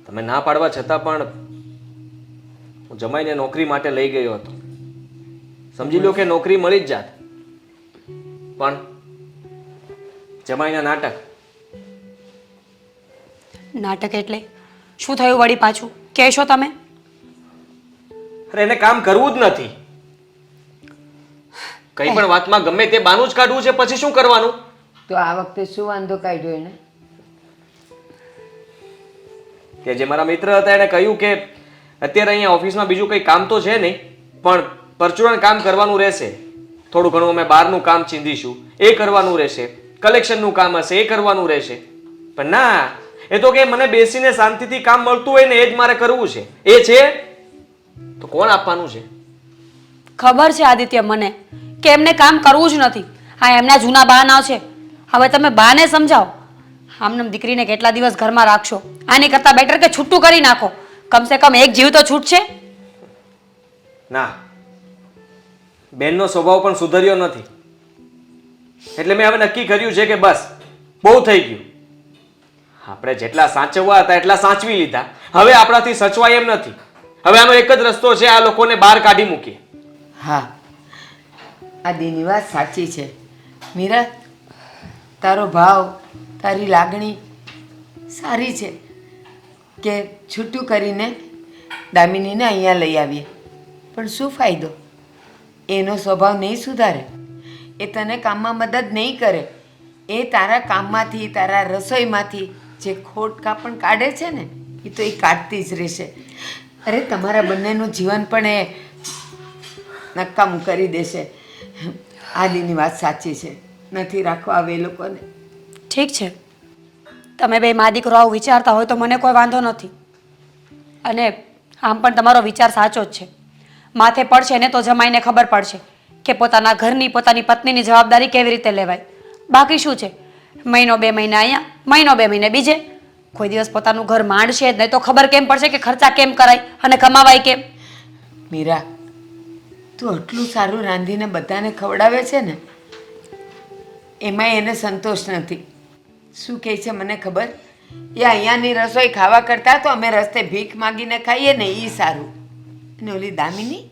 તમે ના પાડવા છતાં પણ હું જમાઈને નોકરી માટે લઈ ગયો હતો. સમજી લો કે નોકરી મળી જ જાત, પણ જમાઈના નાટક. નાટક એટલે શું થયું વળી પાછું કહેશો તમે? અરે એને કામ કરવું જ નથી. કઈ પણ વાતમાં ગમે તે બાનું જ કાઢવું છે, પછી શું કરવાનું? તો આ વખતે શું વાંધો કાઢ્યો એને? કે જે મારા મિત્ર હતા એને કહ્યું કે અત્યારે અહીંયા ઓફિસમાં બીજું કંઈ કામ તો છે નહીં, પણ પરચુરણ કામ કરવાનું રહેશે. થોડું ઘણું અમે બહારનું કામ ચીંધીશું, એ કરવાનું રહેશે. કલેક્શનનું કામ હશે, એ કરવાનું રહેશે. પણ ના, એ તો કે મને બેસીને શાંતિથી કામ મળતું હોય ને એ જ મારે કરવું છે. એ છે તો કોણ આપવાનું છે? ખબર છે આદિત્ય મને કે એમને કામ કરવું જ નથી. હા, એમના જૂના બહાના છે. હવે તમે બાને સમજાવો. આમનામ દીકરીને કેટલા દિવસ ઘરમાં રાખશો? આની કરતાં બેટર કે છૂટું કરી નાખો. કમસે કમ એક જીવ તો છૂટશે. ના, બેનનો સ્વભાવ પણ સુધર્યો નથી. એટલે મેં હવે નક્કી કર્યું છે કે બસ બહુ થઈ ગયું. આપણે જેટલા સાચવવા હતા એટલા સાચવી લીધા. હવે આપણાથી સચવાય એમ નથી. હવે આનો એક જ રસ્તો છે, આ લોકોને બહાર કાઢી મૂકીએ. હા, આ દીની વાત સાચી છે. મીરા, તારો ભાવ, તારી લાગણી સારી છે કે છૂટું કરીને દામિનીને અહીંયા લઈ આવીએ. પણ શું ફાયદો? એનો સ્વભાવ નહીં સુધારે, એ તને કામમાં મદદ નહીં કરે. એ તારા કામમાંથી, તારા રસોઈમાંથી જે ખોટ કાપણ કાઢે છે ને, એ તો એ કાઢતી જ રહેશે. અરે તમારા બંનેનું જીવન પણ એ નકામું કરી દેશે. આદિની વાત સાચી છે, નથી રાખવા આવે એ લોકોને. ઠીક છે, તમે બે મા દીકરો આવું વિચારતા હોય તો મને કોઈ વાંધો નથી. અને આમ પણ તમારો વિચાર સાચો જ છે. માથે પડશે ને તો જમાઈને ખબર પડશે કે પોતાના ઘરની, પોતાની પત્નીની જવાબદારી કેવી રીતે લેવાય. બાકી શું છે, મહિનો 2 મહિના અહીંયા, મહિનો 2 મહિને બીજે. કોઈ દિવસ પોતાનું ઘર માંડશે જ નહીં તો ખબર કેમ પડશે કે ખર્ચા કેમ કરાય અને કમાવાય કેમ? મીરા, તું આટલું સારું રાંધીને બધાને ખવડાવે છે ને, એમાંય એને સંતોષ નથી. શું કહે છે મને ખબર? એ અહીંયાની રસોઈ ખાવા કરતાં તો અમે રસ્તે ભીખ માગીને ખાઈએ ને એ સારું. અને ઓલી દામિની,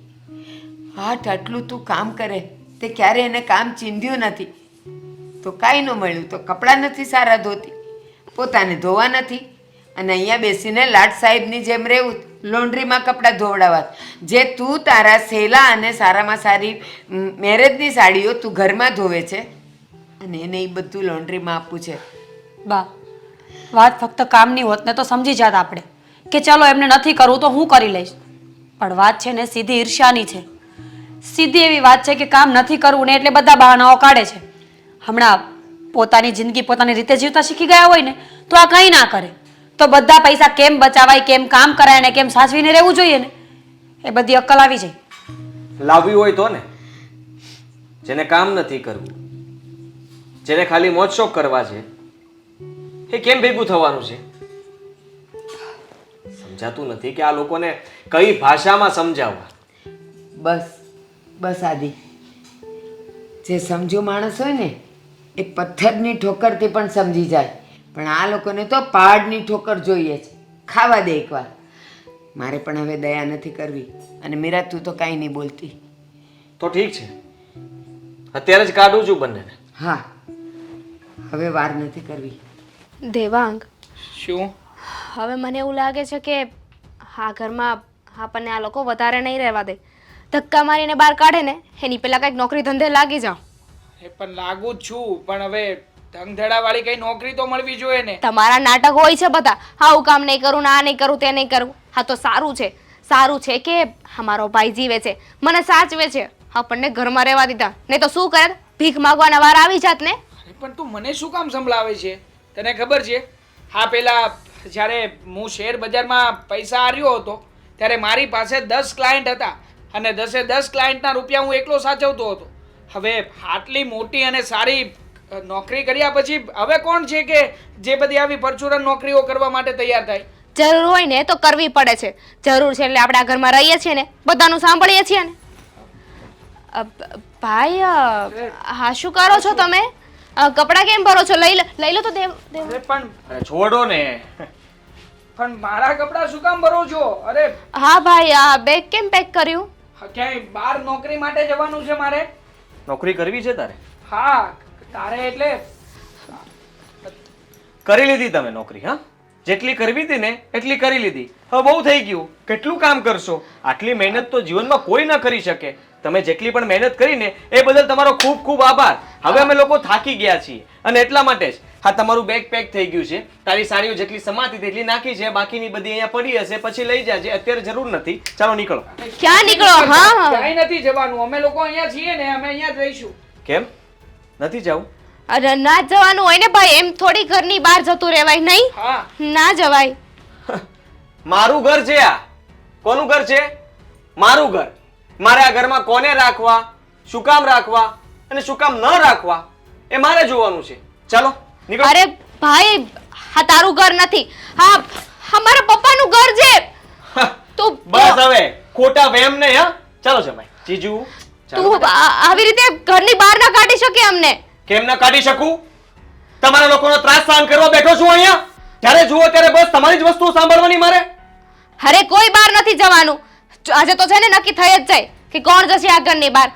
આટલું તું કામ કરે તે ક્યારે એને કામ ચીંધ્યું નથી. તો કાંઈ ન મળ્યું તો કપડાં નથી સારા ધોતી, પોતાને ધોવા નથી, અને અહીંયા બેસીને લાટ સાહેબની જેમ રહેવું, લોન્ડ્રીમાં કપડાં ધોવડાવવા. જે તું તારા સહેલા અને સારામાં સારી મેરેજની સાડીઓ તું ઘરમાં ધોવે છે અને એને એ બધું લોન્ડ્રીમાં આપવું છે. બા, વાત ફક્ત કામની હોત ને તો સમજી જાત આપણે કે ચાલો એમને નથી કરવું તો હું કરી લઈશ. પણ વાત છે ને સીધી ઈર્ષ્યાની છે. સીધી એવી વાત છે કે કામ નથી કરવું ને એટલે બધા બહાનાઓ કાઢે છે. હમણાં પોતાની જિંદગી પોતાની રીતે જીવતા શીખી ગયા હોય ને તો આ કંઈ ના કરે. તો બધા પૈસા કેમ બચાવાય, કેમ કામ કરાય ને કેમ સાચવીને રહેવું જોઈએ ને, એ બધી અક્કલ આવી જાય. લાવવી હોય તો ને. જેને કામ નથી કરવું, જેને ખાલી મોજ શોખ કરવા છે, એ કેમ ભેગું થવાનું છે? સમજાતું નથી કે આ લોકોને કઈ ભાષામાં સમજાવવા. બસ બસ આદિ, જે સમજો માણસ હોય ને એ પથ્થરની ઠોકરથી પણ સમજી જાય, પણ આ લોકોને તો પહાડની ઠોકર જોઈએ છે. ખાવા દે એકવાર. મારે પણ હવે દયા નથી કરવી. અને મીરા, તું તો કાંઈ નહીં બોલતી. તો ઠીક છે, અત્યારે જ કાઢું છું બંનેને. હા, હવે વાર નથી કરવી. દેવાંગ, શું? હવે મને એવું લાગે છે કે આ ઘરમાં આપણને આ લોકો વધારે નહીં રહેવા દે. ધક્કા મારીને બહાર કાઢે ને એની પહેલા કંઈક નોકરી ધંધે લાગી જાઓ. એ પણ લાગુ જ છું, પણ હવે ધંધડાવાળી કઈ નોકરી તો મળવી જોઈએ ને. તમારા નાટક હોય છે બધા, આવું કામ નહીં કરું ને આ નહીં કરું તે નહીં કરું. હા તો સારું છે કે અમારો ભાઈ જીવે છે, મને સાચવે છે, આપણને ઘરમાં રહેવા દીધા. નહીં તો શું કરે, ભીખ માગવાના વાર આવી જાત ને. અરે પણ તું મને શું કામ સંભળાવે છે? તને ખબર છે, હા પેલા જ્યારે હું શેર બજારમાં પૈસા હાર્યો હતો ત્યારે મારી પાસે 10 ક્લાયન્ટ હતા અને 10 ક્લાયન્ટના રૂપિયા હું એકલો સાચવતો હતો. હવે આટલી મોટી અને સારી નોકરી કર્યા પછી હવે કોણ છે કે જે બધી આવી પરચુરણ નોકરીઓ કરવા માટે તૈયાર થાય? જરૂર હોય ને તો કરવી પડે છે. જરૂર છે એટલે આપણે આ ઘરમાં રહીએ છીએ ને, બધાનું સાંભળીએ છીએ ને. ભાઈ, હા શું કરો છો તમે? કપડાં કેમ ભરો છો? લઈ લો તો દેવ. અરે પણ અરે છોડો ને. પણ મારા કપડાં શું કામ ભરો છો? અરે હા ભાઈ, આ બેગ કેમ પેક કર્યું? ક્યાંય બહાર નોકરી માટે જવાનું છે મારે. નોકરી કરવી છે તારે? હા, તારે એટલે કરી લીધી તમે નોકરી? હા, જેટલી કરવી હતી ને એટલી કરી લીધી. હવે બહુ થઈ ગયું. કેટલું કામ કરશો? આટલી મહેનત તો જીવનમાં કોઈ ન કરી શકે. તમે જેટલી પણ મહેનત કરીને એ બદલ તમારો ખૂબ ખૂબ આભાર. હવે અમે લોકો થાકી ગયા છીએ અને એટલા માટે જ હા તમારું બેગ પેક થઈ ગયું છે. તારી સાડીઓ જેટલી સમાતી હતી એટલી નાખી છે, બાકીની બધી અહીંયા પડી હશે, પછી લઈ જાજે. અત્યારે જરૂર નથી. ચાલો નીકળો. ક્યાં નીકળો? હા, ક્યાંય નથી જવાનું. અમે લોકો અહીંયા છીએ ને, અમે અહીંયા જ રહીશું. કેમ નથી જવું? અરે ના જવાનું હોય ને ભાઈ, એમ થોડી ઘરની બહાર જતું રહેવાય નહીં. હા, ના જવાય. મારું ઘર છે આ. કોનું ઘર છે? મારું ઘર. મારે આ ઘરમાં કોને રાખવા, શું કામ રાખવા અને શું કામ ન રાખવા એ મારે જોવાનું છે. ચાલો નીકળો. અરે ભાઈ, હા તારું ઘર નથી, હા અમારા પપ્પાનું ઘર છે. તું બસ હવે ખોટા વેમ નહીં. હા ચાલો જમાઈ. જીજુ ચાલો. તું આવી રીતે ઘરની બહાર ના કાઢી શકે અમને. કેમ ન કાઢી શકું? તમારા લોકોનો ત્રાસ સહન કરવા બેઠો છું અહીંયા. જ્યારે જુઓ ત્યારે બસ તમારી જ વસ્તુઓ સાંભળવાની મારે. અરે કોઈ બહાર નથી જવાનું. આજે તો છે ને નક્કી થઈ જ જાય કે કોણ જશે આ ઘરની બહાર.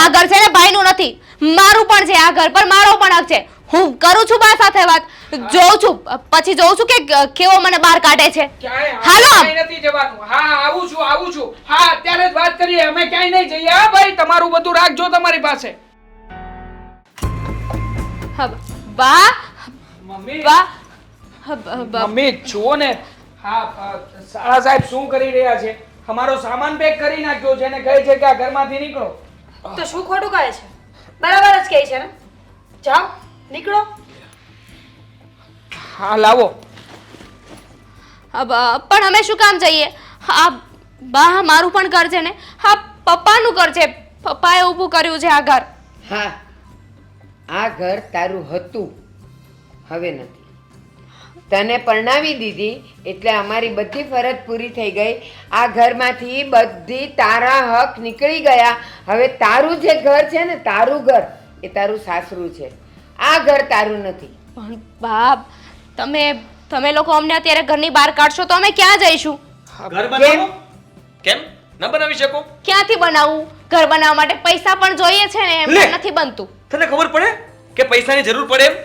આ ઘર છે ને ભાઈનું નથી, મારું પણ છે. આ ઘર પર મારો પણ હક છે. હું કરું છું બા સાથે વાત, જોઉં છું, પછી જોઉં છું કે કેવો મને બહાર કાઢે છે. ક્યાંય હાલો. ક્યાંય નથી જવાનું. હા, આવું છું. હા, અત્યારે જ વાત કરીએ. અમે ક્યાંય નહીં જઈએ. હા ભાઈ, તમારું બધું રાખજો તમારી પાસે. બા મમ્મી, બા મમ્મી જુઓ ને. હા, સાળા સાહેબ શું કરી રહ્યા છે? અમારો સામાન પેક કરી નાખ્યો છે અને કહે છે કે આ ઘરમાંથી નીકળો. તો શું ખોટું કહે છે? બરાબર જ કહે છે ને. જાઓ નીકળો. હા, લાવો. પણ અમે શું કામ જઈએ? હા બા, મારું પણ ઘર છે ને. હા, પપ્પાનું ઘર છે. પપ્પાએ ઊભું કર્યું છે આ ઘર. હા, આ ઘર તારું હતું, હવે નથી. તને પરણાવી દીધી એટલે અમારી બધી ફરજ પૂરી થઈ ગઈ. આ ઘરમાંથી બધી તારા હક નીકળી ગયા. હવે તારું જે ઘર છે ને, તારું ઘર એ તારું સાસરું છે. આ ઘર તારું નથી. પણ બાપ, તમે લોકો અમને અત્યારે ઘરની બહાર કાઢશો તો અમે ક્યાં જઈશું? ઘર બનાવો. કેમ ન બનાવી શકો? ક્યાંથી બનાવવું? ઘર બનાવવા માટે પૈસા પણ જોઈએ છે ને, એમ લે. નથી બનતું. તને ખબર પડે કે પૈસાની જરૂર પડે એમ?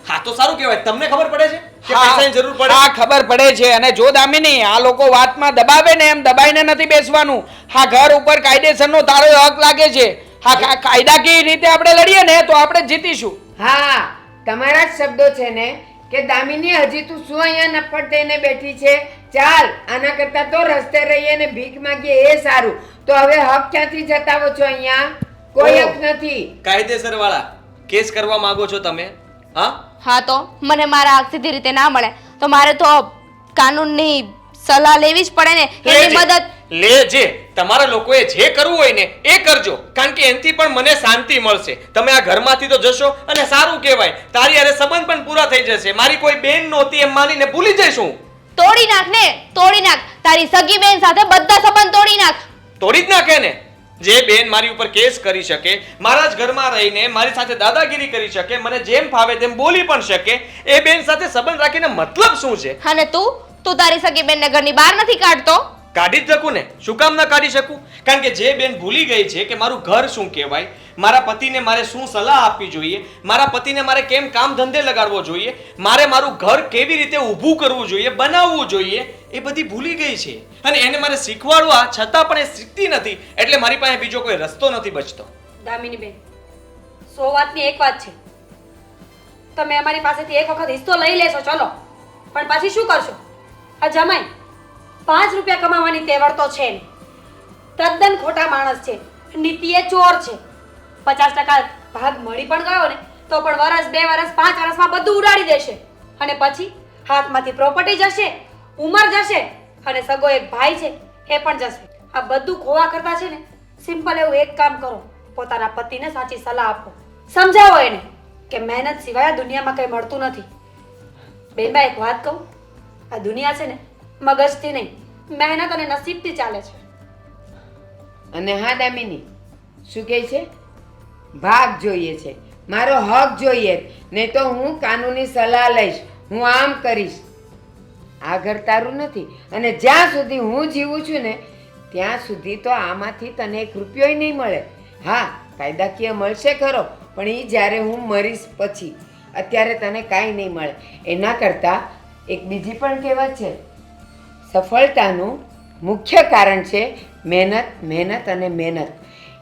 હા તો સારું કહેવાય. તમને ખબર પડે છે કે હા, પૈસાની જરૂર પડે? હા ખબર પડે છે. અને જો દામિની આ લોકો વાતમાં દબાવે ને, એમ દબાઈને નથી બેસવાનું. હા, ઘર ઉપર કાયદેસરનો તારો હક લાગે છે. હા, કાયદાકીય રીતે આપણે લડીએ ને તો આપણે જીતીશું. હા, તમારા જ શબ્દો છે ને કે દામિની, હજી તું શું અહીંયા નફટ થઈને બેઠી છે? ચાલ, આના કરતા તો રસ્તે રહીએ ને ભીખ માંગીએ એ સારું. તો હવે હક ક્યાંથી જતાવો છો? અહીંયા કોઈ હક નથી. કાયદેસર વાળા કેસ કરવા માંગો છો તમે? હા, હા તો મને મારા હક સીધી રીતે ના મળે તો મારે તો કાનૂનની સલાહ લેવી જ પડે ને, એની મદદ. લેજે. તમારા લોકોએ જે કરવું હોય ને એ કરજો, કારણ કે એનાથી પણ મને શાંતિ મળશે. તમે આ ઘરમાંથી તો જશો અને સારું કહેવાય, તારી હારે સંબંધ પણ પૂરા થઈ જશે. મારી કોઈ બેન નહોતી એમ માનીને ભૂલી જઈશું. તોડી નાખ ને, તોડી નાખ. તારી સગી બેન સાથે બધા સંબંધ તોડી નાખ. તોડી જ નાખે ને. જે બેન મારી ઉપર કેસ કરી શકે, મારા જ ઘરમાં રહીને મારી સાથે દાદાગીરી કરી શકે, મને જેમ ફાવે તેમ બોલી પણ શકે, એ બેન સાથે સંબંધ રાખીને મતલબ શું છે? અને તું તારી સગી બેનને ઘરની બહાર નથી કાઢતો? કાઢી જ શકું ને. શું કામ ના કાઢી શકું? કારણ કે જે બેન ભૂલી ગઈ છે કે મારું ઘર શું કહેવાય, મારા પતિને મારે શું સલાહ આપવી જોઈએ, મારા પતિને મારે કેમ કામ ધંધે લગાડવો જોઈએ, મારે મારું ઘર કેવી રીતે ઊભું કરવું જોઈએ, બનાવવું જોઈએ, એ બધી ભૂલી ગઈ છે. અને એને મારે શીખવાડવા છતાં પણ એ શીખતી નથી. એટલે મારી પાસે બીજો કોઈ રસ્તો નથી બચતો. દામિની બેન, 100 વાતની એક વાત છે. તમે અમારી પાસેથી એક વખત હિસ્સો લઈ લેશો ચલો, પણ પછી શું કરશો? આ જમાઈ 5 રૂપિયા કમાવાની તેવડ તો છે ને, તદ્દન ખોટા માણસ છે, નીતિએ ચોર છે. 50% ભાગ મળી પણ ગયો ને તો પણ વર્ષ 2 વર્ષ 5 વર્ષમાં બધું ઉડાડી દેશે. અને પછી હાથમાંથી પ્રોપર્ટી જશે, ઉંમર જશે, અને સગો એક ભાઈ છે એ પણ જશે. આ બધું ખોવા કરતા છે ને, સિમ્પલ એવું એક કામ કરો, પોતાના પતિને સાચી સલાહ આપો, સમજાવો એને કે મહેનત સિવાય આ દુનિયામાં કંઈ મળતું નથી. બેનબા એક વાત કહું, આ દુનિયા છે ને મગજથી નહીં, મહેનત અને નસીબથી ચાલે છે. અને હા દામિની, શું કહે છે? ભાગ જોઈએ છે, મારો હક જોઈએ, નહીં તો હું કાનૂની સલાહ લઈશ, હું આમ કરીશ. આ ઘર તારું નથી, અને જ્યાં સુધી હું જીવું છું ને ત્યાં સુધી તો આમાંથી તને 1 રૂપિયોય નહીં મળે. હા, કાયદાકીય મળશે ખરો, પણ એ જ્યારે હું મરીશ પછી. અત્યારે તને કાંઈ નહીં મળે. એના કરતાં એક બીજી પણ કહેવત છે, સફળતાનું મુખ્ય કારણ છે મહેનત, મહેનત અને મહેનત.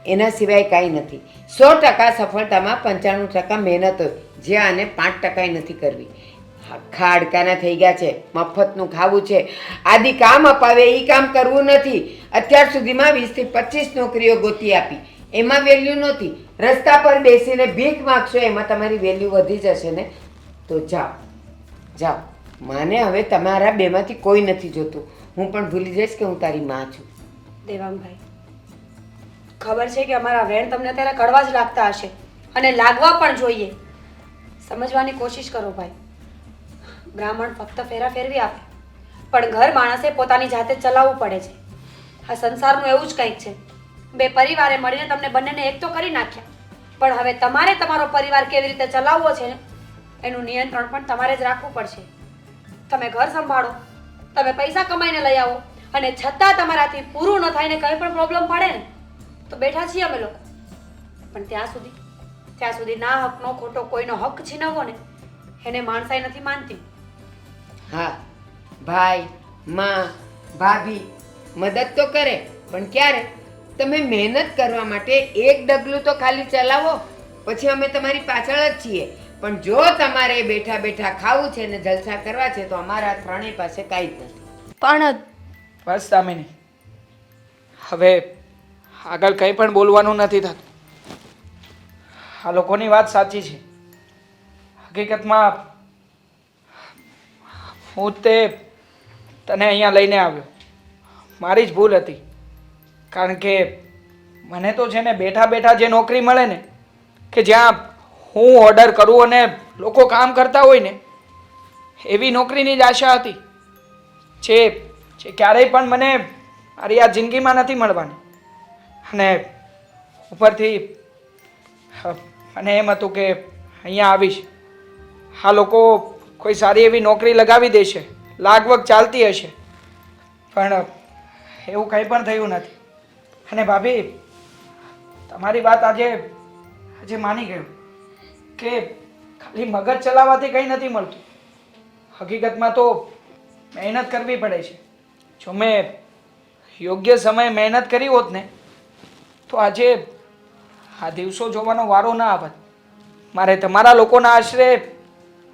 એના સિવાય કાંઈ નથી. 100% સફળતામાં 95% મહેનત હોય, જે આને 5% નથી કરવી. આખા હાડકાના થઈ ગયા છે, મફતનું ખાવું છે, આદિ કામ અપાવે એ કામ કરવું નથી. અત્યાર સુધીમાં 20 થી 25 નોકરીઓ ગોતી આપી, એમાં વેલ્યુ નહોતી. રસ્તા પર બેસીને ભીખ માગશો, એમાં તમારી વેલ્યુ વધી જશે ને. તો જાઓ જાઓ, માને હવે તમારા બેમાંથી કોઈ નથી જોતું. હું પણ ભૂલી જઈશ કે હું તારી માં છું. દેવાંગભાઈ, ખબર છે કે અમારા વેણ તમને અત્યારે કડવા જ લાગતા હશે, અને લાગવા પણ જોઈએ. સમજવાની કોશિશ કરો ભાઈ. બ્રાહ્મણ ફક્ત ફેરા ફેરવી આપે, પણ ઘર માણસે પોતાની જાતે જ ચલાવવું પડે છે. આ સંસારનું એવું જ કંઈક છે. 2 પરિવારે મળીને તમને બંનેને એક તો કરી નાખ્યા, પણ હવે તમારે તમારો પરિવાર કેવી રીતે ચલાવવો છે ને એનું નિયંત્રણ પણ તમારે જ રાખવું પડશે. તમે ઘર સંભાળો, તમે પૈસા કમાઈને લઈ આવો, અને છતાં તમારાથી પૂરું ન થાય ને કંઈ પણ પ્રોબ્લેમ પડે ને તો બેઠા છીએ અમે લોકો. પણ ત્યાં સુધી ના હકનો ખોટો કોઈનો હક છીનવવો ને એને માણસાઈ નથી માનતી. હા, ભાઈ, માં, ભાભી મદદ તો કરે, પણ ક્યારે? તમે મહેનત કરવા માટે એક ડગલું તો ખાલી ચલાવો, પછી અમે તમારી પાછળ જ છીએ. પણ જો તમારે બેઠા બેઠા ખાવું છે ને જલસા કરવા છે તો અમારા ત્રણેય પાસે કાંઈ જ નથી. પણ બસ દામિની, હવે આગળ કંઈ પણ બોલવાનું નથી થતું. આ લોકોની વાત સાચી છે. હકીકતમાં હું તે તને અહીંયા લઈને આવ્યો, મારી જ ભૂલ હતી. કારણ કે મને તો છે ને બેઠા બેઠા જે નોકરી મળે ને, કે જ્યાં હું ઓર્ડર કરું અને લોકો કામ કરતા હોય ને, એવી નોકરીની જ આશા હતી, જે ક્યારેય પણ મને મારી આ જિંદગીમાં નથી મળવાની. અને ઉપરથી મને એમ હતું કે અહીંયા આવીશ, આ લોકો કોઈ સારી એવી નોકરી લગાવી દેશે, લાગવગ ચાલતી હશે, પણ એવું કંઈ પણ થયું નથી. અને ભાભી, તમારી વાત આજે માની ગયો કે ખાલી મગજ ચલાવવાથી કંઈ નથી મળતું. હકીકતમાં તો મહેનત કરવી પડે છે. જો મેં યોગ્ય સમયે મહેનત કરી હોત ને તો આજે આ દિવસો જોવાનો વારો ના આવત. મારે તમારા લોકોના આશરે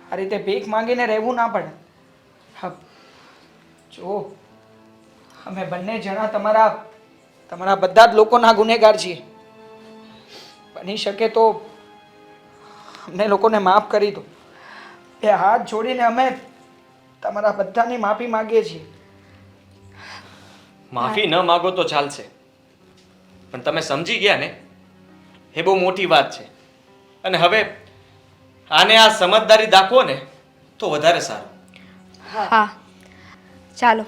આ રીતે ભીખ માંગીને રહેવું ના પડે. જો અમે બંને જણા તમારા બધા જ લોકોના ગુનેગાર છીએ. બની શકે તો અમને લોકોને માફ કરી દો. એ હાથ જોડીને અમે તમારા બધાની માફી માંગીએ છીએ. માફી ન માગો તો ચાલશે, પણ તમે સમજી ગયા ને એ બહુ મોટી વાત છે. અને હવે આને આ સમજદારી દાખવો ને તો વધારે સારું. હા ચાલો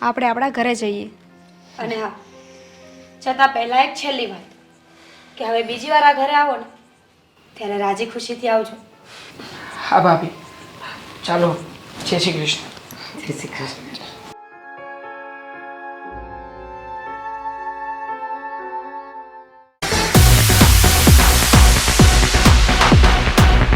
આપણે આપણા ઘરે જઈએ. અને હા, છતાં પહેલાં એક છેલ્લી વાત કે હવે બીજી વાર આ ઘરે આવો ને ત્યારે રાજી ખુશીથી આવજો. હા ભાભી ચાલો જય શ્રી કૃષ્ણ. જય શ્રી કૃષ્ણ.